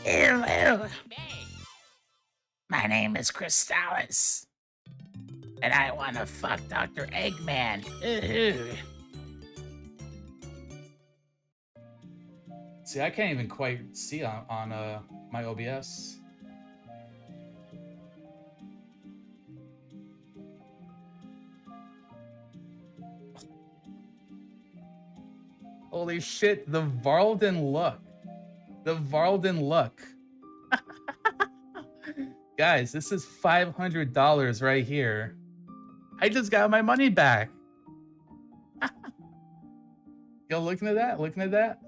Hello. My name is Signalis. And I want to fuck Dr. Eggman. Ooh. See, I can't even quite see on my OBS. Holy shit, the Varlden luck. The Varlden luck. Guys, this is $500 right here. I just got my money back. Yo, looking at that, looking at that.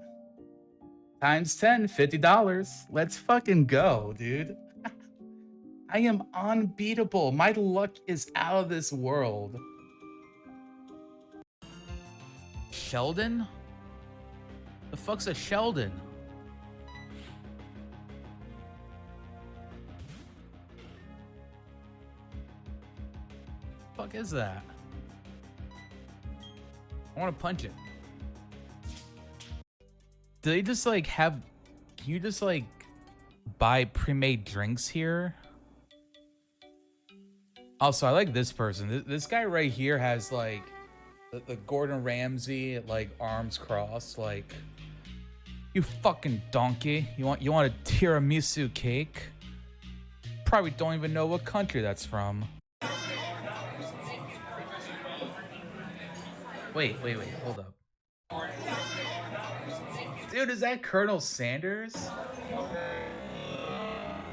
Times 10, $50. Let's fucking go, dude. I am unbeatable. My luck is out of this world. Sheldon? The fuck's a Sheldon? The fuck is that? I want to punch it. Do they just like have, can you just like buy pre-made drinks here? Also, I like this person. This guy right here has like the Gordon Ramsay like arms crossed, like, you fucking donkey. You want a tiramisu cake? Probably don't even know what country that's from. Wait, hold up. Dude, is that Colonel Sanders?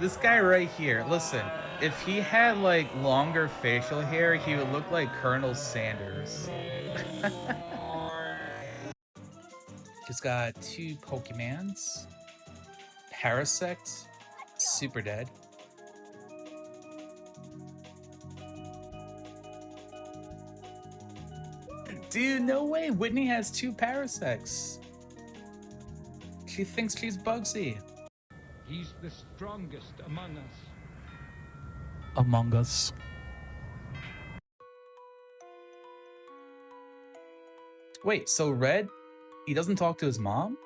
This guy right here, listen, if he had like longer facial hair, he would look like Colonel Sanders. Just got 2 Pokemons. Parasect, super dead. Dude, no way. Whitney has 2 Parasects. She thinks she's Bugsy. He's the strongest among us. Among Us. Wait, so Red, he doesn't talk to his mom?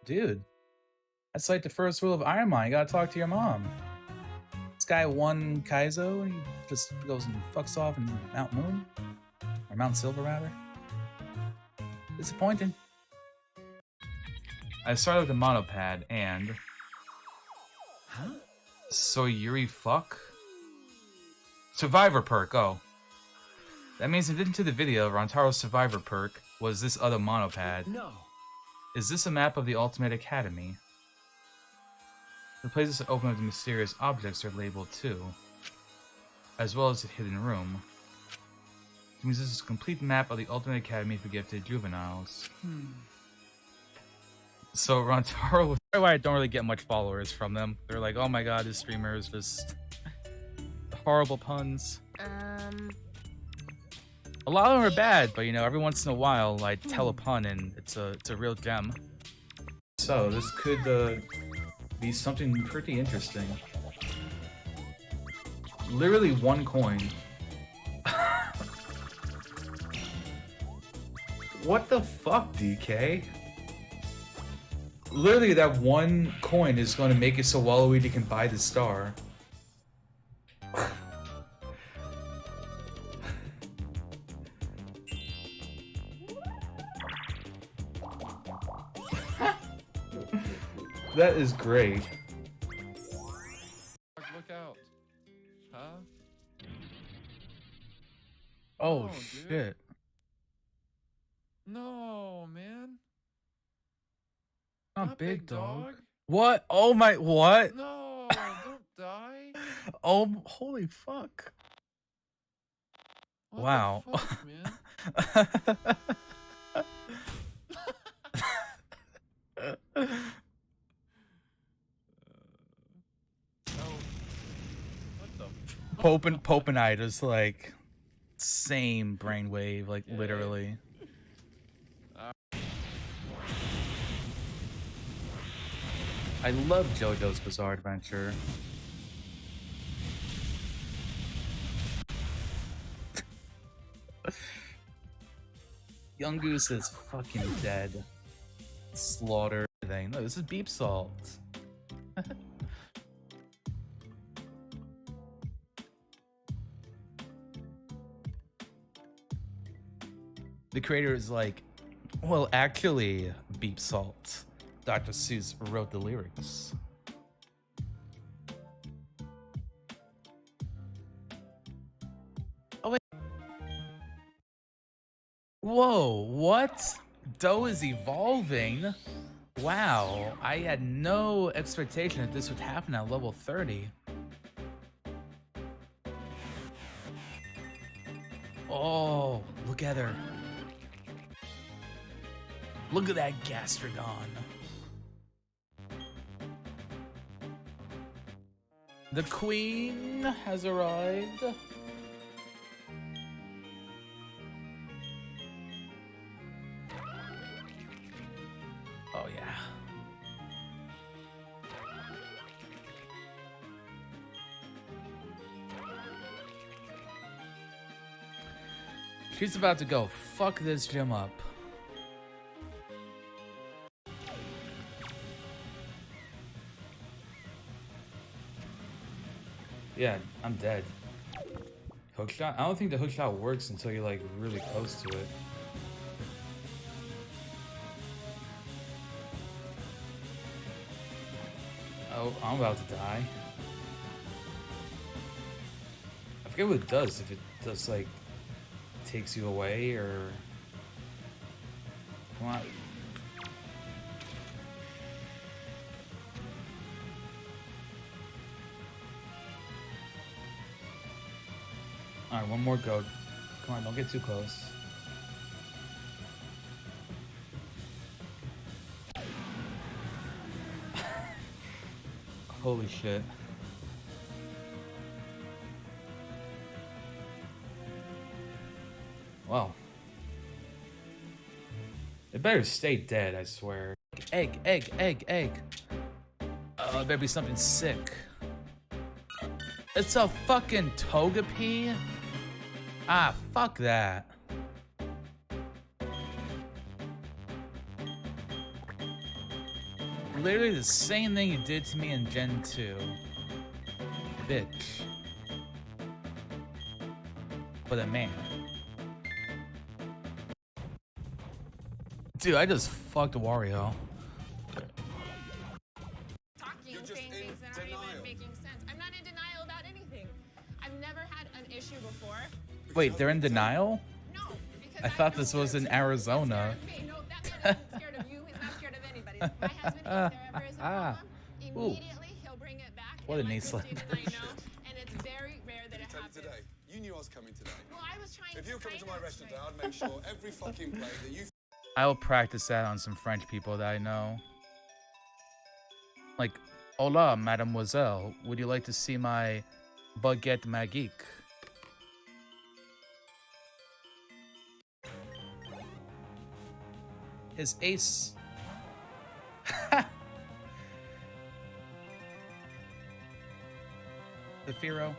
Dude, that's like the first rule of Iron Man. You gotta talk to your mom. This guy won Kaizo and he just goes and fucks off in Mount Moon? Or Mount Silver, rather. Disappointing. I started with the monopad and... Huh? So Yuri fuck? Survivor perk, oh. That means in addition to the video, Rontaro's Survivor perk was this other monopad. No. Is this a map of the Ultimate Academy? The places open with mysterious objects are labeled too, as well as a hidden room. It means this is a complete map of the Ultimate Academy for gifted juveniles. So Rontaro, that's why I don't really get much followers from them. They're like, oh my god, this streamer is just horrible puns. A lot of them are bad, but you know, every once in a while I tell a pun and it's a real gem. So this could be something pretty interesting. Literally 1 coin. What the fuck, DK? Literally, that 1 coin is going to make it so Waluigi can buy the star. That is great. Look out. Huh? Oh, Oh, shit. dude. No, man. Not big dog. dog. What? Oh my, what? No, don't die. Oh, holy fuck. What Wow. the fuck, man? What the Pope and I just like same brainwave, like literally. I love JoJo's Bizarre Adventure. Young Goose is fucking dead. Slaughter thing. No, this is Beep Salt. The creator is like, well, actually, Beep Salt. Dr. Seuss wrote the lyrics. Oh, wait. Whoa, what? Doe is evolving? Wow, I had no expectation that this would happen at level 30. Oh, look at her. Look at that Gastrodon. The queen has arrived. Oh yeah. She's about to go fuck this gym up. Yeah, I'm dead. Hookshot? I don't think the hookshot works until you're like really close to it. Oh, I'm about to die. I forget what it does, if it just like takes you away or... Come on. Alright, one more go. Come on, don't get too close. Holy shit. Wow. It better stay dead, I swear. Egg, egg, egg, egg. Oh, it better be something sick. It's a fucking Togepi? Ah, fuck that. Literally the same thing you did to me in Gen 2. Bitch. But a man. Dude, I just fucked Wario. Saying things that aren't even making sense. I'm not in denial about anything. I've never had an issue before. Wait, they're in denial? No, because I thought this was in Arizona. No, that man isn't scared of you. He's not scared of anybody. My husband, if there ever is a problem, immediately he'll bring it back. What a and knee let slap. Christine and I know, and it's very rare that it happens. Today. You knew I was coming today. Well, I was trying If to you were coming to train my her restaurant today. today, I'd make sure every fucking plate that you I will practice that on some French people that I know. Like, hola, mademoiselle. Would you like to see my baguette magique? His ace. The Firo.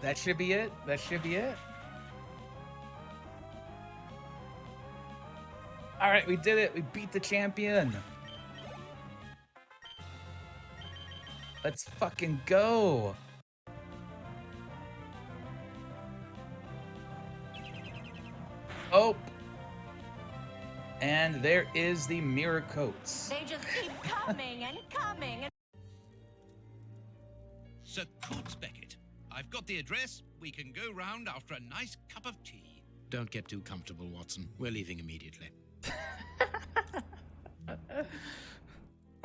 That should be it. That should be it. All right, we did it. We beat the champion. Let's fucking go. Oh. And there is the mirror coats. They just keep coming and coming. Sir Coates Beckett, I've got the address. We can go round after a nice cup of tea. Don't get too comfortable, Watson. We're leaving immediately.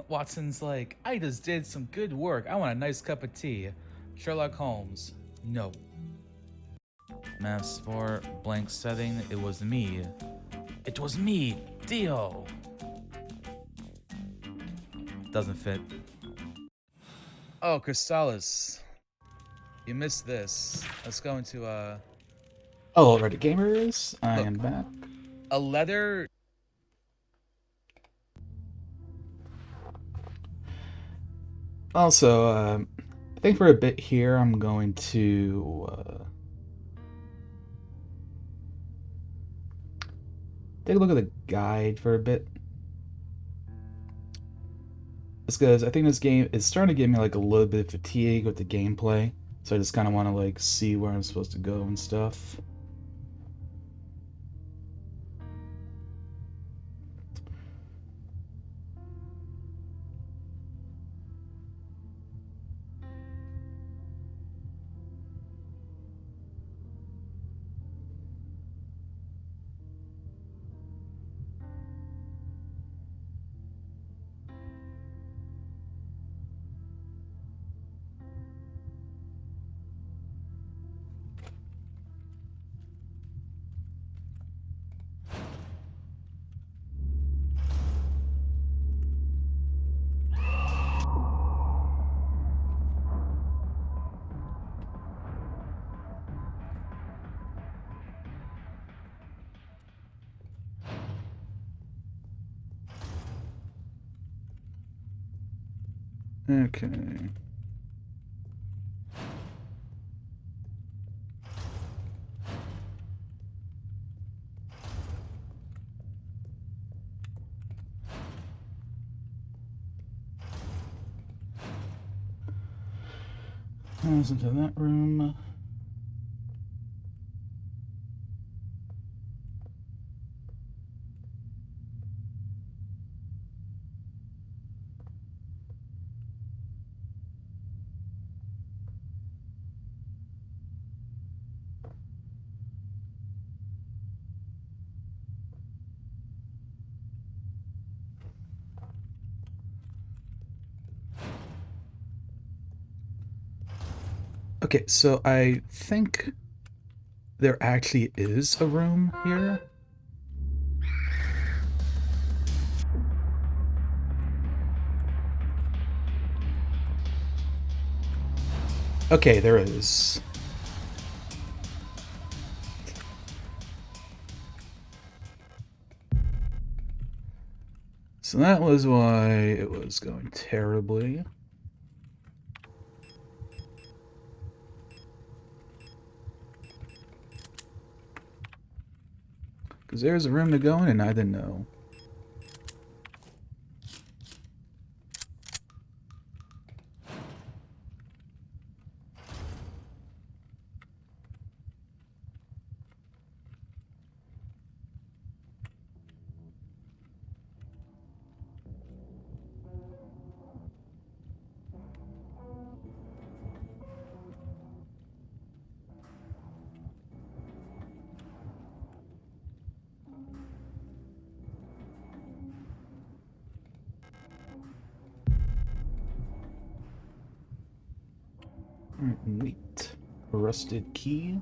Watson's like, I just did some good work. I want a nice cup of tea. Sherlock Holmes, no. Math sport, blank setting, it was me. It was me, Dio. Doesn't fit. Oh, Crystallis. You missed this. Let's go into Hello, Reddit gamers. I Look. am back. a leather. Also, I think for a bit here, I'm going to take a look at the guide for a bit. It's because I think this game is starting to give me like a little bit of fatigue with the gameplay, so I just kind of want to like see where I'm supposed to go and stuff. Okay. Goes into that room. Okay, so I think there actually is a room here. Okay, there is. So that was why it was going terribly. Because there's a room to go in and I didn't know. Alright, neat. A rusted key.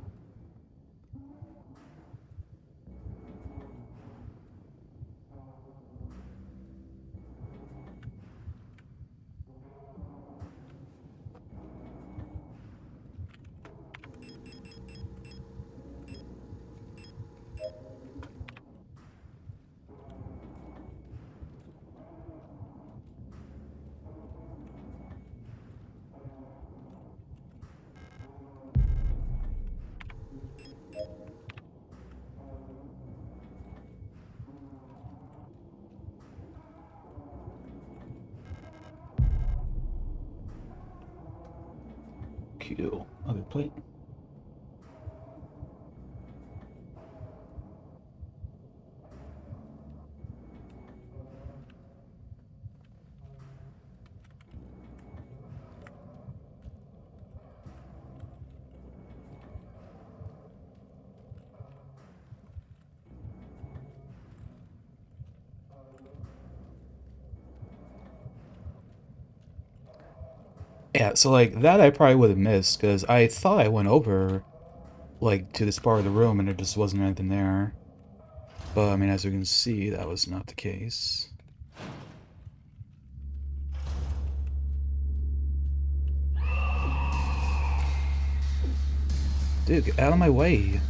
Cool. Other plate. Yeah, so like that I probably would have missed because I thought I went over like to this part of the room and there just wasn't anything there. But I mean, as you can see, that was not the case. Dude, get out of my way.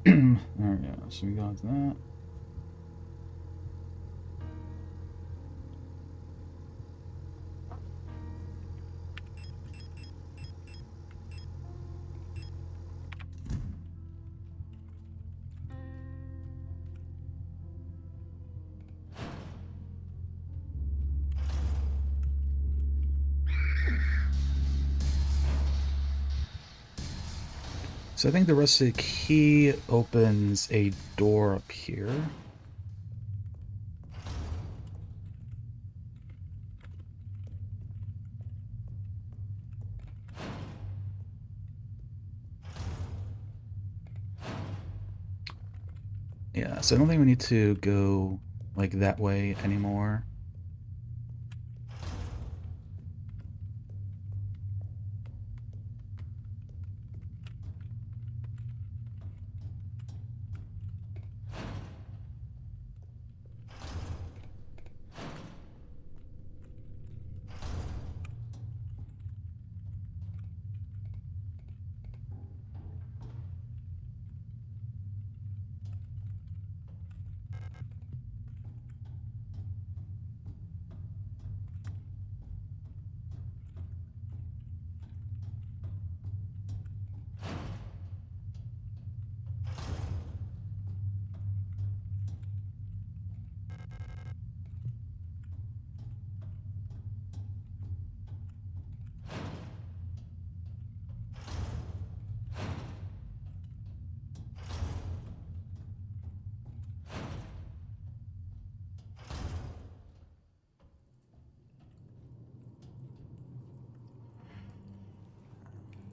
Alright, yeah, so we got that. So I think the rest of the key opens a door up here. Yeah, so I don't think we need to go like that way anymore.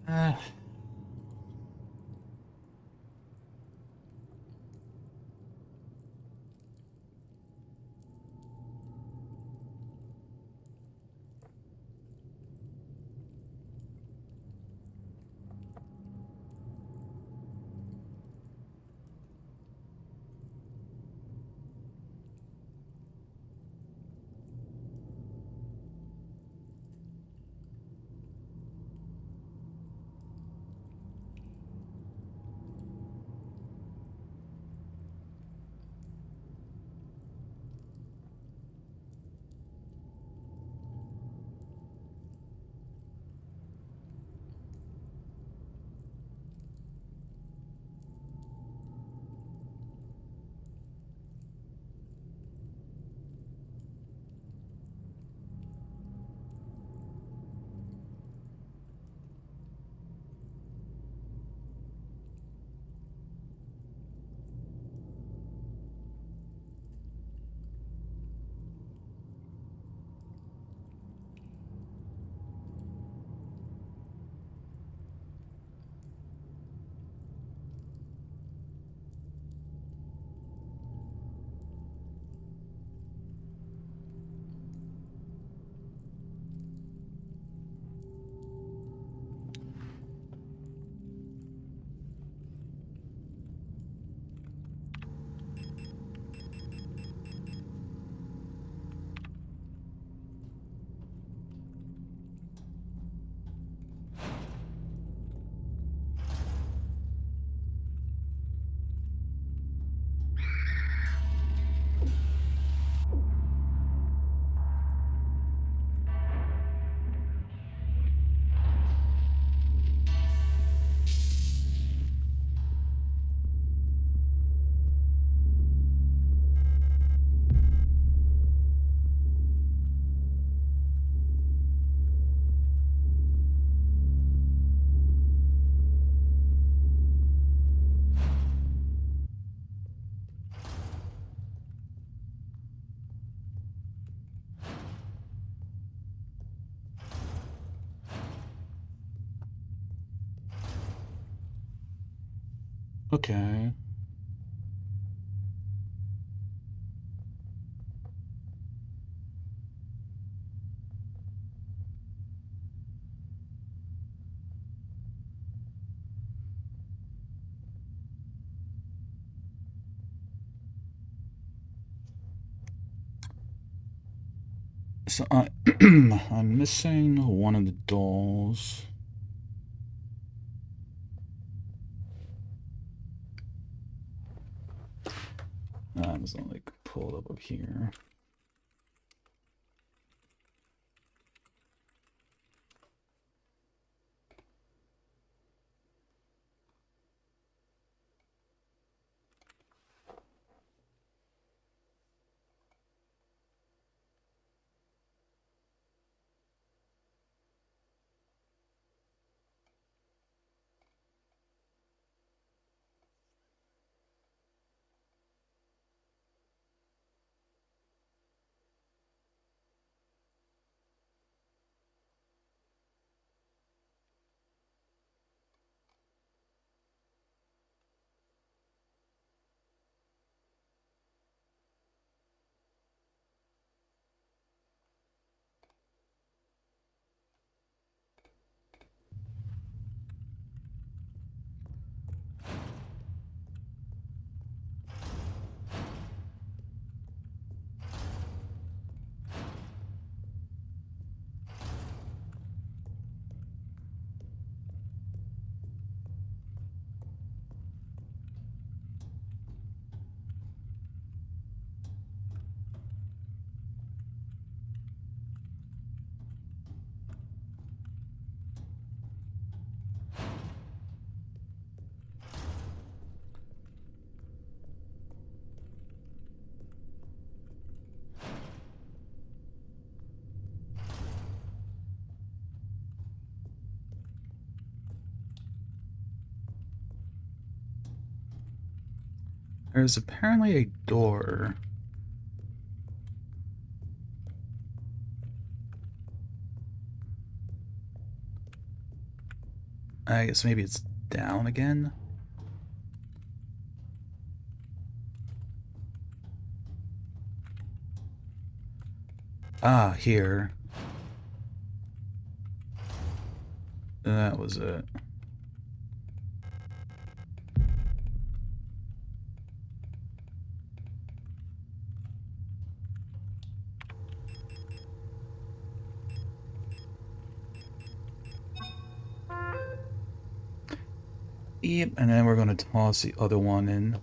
Ah. Okay. So I'm missing one of the dolls. I'm just gonna like pull it up here. There's apparently a door. I guess maybe it's down again. Ah, here. That was it. Yep, and then we're gonna toss the other one in.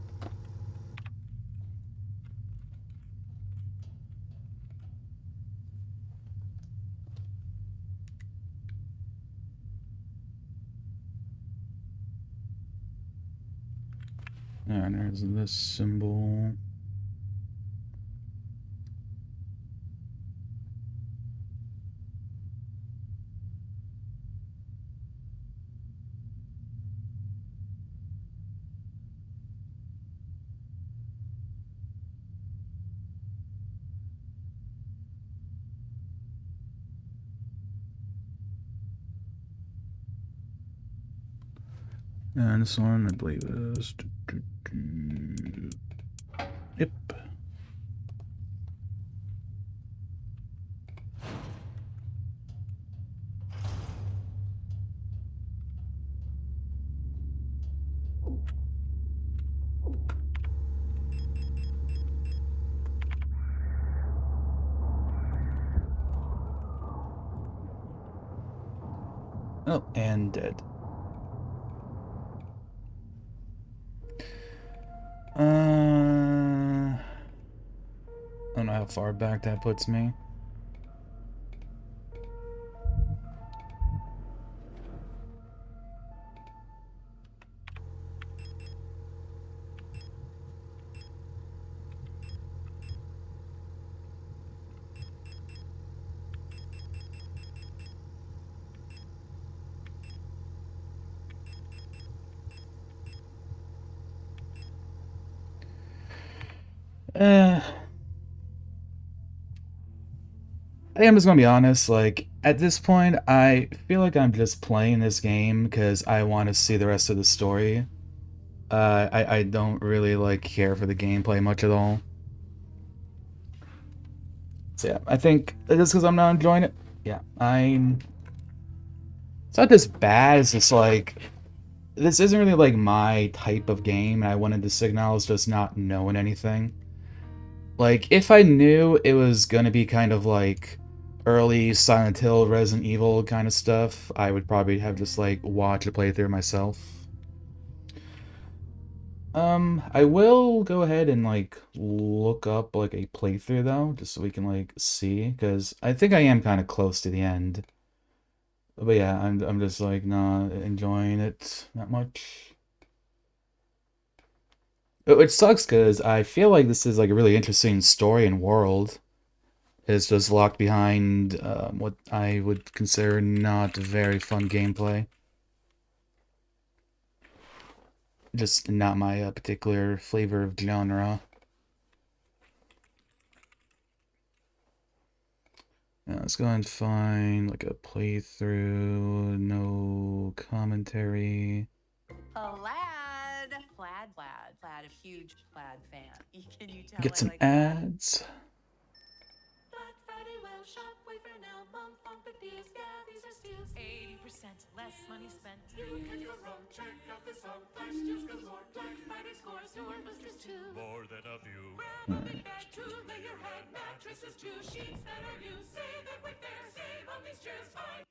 And there's this symbol. And this one, I believe, is... Yep. Oh, and dead. I don't know how far back that puts me. I think I'm just gonna be honest, like, at this point, I feel like I'm just playing this game because I want to see the rest of the story. I don't really like care for the gameplay much at all. So yeah, I think just because I'm not enjoying it, yeah, I'm. It's not as bad as just like this isn't really like my type of game, and I went into Signalis just not knowing anything. Like, if I knew it was gonna be kind of like early Silent Hill, Resident Evil kind of stuff, I would probably have just like watch a playthrough myself. I will go ahead and like look up like a playthrough though, just so we can like see, because I think I am kind of close to the end. But yeah, I'm just like not enjoying it that much. Which sucks because I feel like this is like a really interesting story and world. It's just locked behind what I would consider not very fun gameplay. Just not my particular flavor of genre. Let's go and find like a playthrough, no commentary. Plaid. Plaid, a huge Plaid fan. Can you tell Get I some like Plaid? ads. Black Friday, well, shop, wait for now, month long big deals, yeah, these are steals. 80% less money spent. You can go wrong, check out this song, flash deals galore. Black Friday scores, doorbusters too. More than a few. Grab a big bag to lay your head, mattresses too, sheets that are new. Save at Wayfair, save on these chairs, fine.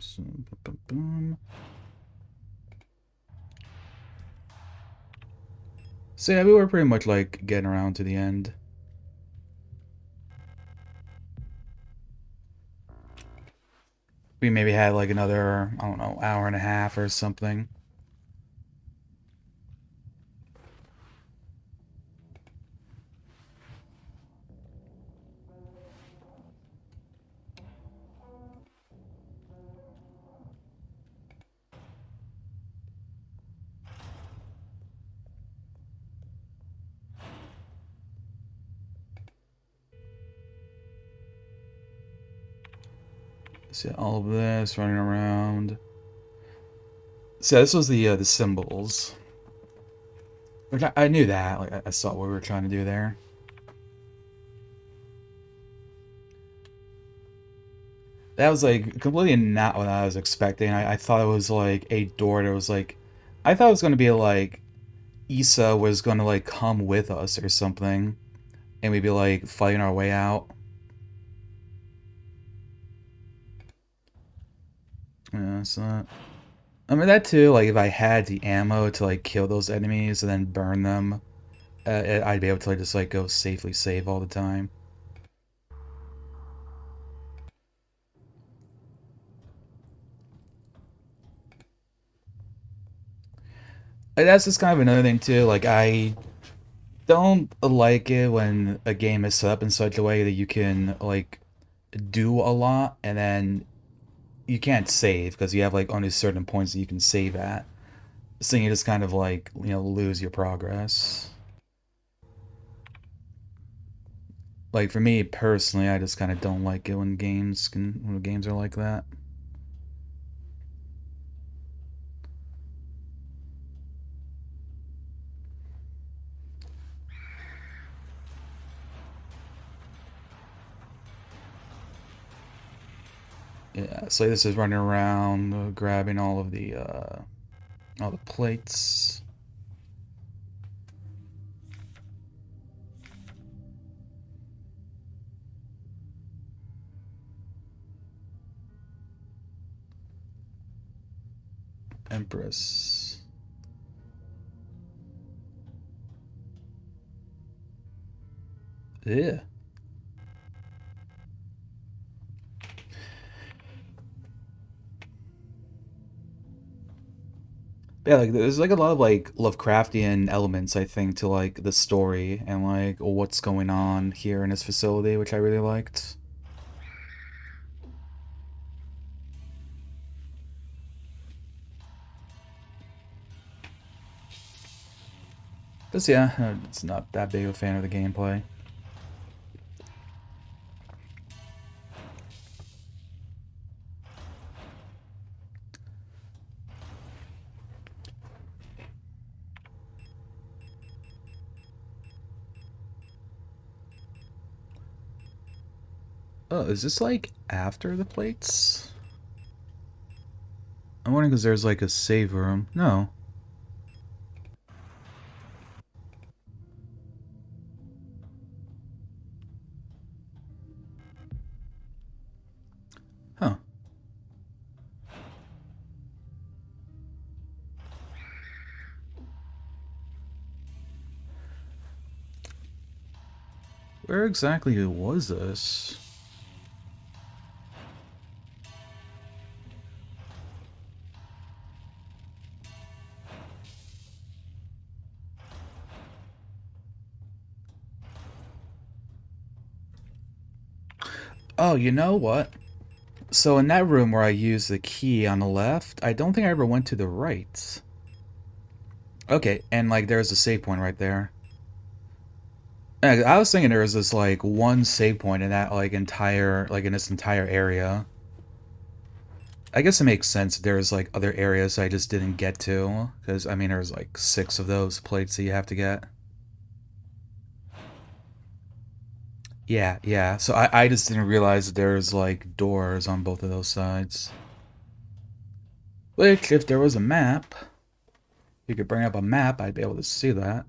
So, boom. So yeah, we were pretty much like getting around to the end. We maybe had like another, I don't know, hour and a half or something. See all of this running around. So this was the symbols. Which I knew that. Like I saw what we were trying to do there. That was like completely not what I was expecting. I thought it was like a door that was like, I thought it was gonna be like Issa was gonna like come with us or something, and we'd be like fighting our way out. Yeah, so I mean that too. Like if I had the ammo to like kill those enemies and then burn them, I'd be able to like, just like go safely save all the time. That's just kind of another thing too. Like I don't like it when a game is set up in such a way that you can like do a lot and then you can't save because you have like only certain points that you can save at. So you just kind of like, you know, lose your progress. Like for me personally, I just kind of don't like it when games are like that. Yeah, so this is running around, grabbing all the plates. Empress. Yeah. Yeah, like there's like a lot of like Lovecraftian elements, I think, to like the story and like what's going on here in this facility, which I really liked. But yeah, it's not that big of a fan of the gameplay. Oh, is this like after the plates? I'm wondering because there's like a save room. No. Huh. Where exactly was this? Oh, you know what? So in that room where I used the key on the left, I don't think I ever went to the right. Okay, and like there's a save point right there. I was thinking there was this like one save point in that like entire like in this entire area. I guess it makes sense if there's like other areas I just didn't get to, because I mean there's like 6 of those plates that you have to get. Yeah. So I just didn't realize that there's like doors on both of those sides. Which, if there was a map, you could bring up a map, I'd be able to see that.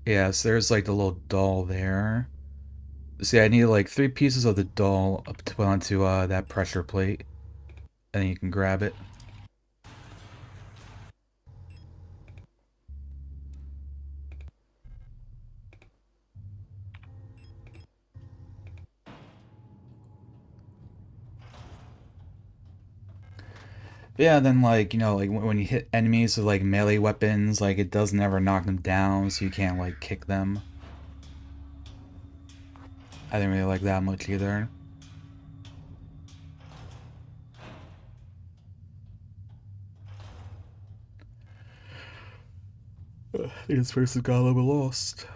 Yeah, so there's like the little doll there. See, I need like 3 pieces of the doll up to put onto that pressure plate, and then you can grab it. Yeah, then like, you know, like when you hit enemies with like melee weapons, like it doesn't ever knock them down, so you can't like kick them. I didn't really like that much either. This person got a little bit lost.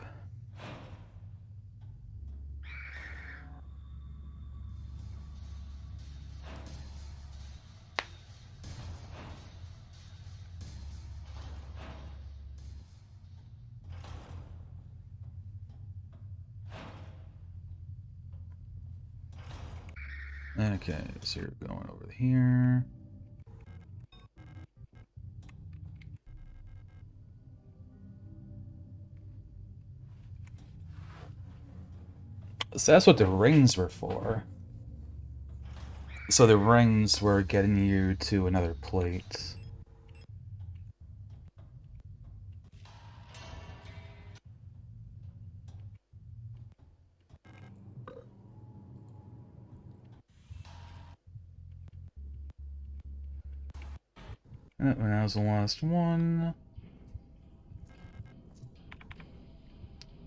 Okay, so you're going over here. So that's what the rings were for. So the rings were getting you to another plate. And that was the last one.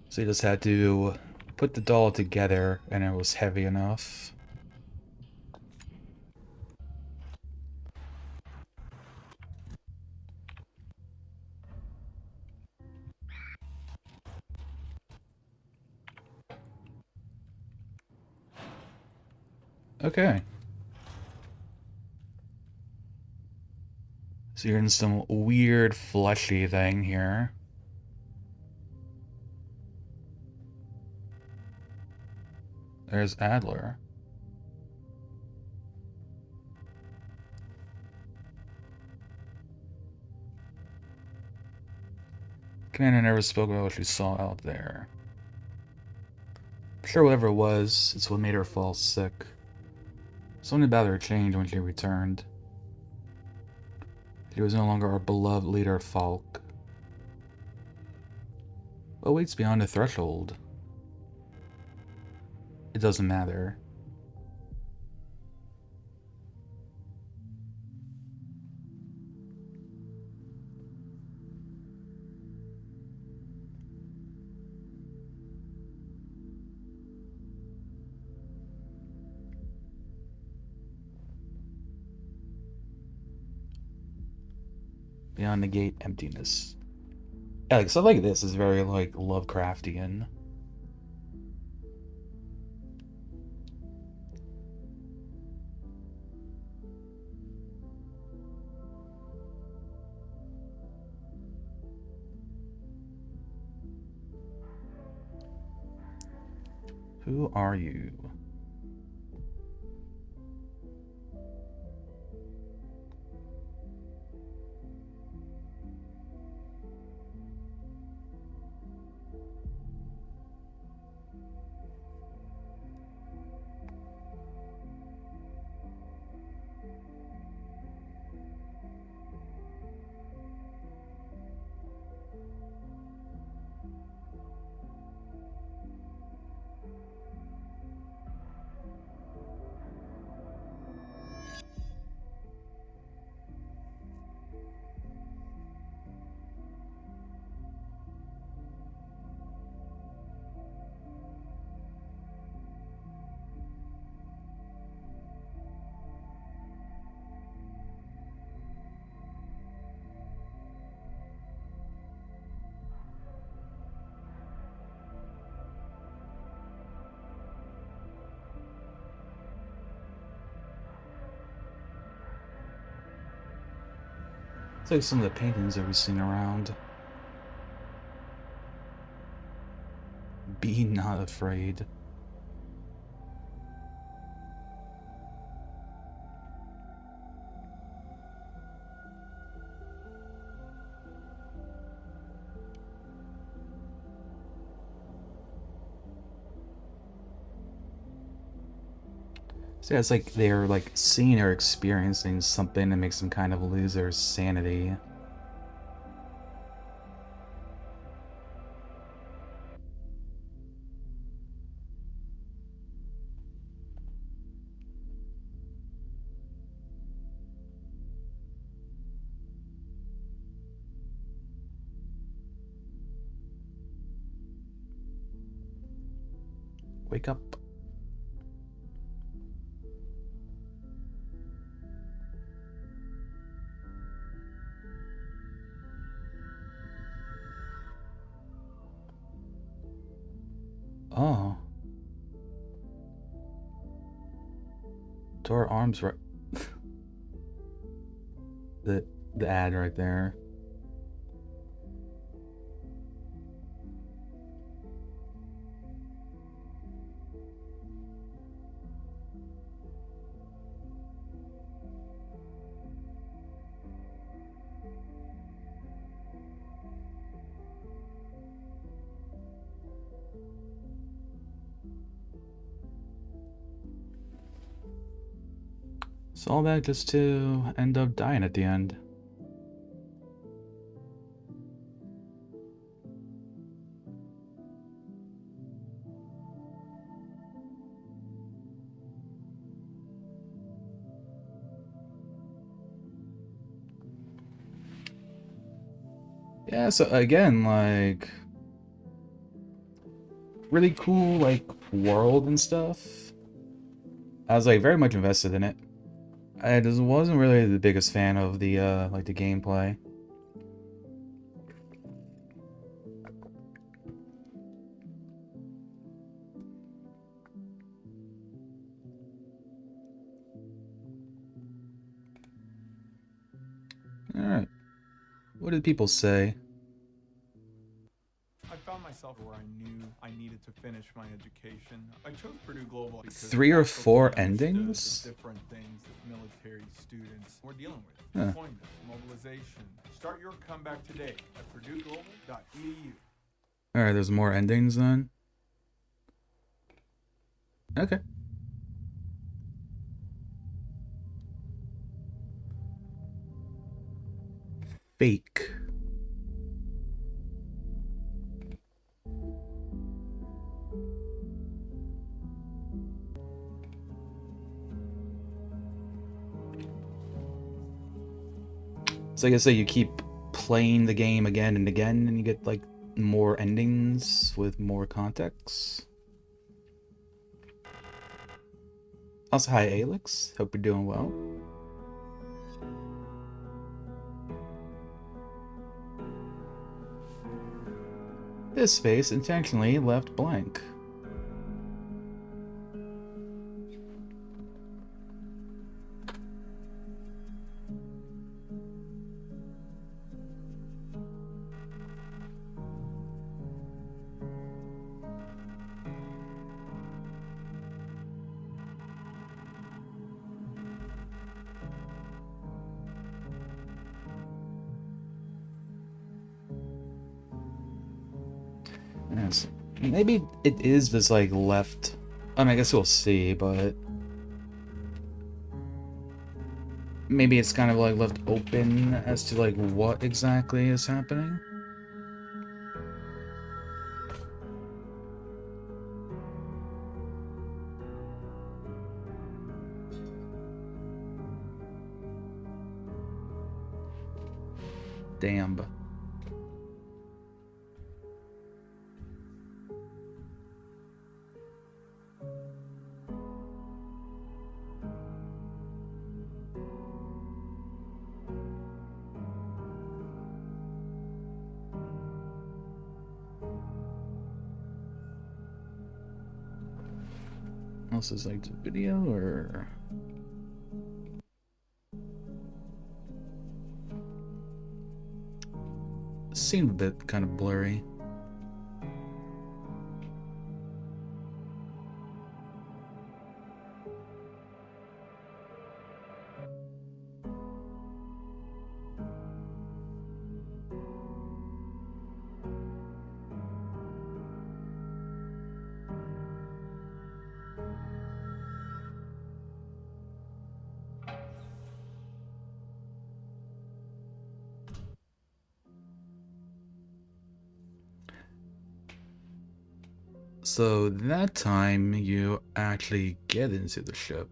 So you just had to put the doll together, and it was heavy enough. Okay. So you're in some weird fleshy thing here. There's Adler. Commander never spoke about what she saw out there. I'm sure whatever it was, it's what made her fall sick. Something about her changed when she returned. She was no longer our beloved leader, Falk. What waits beyond the threshold? It doesn't matter. Beyond the gate, emptiness. Yeah, like, stuff like this is very, like, Lovecraftian. Who are you? It's like some of the paintings that we've seen around. Be not afraid. So yeah, it's like they're like seeing or experiencing something that makes them kind of lose their sanity. Wake up. Oh. To our arms right. the ad right there. So all that just to end up dying at the end. Yeah, so again, like, really cool, like, world and stuff. I was, like, very much invested in it. I just wasn't really the biggest fan of the, like, the gameplay. Alright. What did people say? I found myself where I knew I needed to finish my education. I chose Purdue Global because 3 or 4 I understood endings? the different things that military students were dealing with. Huh. Deployment, mobilization. Start your comeback today at purdueglobal.edu. Alright, there's more endings then? Okay. Fake. So I guess that you keep playing the game again and again, and you get like more endings with more context. Also, hi Alex. Hope you're doing well. This space intentionally left blank. Yes. Maybe it is just like left. I mean, I guess we'll see, but maybe it's kind of like left open as to like what exactly is happening. Damn. Else is like the video or seemed a bit kind of blurry. So that time you actually get into the ship.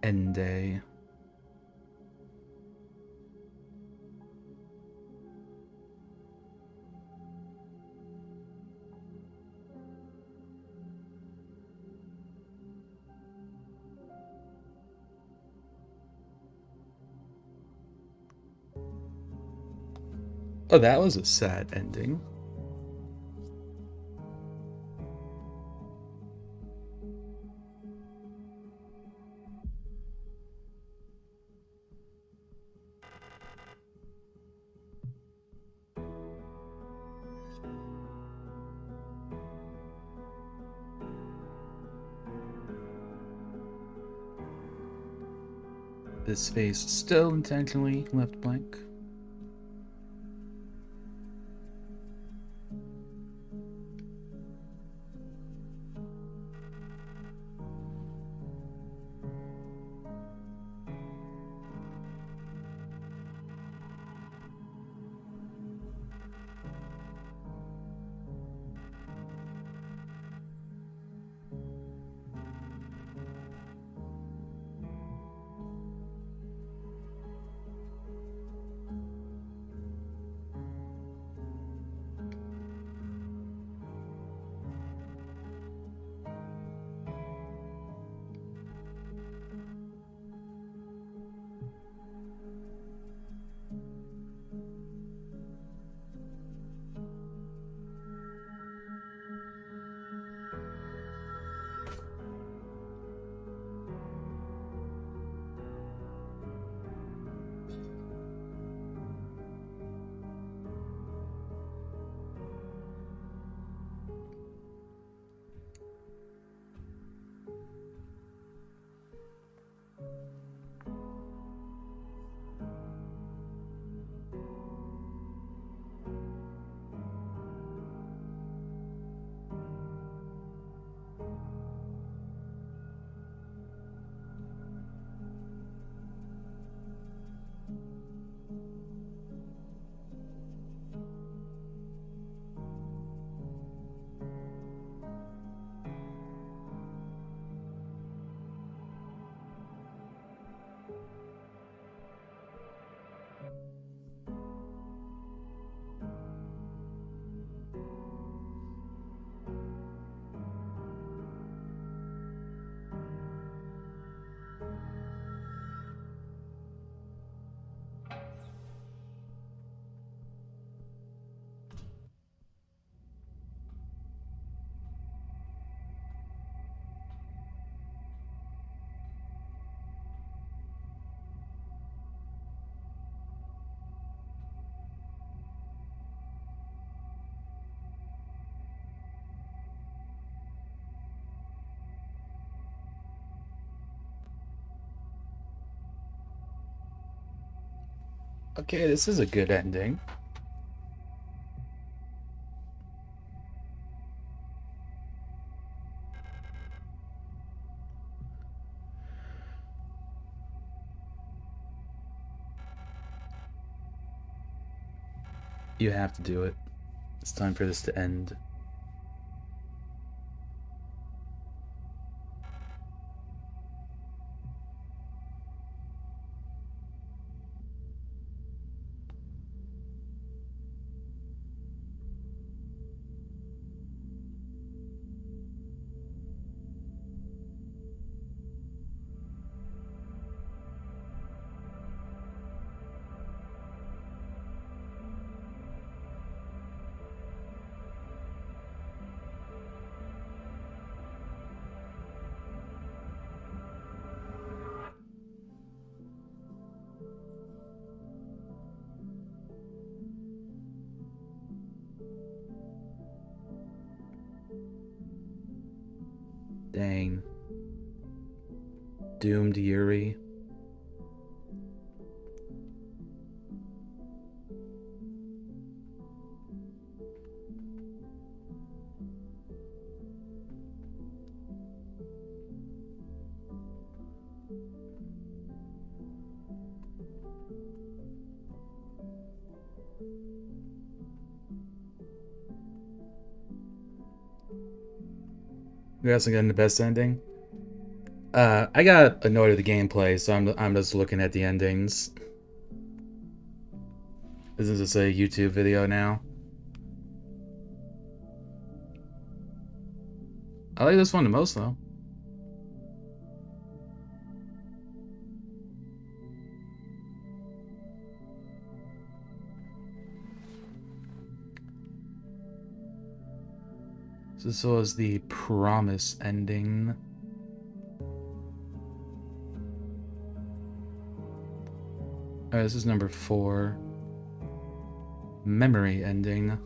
End day. Oh, that was a sad ending. This space still intentionally left blank. Okay, this is a good ending. You have to do it. It's time for this to end. Dang. Doomed Yuri. You guys are getting the best ending? I got annoyed with the gameplay, so I'm just looking at the endings. This is just a YouTube video now. I like this one the most, though. So this was the promise ending. Alright, this is number 4. Memory ending.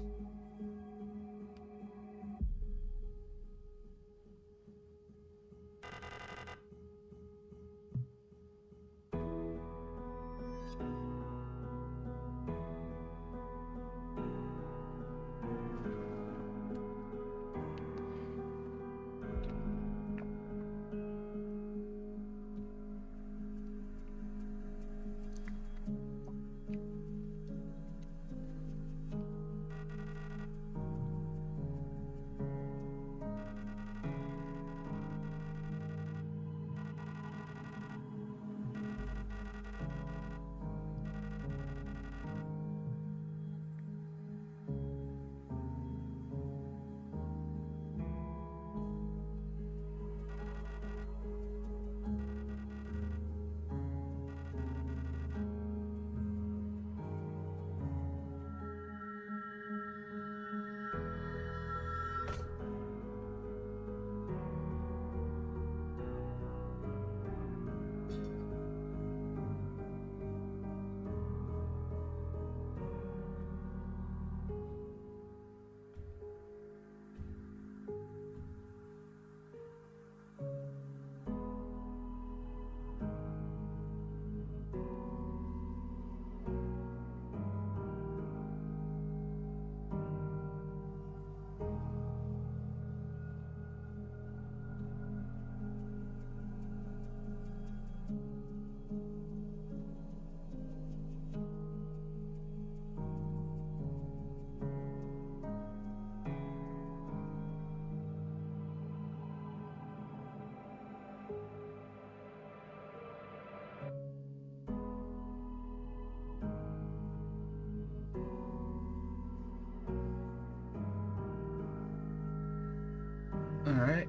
Alright,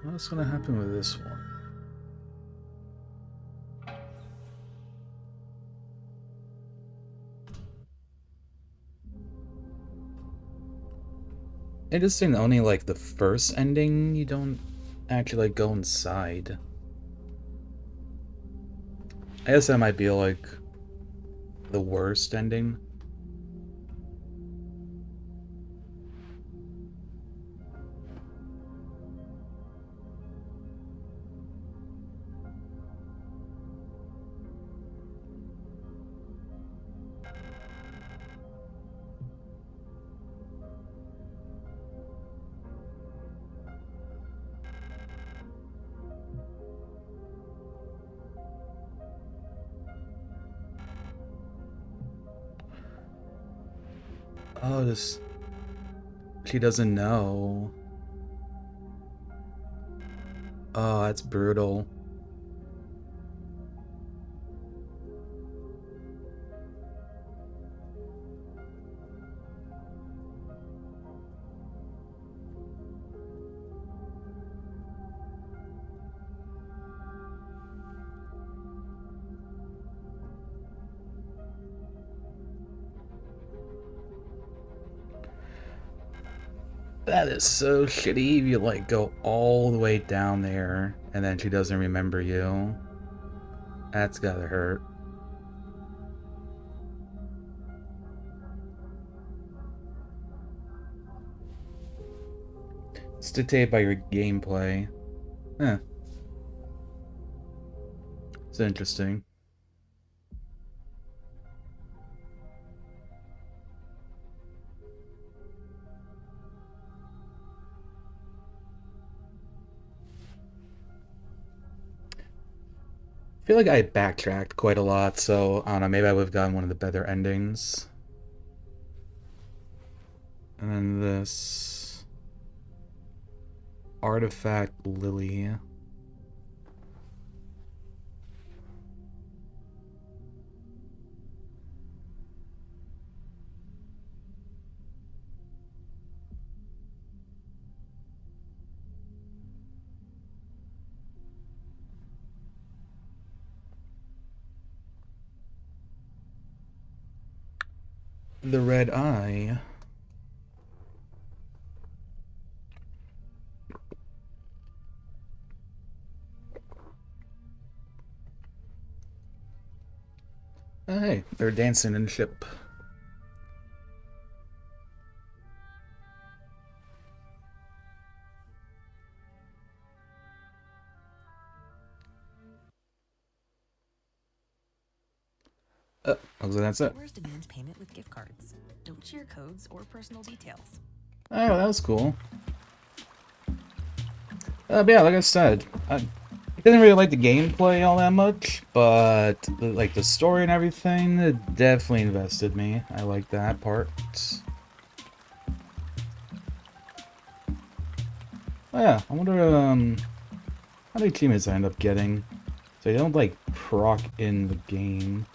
what's gonna happen with this one? Interesting, only like the first ending, you don't actually like go inside. I guess that might be like the worst ending. Oh, this... She doesn't know. Oh, that's brutal. That is so shitty if you, like, go all the way down there, and then she doesn't remember you. That's gotta hurt. It's dictated by your gameplay. Huh. It's interesting. I feel like I backtracked quite a lot, so I don't know, maybe I would have gotten one of the better endings. And then this... Artifact Lily. The Red Eye. Oh, hey, they're dancing in the ship. Looks like that's it. Stores demand payment with gift cards. Don't share codes or personal details. Oh, that was cool. But yeah, like I said, I didn't really like the gameplay all that much, but like the story and everything, it definitely invested me. I like that part. Oh yeah, I wonder how many achievements I end up getting. So you don't like proc in the game.